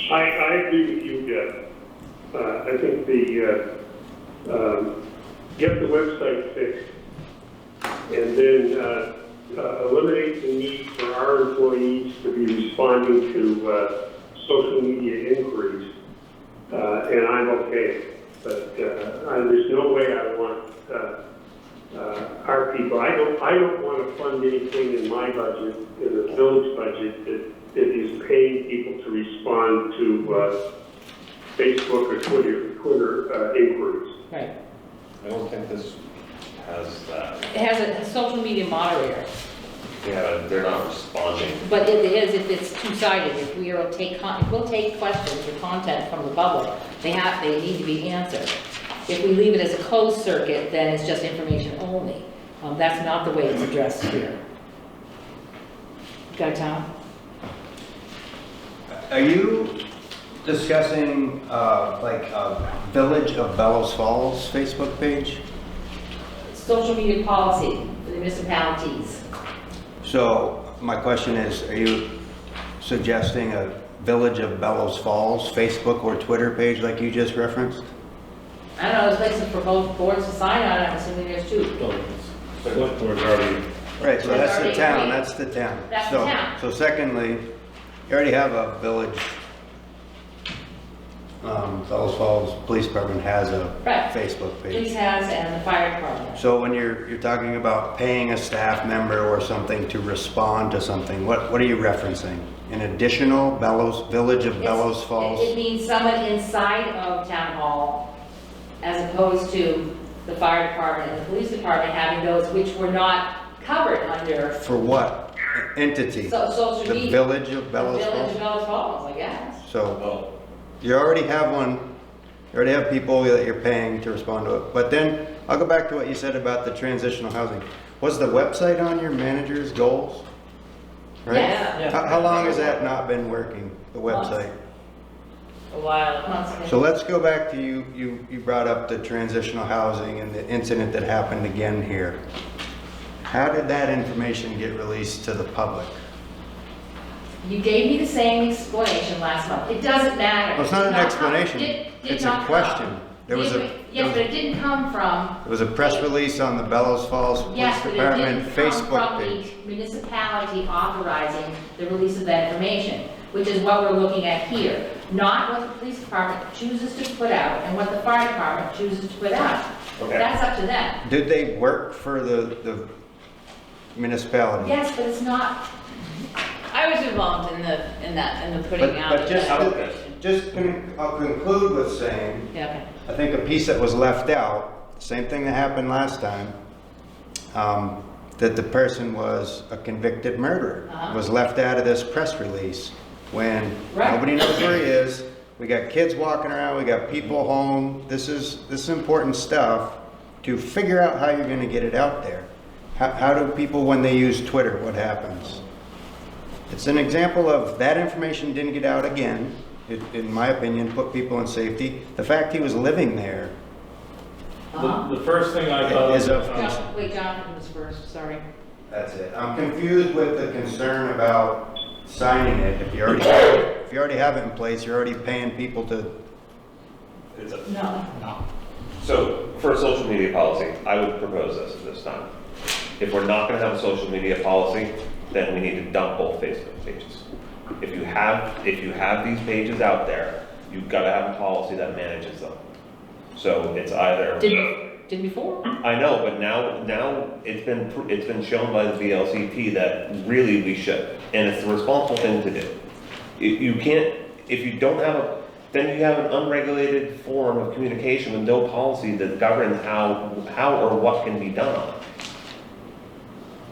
I agree with you, Jeff. I think get the website fixed and then eliminate the need for our employees to be responding to social media inquiries. And I'm okay, but there's no way I want our people. I don't want to fund anything in my budget, in the village budget, that is paying people to respond to Facebook or Twitter inquiries. Right. I don't think this has that. It has a social media moderator. Yeah, they're not responding. But it is, if it's two-sided, if we'll take questions or content from the public, they need to be answered. If we leave it as a closed circuit, then it's just information only. That's not the way it's addressed here. Got it, Tom? Are you discussing, Village of Bellows Falls Facebook page? Social media policy for the municipalities. So, my question is, are you suggesting a Village of Bellows Falls Facebook or Twitter page like you just referenced? I don't know, there's places for both boards to sign on, I'm assuming there's two. Select board's already. Right, so that's the Already town, agreed. that's the town. That's the town. So secondly, you already have a village, Bellows Falls Police Department has a Right. Facebook Police page. has and the fire department. So when you're talking about paying a staff member or something to respond to something, what are you referencing? An additional Village of Bellows It Falls? means someone inside of town hall, as opposed to the fire department and the police department having those which were not covered under For what entity? social The media. Village of Bellows The Village of Falls? Bellows Falls, I guess. So you already have one, you already have people that you're paying to respond to it. But then, I'll go back to what you said about the transitional housing. Was the website on your manager's goals? Right? Yes. How long has that not been working, the website? A while. So let's go back to you brought up the transitional housing and the incident that happened again here. How did that information get released to the public? You gave me the same explanation last month. It doesn't matter. Well, it's not It an did explanation. Did It's not a come. question. There was a, Yes, but it didn't come from. there was a press release on the Bellows Falls Police Yes, but it Department didn't come Facebook from page. the municipality authorizing the release of that information, which is what we're looking at here. Not what the police department chooses to put out and what the fire department chooses to put out. Okay. That's up to them. Did they work for the municipality? Yes, but it's not, I was involved in the putting But, out. but of just, that. I'll conclude with saying, yeah, okay. I think a piece that was left out, same thing that happened last time, that the person was a convicted murderer, was left out of this press release when Right. nobody knows where he is. We got kids walking around, we got people home. This is important stuff to figure out how you're gonna get it out there. How do people, when they use Twitter, what happens? It's an example of that information didn't get out again. It, in my opinion, put people in safety. The fact he was living there The first thing I thought is of, Wait, Jonathan was first, sorry. that's it. I'm confused with the concern about signing it. If you you already have it in place, you're already paying people to, No. So for a social media policy, I would propose this at this time. If we're not gonna have a social media policy, then we need to dump both Facebook pages. If you have these pages out there, you've gotta have a policy that manages them. So it's either. Did before? I know, but now it's been shown by the VLCT that really we should, and it's the responsible thing to do. You can't, if you don't have then you have an unregulated form of communication with no policy that governs how or what can be done on it.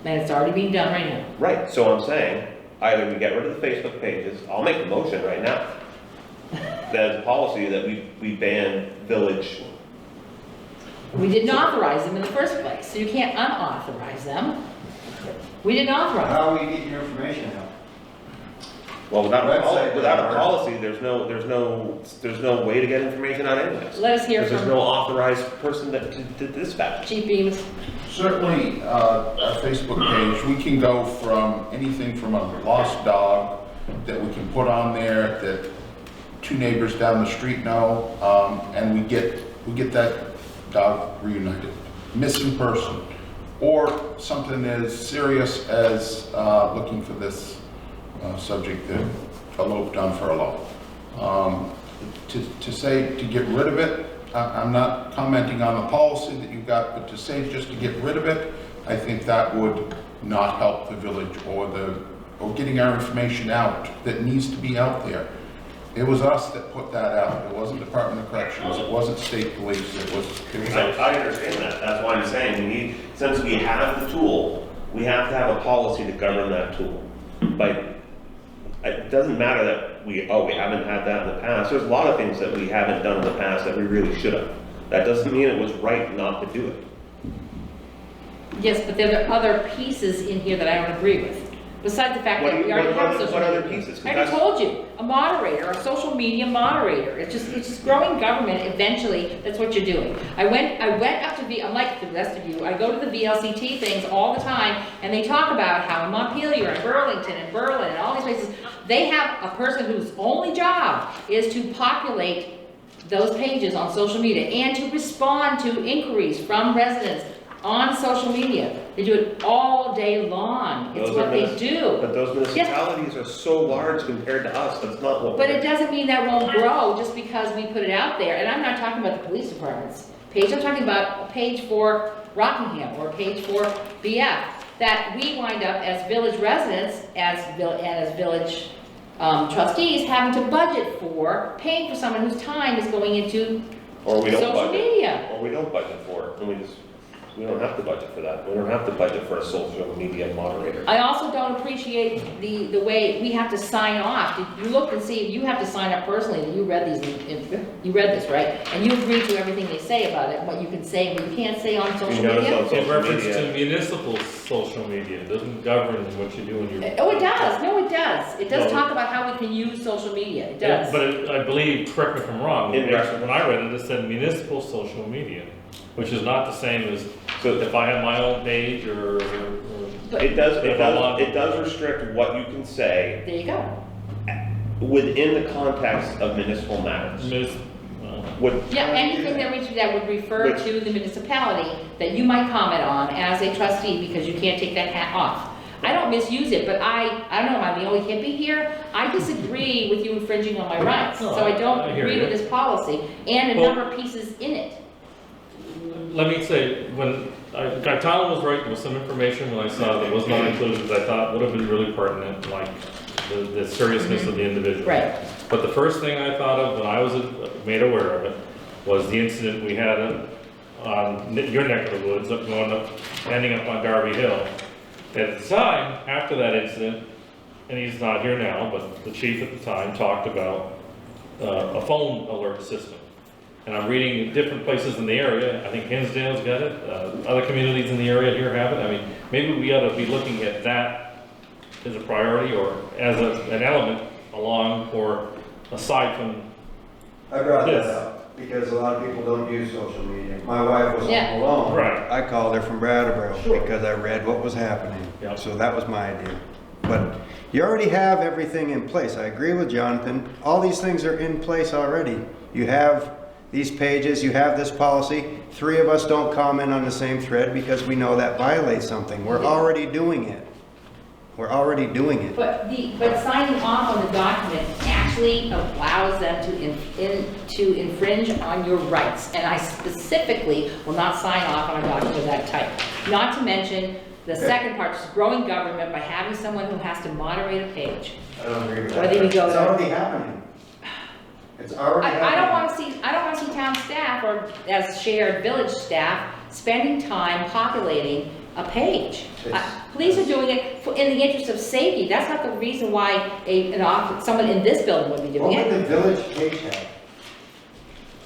And it's already being done right now. Right, so I'm saying, either we get rid of the Facebook pages, I'll make a motion right now. There's a policy that we ban village. We didn't authorize them in the first place, so you can't unauthorize them. We didn't authorize them. how are we getting your information out? Well, without Website a doesn't policy, there's no way to get information out anyways. Let us hear Because there's from no authorized person to dispatch. Chief Beams. Certainly, our Facebook page, we can go from anything from a lost dog that we can put on there that 2 neighbors down the street know, and we get that dog reunited. Missing person, or something as serious as looking for this subject that eloped on furlough. To say to get rid of it, I'm not commenting on the policy that you've got, but to say just to get rid of it, I think that would not help the village or getting our information out that needs to be out there. It was us that put that out. It wasn't Department of Corrections. It wasn't state police. It was us. I understand that. That's why I'm saying since we have the tool, we have to have a policy to govern that tool. But it doesn't matter that we haven't had that in the past. There's a lot of things that we haven't done in the past that we really should have. That doesn't mean it was right not to do it. Yes, but there are other pieces in here that I don't agree with. Besides the fact that we already have social media. What other pieces? I already told you, a moderator, a social media moderator. It's just growing government. Eventually, that's what you're doing. I went up to I'm like the rest of you. I go to the VLCT things all the time, and they talk about how in Montpelier and Burlington and Berlin and all these places, they have a person whose only job is to populate those pages on social media and to respond to inquiries from residents on social media. They do it all day long. It's what they do. But those municipalities are so large compared to us, that's not what. But it doesn't mean that won't grow just because we put it out there. And I'm not talking about the police department's page. I'm talking about a page for Rockingham or a page for BF that we wind up as village residents and as village trustees having to budget for, paying for someone whose time is going into social media. Or we don't budget for it, and we don't have to budget for that. We don't have to budget for a social media moderator. I also don't appreciate the way we have to sign off. You look and see, you have to sign up personally, and you read you read this, right? And you agree to everything they say about it, what you can say and what you can't say on social media. In reference to municipal social media, it doesn't govern what you do in your. Oh, it does. No, it does. It does talk about how we can use social media. It does. But I believe, correct me if I'm wrong, when I read it, it said municipal social media, which is not the same as if I have my own page or it does restrict what you can say. There you go. Within the context of municipal matters. Anything that would refer to the municipality that you might comment on as a trustee, because you can't take that hat off. I don't misuse it, but I don't know, am I the only hippie here? I disagree with you infringing on my rights. So I don't agree with this policy and a number of pieces in it. Let me say, when Tyler was right, there was some information when I saw that was not included that I thought would have been really pertinent, like the seriousness of the individual. Right. But the first thing I thought of when I was made aware of it was the incident we had on your neck of the woods, ending up on Darby Hill. At the time, after that incident, and he's not here now, but the chief at the time talked about a phone alert system. And I'm reading different places in the area. I think Hinsdale's got it. Other communities in the area here have it. I mean, maybe we ought to be looking at that as a priority or as an element along or aside from I brought that up because a lot of people don't use social media. My wife was home alone. Right. I called her from Brattleboro because I read what was happening. Yep. So that was my idea. But you already have everything in place. I agree with Jonathan. All these things are in place already. You have these pages, you have this policy. 3 of us don't comment on the same thread because we know that violates something. We're already doing it. We're already doing it. But signing off on the document actually allows them to infringe on your rights. And I specifically will not sign off on a document of that type. Not to mention the second part, just growing government by having someone who has to moderate a page. I don't agree with Whether that. you go It's to- already happening. It's already happening. I don't want to see town staff or as shared village staff spending time populating a page. Police are doing it in the interest of safety. That's not the reason why someone in this building would be doing What it. would the village page have?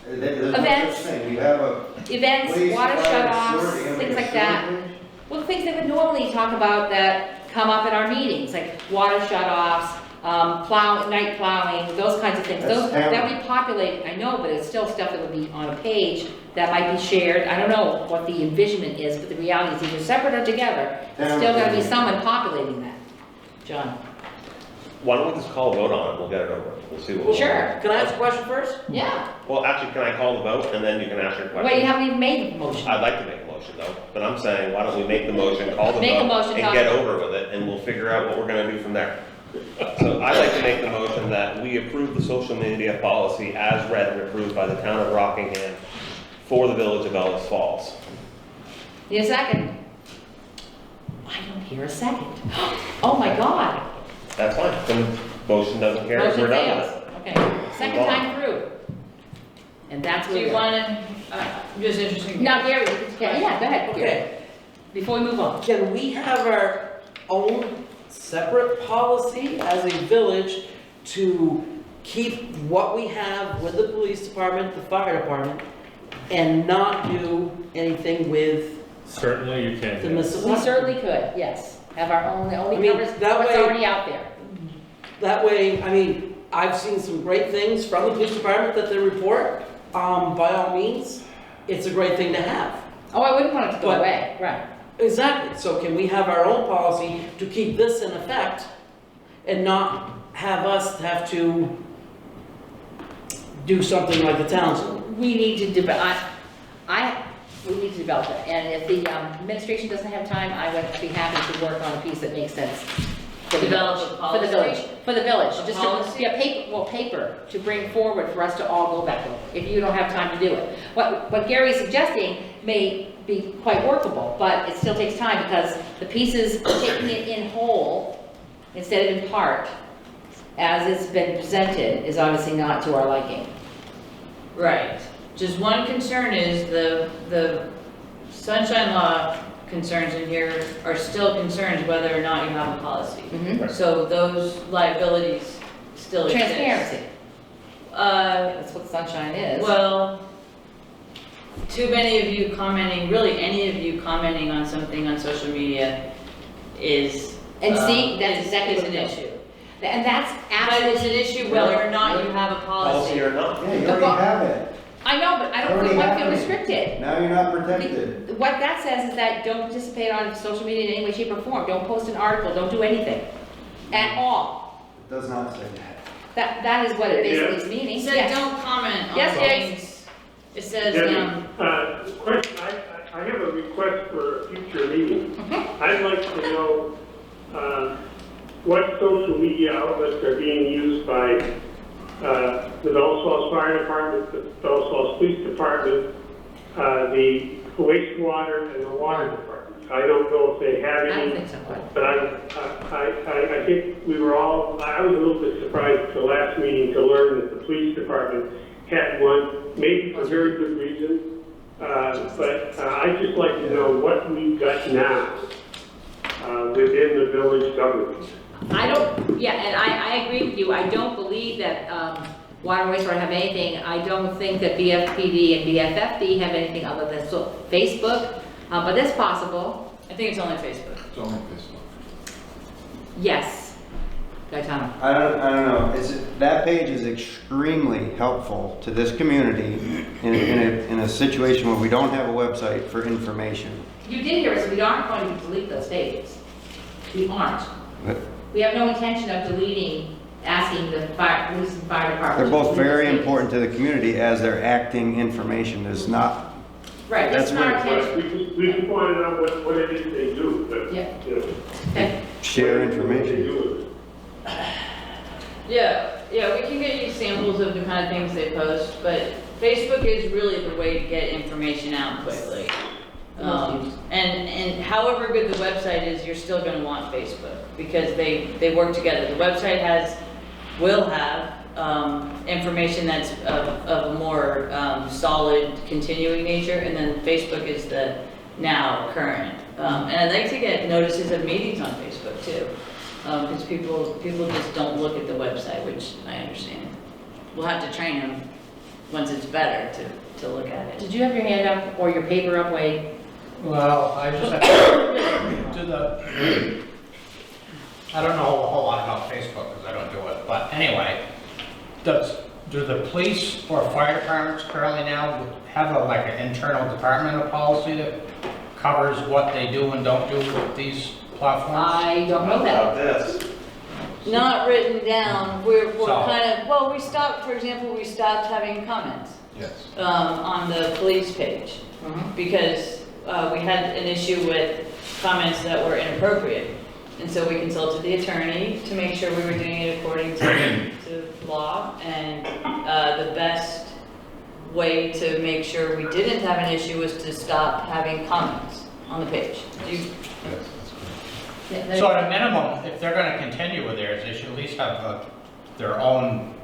There's no Events. such thing. You have a Events, police, water fire, shut-offs, sewer, you have things a like sewer that. page? Well, the things they would normally talk about that come up at our meetings, like water shut-offs, night plowing, those kinds of things. That's That would be populated, I know, but it's still stuff that would be on a page that might be shared. I don't know what the envisionment is, but the reality is either separate or together. It's still gotta be someone populating that. John? Why don't we just call a vote on it, we'll get it over, we'll see what. Sure. Can I ask a question first? Yeah. Well, actually, can I call the vote, and then you can ask your question? Wait, you haven't even made the motion. I'd like to make a motion though, but I'm saying, why don't we make the motion, call the Make a vote, motion, and Tom. get over with it, and we'll figure out what we're gonna do from there. So I'd like to make the motion that we approve the social media policy as read and approved by the town of Rockingham for the village of Bellows Falls. Need a second? I don't hear a second. Oh my God. That's fine, then the motion doesn't carry, Motion we're done fails. with it. Okay, second time through. And that's Do where you we want are. to, just interesting. Now, Gary, yeah, go ahead. Gary. Okay. Before we move on. Can we have our own separate policy as a village to keep what we have with the police department, the fire department, and not do anything with Certainly you can. the yes. municipal? We certainly could, yes. Have our own, that I only mean, covers that what's way- already out there. That way, I mean, I've seen some great things from the police department that they report. By all means, it's a great thing to have. Oh, I wouldn't want it to go But- away, right. Exactly, so can we have our own policy to keep this in effect and not have us have to do something like the towns do? We need to we need to develop it. And if the administration doesn't have time, I would be happy to work on a piece that makes sense. For the Develop village. a For the village, policy? for the village. A Just policy? yeah, paper to bring forward for us to all go back over, if you don't have time to do it. What Gary's suggesting may be quite workable, but it still takes time because the pieces, taking it in whole instead of in part, as it's been presented, is obviously not to our liking. Right. Just one concern is the sunshine law concerns in here are still concerns whether or not you have a policy. Mhm. So those liabilities still exist. Transparency, that's what sunshine is. Well, too many of you commenting, really any of you commenting on something on social media is. And see, that's is exactly an what it is. issue. And that's But it's an absolutely. issue whether or not you have a Policy policy. or not. Yeah, you already have it. I know, but I don't Already think one feel happening. restricted. Now you're not protected. What that says is that don't participate on social media in any way, shape, or form. Don't post an article, don't do anything at all. It does not say that. That is what it basically is It meaning. said Yes. don't comment on Yes, yes. things. It says, Debbie, question, I have a request for a future meeting. I'd like to know, what social media outlets are being used by, the Bellows Falls Fire Department, the Bellows Falls Police Department, the wastewater and the water department. I don't know if they have I don't any, think so. but I think we were all, I was a little bit surprised at the last meeting to learn that the police department had one, maybe for very good reason. But I'd just like to know what we've got now within the village government. And I agree with you. I don't believe that water and wastewater have anything. I don't think that BFPD and BFFD have anything other than Facebook, but that's possible. I think it's only Facebook. It's only Facebook. Yes. Gaetano. I don't know. That page is extremely helpful to this community in a situation where we don't have a website for information. You did hear us, we aren't going to delete those pages. We aren't. We have no intention of deleting, asking the fire, police and fire department. They're to both delete very those important to the community as they're acting information is not, Right, that's that's not our what- intention. We can find out what it is they do, but, Yeah. you know. Okay. share what they information. do. Yeah, we can get you samples of the kind of things they post, but Facebook is really the way to get information out quickly. And however good the website is, you're still gonna want Facebook, because they work together. The website will have, information that's of a more, solid, continuing nature, and then Facebook is the now current. And I'd like to get notices of meetings on Facebook too, because people just don't look at the website, which I understand. We'll have to train them once it's better to look at it. Did you have your hand up or your paper up, Wade? Well, I just have to I don't know a whole lot about Facebook because I don't do it, but anyway, do the police or fire departments currently now have like an internal departmental policy that covers what they do and don't do with these platforms? I don't know that. About this. Not written down, we're So- kind of, well, we stopped, for example, we stopped having comments Yes. on the police page because we had an issue with comments that were inappropriate. And so we consulted the attorney to make sure we were doing it according to law, and the best way to make sure we didn't have an issue was to stop having comments on the page. So at a minimum, if they're gonna continue with theirs, they should at least have their own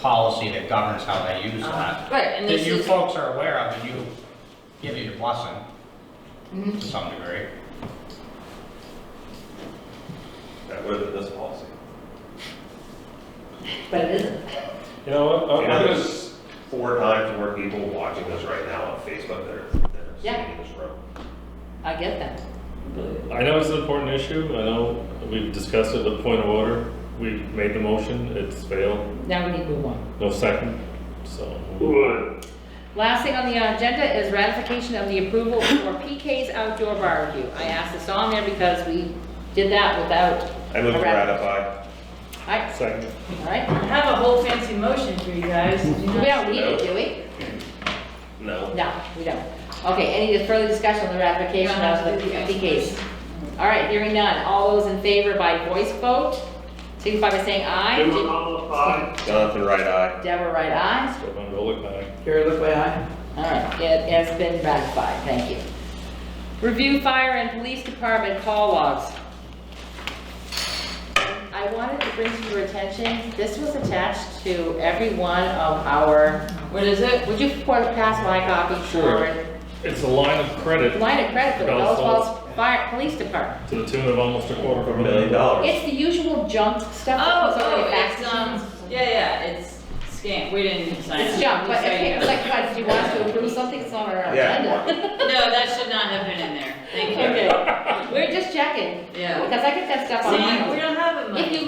policy that governs how they use that. Right, and That this you is, folks are aware of and you give it your blessing to some degree. That would have been this policy. But it isn't. You know what? You know, there's 4 times more people watching this right now on Facebook than Yeah. sitting in this room. I get that. I know it's an important issue. I know we've discussed it, the point of order. We made the motion, it's failed, Now we need to move on. no second, so. Move on. Last thing on the agenda is ratification of the approval for PK's outdoor barbecue. I asked this on there because we did that without. I move to a rat- ratify. All right, Second. all right. I have a whole fancy motion for you guys. We don't need it, do we? No. No, we don't. Okay, any further discussion on the ratification of the PK's? All right, hearing none. All those in favor by voice vote, signify by saying aye. Jim McConnell, aye. Jonathan, right eye. Deborah, right aye. Stefan Golik, aye. Carrie, look way high. All right, it has been ratified, thank you. Review fire and police department call logs. I wanted to bring to your attention, this was attached to every one of our, What is it? would you pass my copy Sure. forward? It's a line of credit Line of credit for the Bellows Bellows Falls. Falls Fire Police Department. to the tune of almost $250 $1 million. million. It's the usual junk stuff that comes over the fax It's, machines. it's scam, we didn't sign it. It's junk, but Just so you it's know. like, what, do you want us to approve something that's on our Yeah. agenda? No, that should not have been in there, thank you. Okay, we're just checking, Yeah. because I get that stuff on See, we my. don't have it much. If you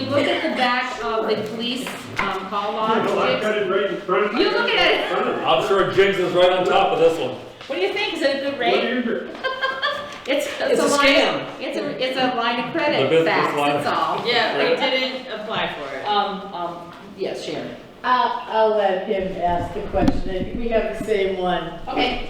look at the back of the police, call No, I've logs, got it right in front. You look at it. In front of me. I'm sure Jigs is right on top of this one. what do you think, is it a good What rate? is it? It's It's a line, scam. it's a line of The credit business fax, line. that's all. Yeah, we didn't apply for it. Yes, Sharon. I'll let him ask the question. I think we have the same one. Okay,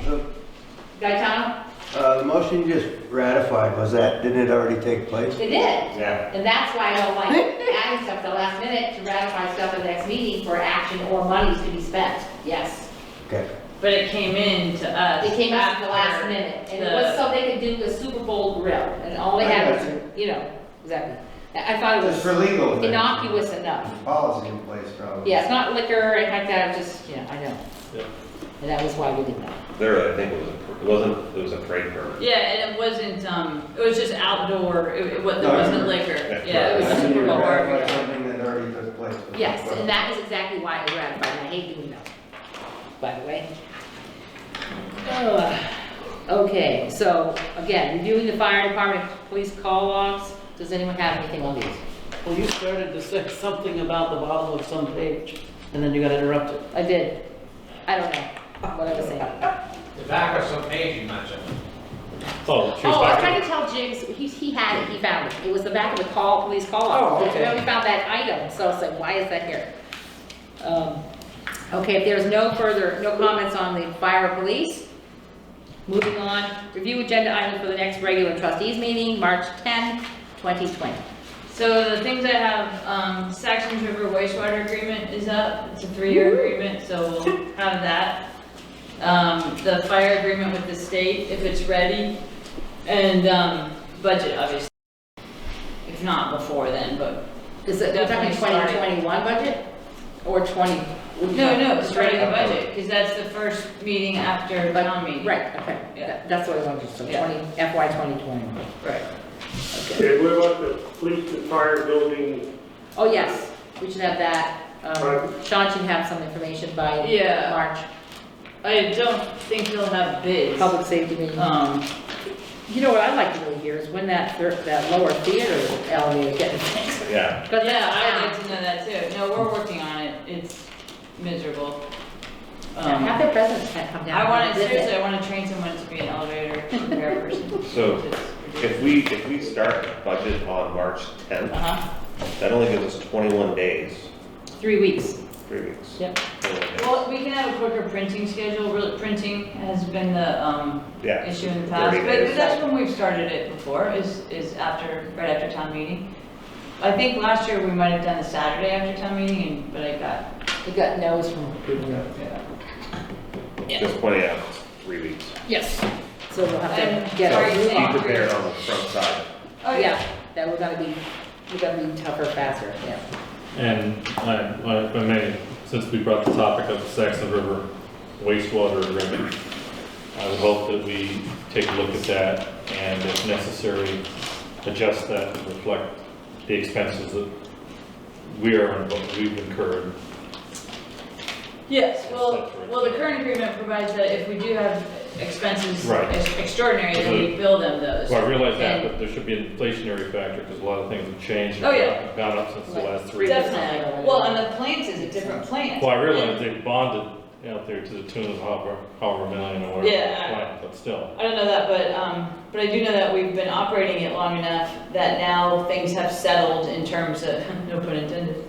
Gaetano? The motion you just ratified, didn't it already take place? They did. Yeah. And that's why I don't like adding stuff at the last minute to ratify stuff at the next meeting for action or monies to be spent. Yes. Okay. But it came in to us. They came out at the last after minute, and it was so they could do the Super Bowl grill, and all they I had got was, you know, exactly. I thought it Just for was legal things. innocuous enough. Policy in place, probably. Yeah, it's not liquor or anything like that, it's just, yeah, I know. Yeah. And that was why we did that. There, I think it was a trade permit. Yeah, and it wasn't, it was just outdoor, there wasn't liquor. Yeah. Yeah, it was I think Super you Bowl ratified barbecue. something that already took place. Yes, and that is exactly why I ratified, and I hate doing that, by the way. Okay, so, again, reviewing the fire department, police call logs, does anyone have anything on these? Well, you started to say something about the bottom of some page, and then you got interrupted. I did. I don't know what I was saying. The back of some page you mentioned. Oh, she Oh, was I was talking. trying to tell Jigs, he had it, he found it. It was the back of the police call Oh, out. okay. Where we found that item, so it's like, why is that here? Okay, if there's no comments on the fire or police, moving on, review agenda items for the next regular trustees meeting, March 10, 2020. So the things I have, Saxon's River wastewater agreement is up. It's a 3-year agreement, so we'll have that. The fire agreement with the state, if it's ready, and, budget, obviously. If not before then, but Is it, we're talking Definitely 2021 budget? Or 20? no, starting the budget, because that's the first meeting after town meeting. Right, okay, Yeah. that's what I wanted to, so Yeah. FY 2020. Right. Okay. Okay, what about the police and fire building? Oh, yes, we should have that. Right. Sean should have some information by Yeah. March, I don't think he'll have bids. public safety meeting. You know what I'd like to really hear is when that lower theater elevator is getting fixed. Yeah. Yeah, I'd like to know that too. No, we're working on it. It's miserable. Have the presidents come down. I want and to, visit. seriously, I want to train someone to be an elevator repair person. So It's if we start the budget on March 10th, Uh-huh, that only gives us 21 days, 3 weeks. 3 weeks. Yep. 21 days. Well, we can have a quicker printing schedule. Really, printing has been the Yeah. issue in the past. 30 But days. that's when we've started it before, is right after town meeting. I think last year we might have done the Saturday after town meeting, but We got no's from people. Just pointing out, it's 3 weeks. Yes. So we'll have And to get sorry, our you move think- on. Be prepared on the front side. Oh, Yeah, that we're gonna be tougher, faster, yeah. And if I may, since we brought the topic of the Saxon River wastewater agreement, I would hope that we take a look at that and if necessary, adjust that to reflect the expenses that we are, what we've incurred. Yes, well, the current agreement provides that if we do have expenses Right. extraordinary, then we bill them those. Well, I realize that, And- but there should be an inflationary factor because a lot of things have changed. Oh, yeah. and Gone up since the last 3 years. Definitely. Well, and the plant is a different plant. Well, I realize they bonded out there to the tune of however million or whatever, Yeah. plant, but still. I don't know that, but I do know that we've been operating it long enough that now things have settled in terms of, no pun intended.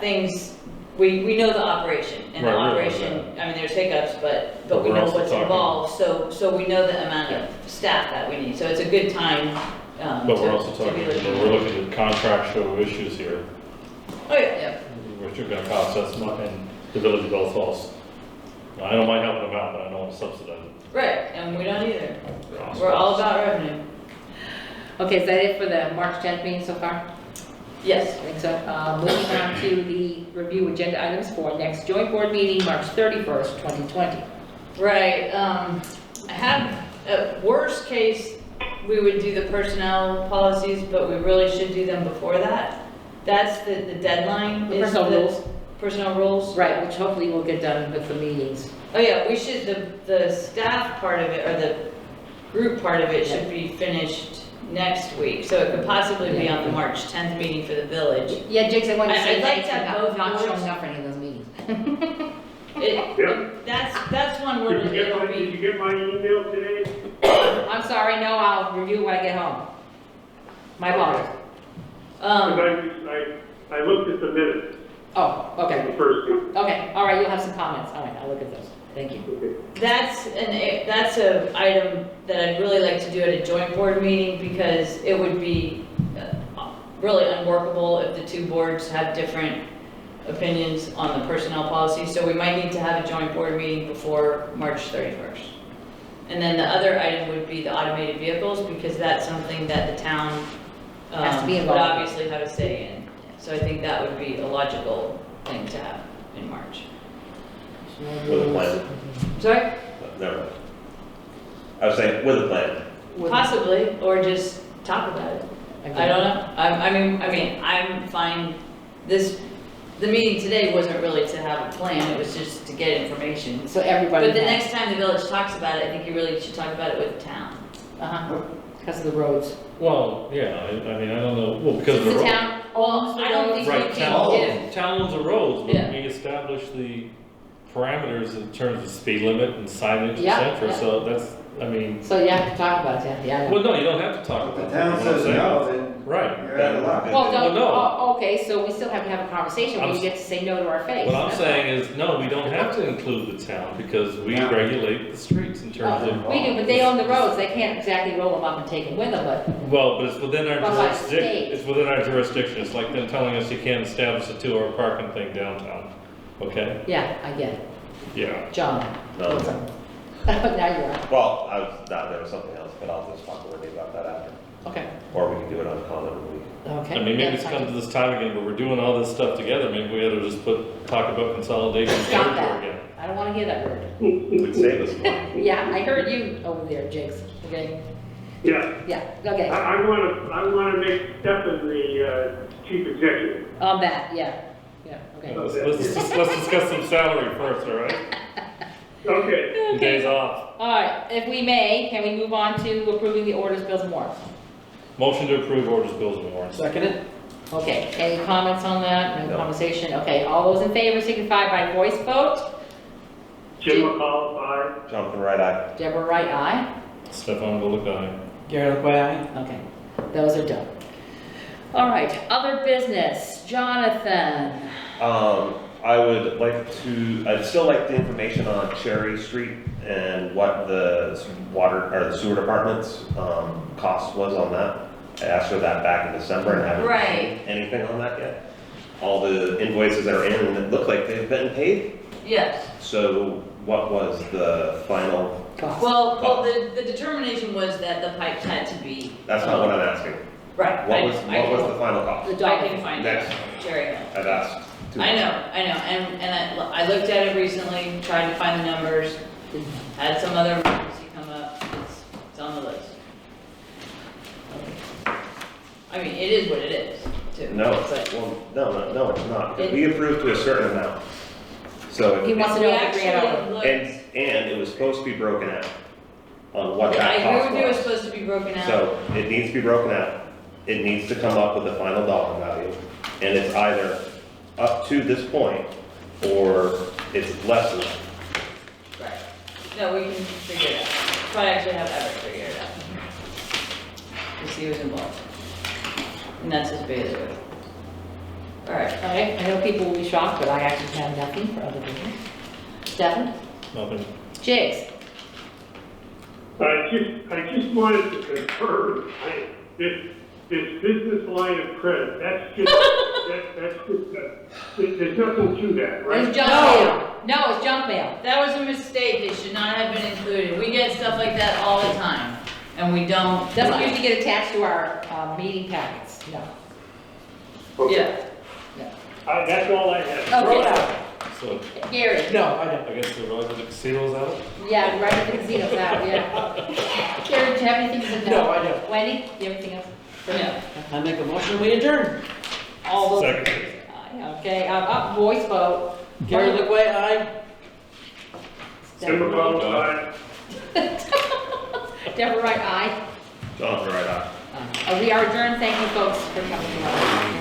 Things, we know the operation, and the Right, we realize operation, I mean, there's hiccups, but But we we're know also what's talking- involved, so we know the amount of staff that we need, so it's a good time, But we're also to be talking, we're looking at contractual issues here, Oh, yeah. which are gonna cost us money, and the village of Bellows Falls. I don't mind helping them out, but I don't want to subsidize it. Right, and we don't either. We're all about revenue. Okay, is that it for the March 10th meeting so far? Yes. I think so. Moving on to the review agenda items for next joint board meeting, March 31st, 2020. Right, I have, worst case, we would do the personnel policies, but we really should do them before that. That's the deadline. The is personnel rules. Personnel rules. Right, which hopefully will get done with the meetings. Oh yeah, we should, the staff part of it, or the group part of it should be finished next week. So it could possibly be on the March 10th meeting for the village. Yeah, Jigs, I want to say I'd like thanks to for have not both not boards. showing up for any of those meetings. That's one where Did you it'll did be, you get my email today? I'm sorry, no, I'll review when I get home. My apologies. I looked at the minutes, Oh, okay, the first one. okay, all right, you'll have some comments, all right, I'll look at those, thank you. that's a item that I'd really like to do at a joint board meeting because it would be really unworkable if the two boards have different opinions on the personnel policy. So we might need to have a joint board meeting before March 31st. And then the other item would be the automated vehicles because that's something that the town Has to be would involved. obviously have a say in. So I think that would be a logical thing to have in March. With a plan. Sorry? Never mind. I was saying, with a plan. Possibly, or just talk about it. I don't know. I mean, I'm fine. The meeting today wasn't really to have a plan, it was just to get information. So everybody. But the has- next time the village talks about it, I think you really should talk about it with the town. Uh-huh, because of the roads. Well, yeah, I mean, I don't know, well, because of Since the the road. town Well, owns the I don't roads. think Right, you can give, town owns the roads, but Yeah. we establish the parameters in terms of speed limit and signage, Yeah, et cetera, yeah. so that's, I mean, So you have to talk about that, yeah. I know. well, no, you don't have to talk The about town that. What I'm says saying no, is- then Right. you're out of luck. Well, don't, no. oh, okay, so we still have to have a conversation where I'm you get to say no to our face. What I'm That's saying is, no, we don't have to include the town because we No. regulate the streets in terms fine. of. We do, but they own the roads, they can't exactly roll them up and take them with them, but, Well, but it's within our Well, by jurisdiction, state. it's within our jurisdiction, it's like them telling us you can't establish a 2-hour parking thing downtown, okay? yeah, I get it. Yeah. John? No. what's up? Now you're on. Well, there was something else, but I'll just talk to Wendy about that after. Okay, Or we can do it on common week. okay. I mean, maybe Yeah, it's fine. come to this time again, where we're doing all this stuff together, maybe we ought to just talk about consolidation Stop over that. again. I don't wanna hear that word. It would save us money. Yeah, I heard you over there, Jigs, okay? Yeah, Yeah, okay, I wanna make Stefan the chief executive. on that, yeah, okay. Let's discuss some salary first, all right? Okay. Days off. All right, if we may, can we move on to approving the orders, bills, and warrants? Motion to approve orders, bills, and warrants. Second it? Okay, any comments on that? No No. conversation? Okay, all those in favor signify by voice vote. Jim McCall, aye. Jonathan Wright, aye. Deborah Wright, aye. Stefan Bullock, aye. Gary LaQuay, aye. Okay, those are done. All right, other business, Jonathan. I'd still like the information on Cherry Street and what the water, or the sewer department's, cost was on that. I asked her that back in December and haven't Right. received anything on that yet. All the invoices that are in, and it looked like they've been paid. Yes. So what was the final, Cost. Well, the determination was that the pipes had to be. that's not what I'm asking. Right. What was the final cost? The I dollar. can find Next. it, Jerry. I've asked. too I much. know, and I looked at it recently, tried to find the numbers, had some other emergency come up, it's on the list. I mean, it is what it is, too. No, But no, it's not, because we approved to a certain amount. So, He wants to we know if we ran actually over. looked, and it was supposed to be broken out on what I that agree cost with you, it's was. supposed to be broken out. So it needs to be broken out. It needs to come up with the final dollar value. And it's either up to this point or it's less than that. Right. No, we can figure it out. Probably actually have Everett figure it out. To see who's involved. And that's as big as it is. All right. Okay, I know people will be shocked, but I actually have nothing for other business. Stefan? Nothing. Jigs? I just wanted to confirm, this business line of credit, that's just, there's nothing to that, right? There's junk mail. No, it's junk mail. That was a mistake. It should not have been included. We get stuff like that all the time. And we don't. Doesn't usually get attached to our meeting packets, no. Yeah. That's all I have. Throw it Okay, out. So, Gary? No, I don't. I guess the rest of the casinos out? Yeah, right at the casino's out, yeah. Gary, do you have anything to say? No, I don't. Wendy, do you have anything else? No. I make a motion, we adjourn. All those. Second. Aye, okay, up, voice vote. Gary LaQuay, aye. Jim McCall, aye. Deborah Wright, aye. Jonathan Wright, aye. We are adjourned, thank you folks for coming.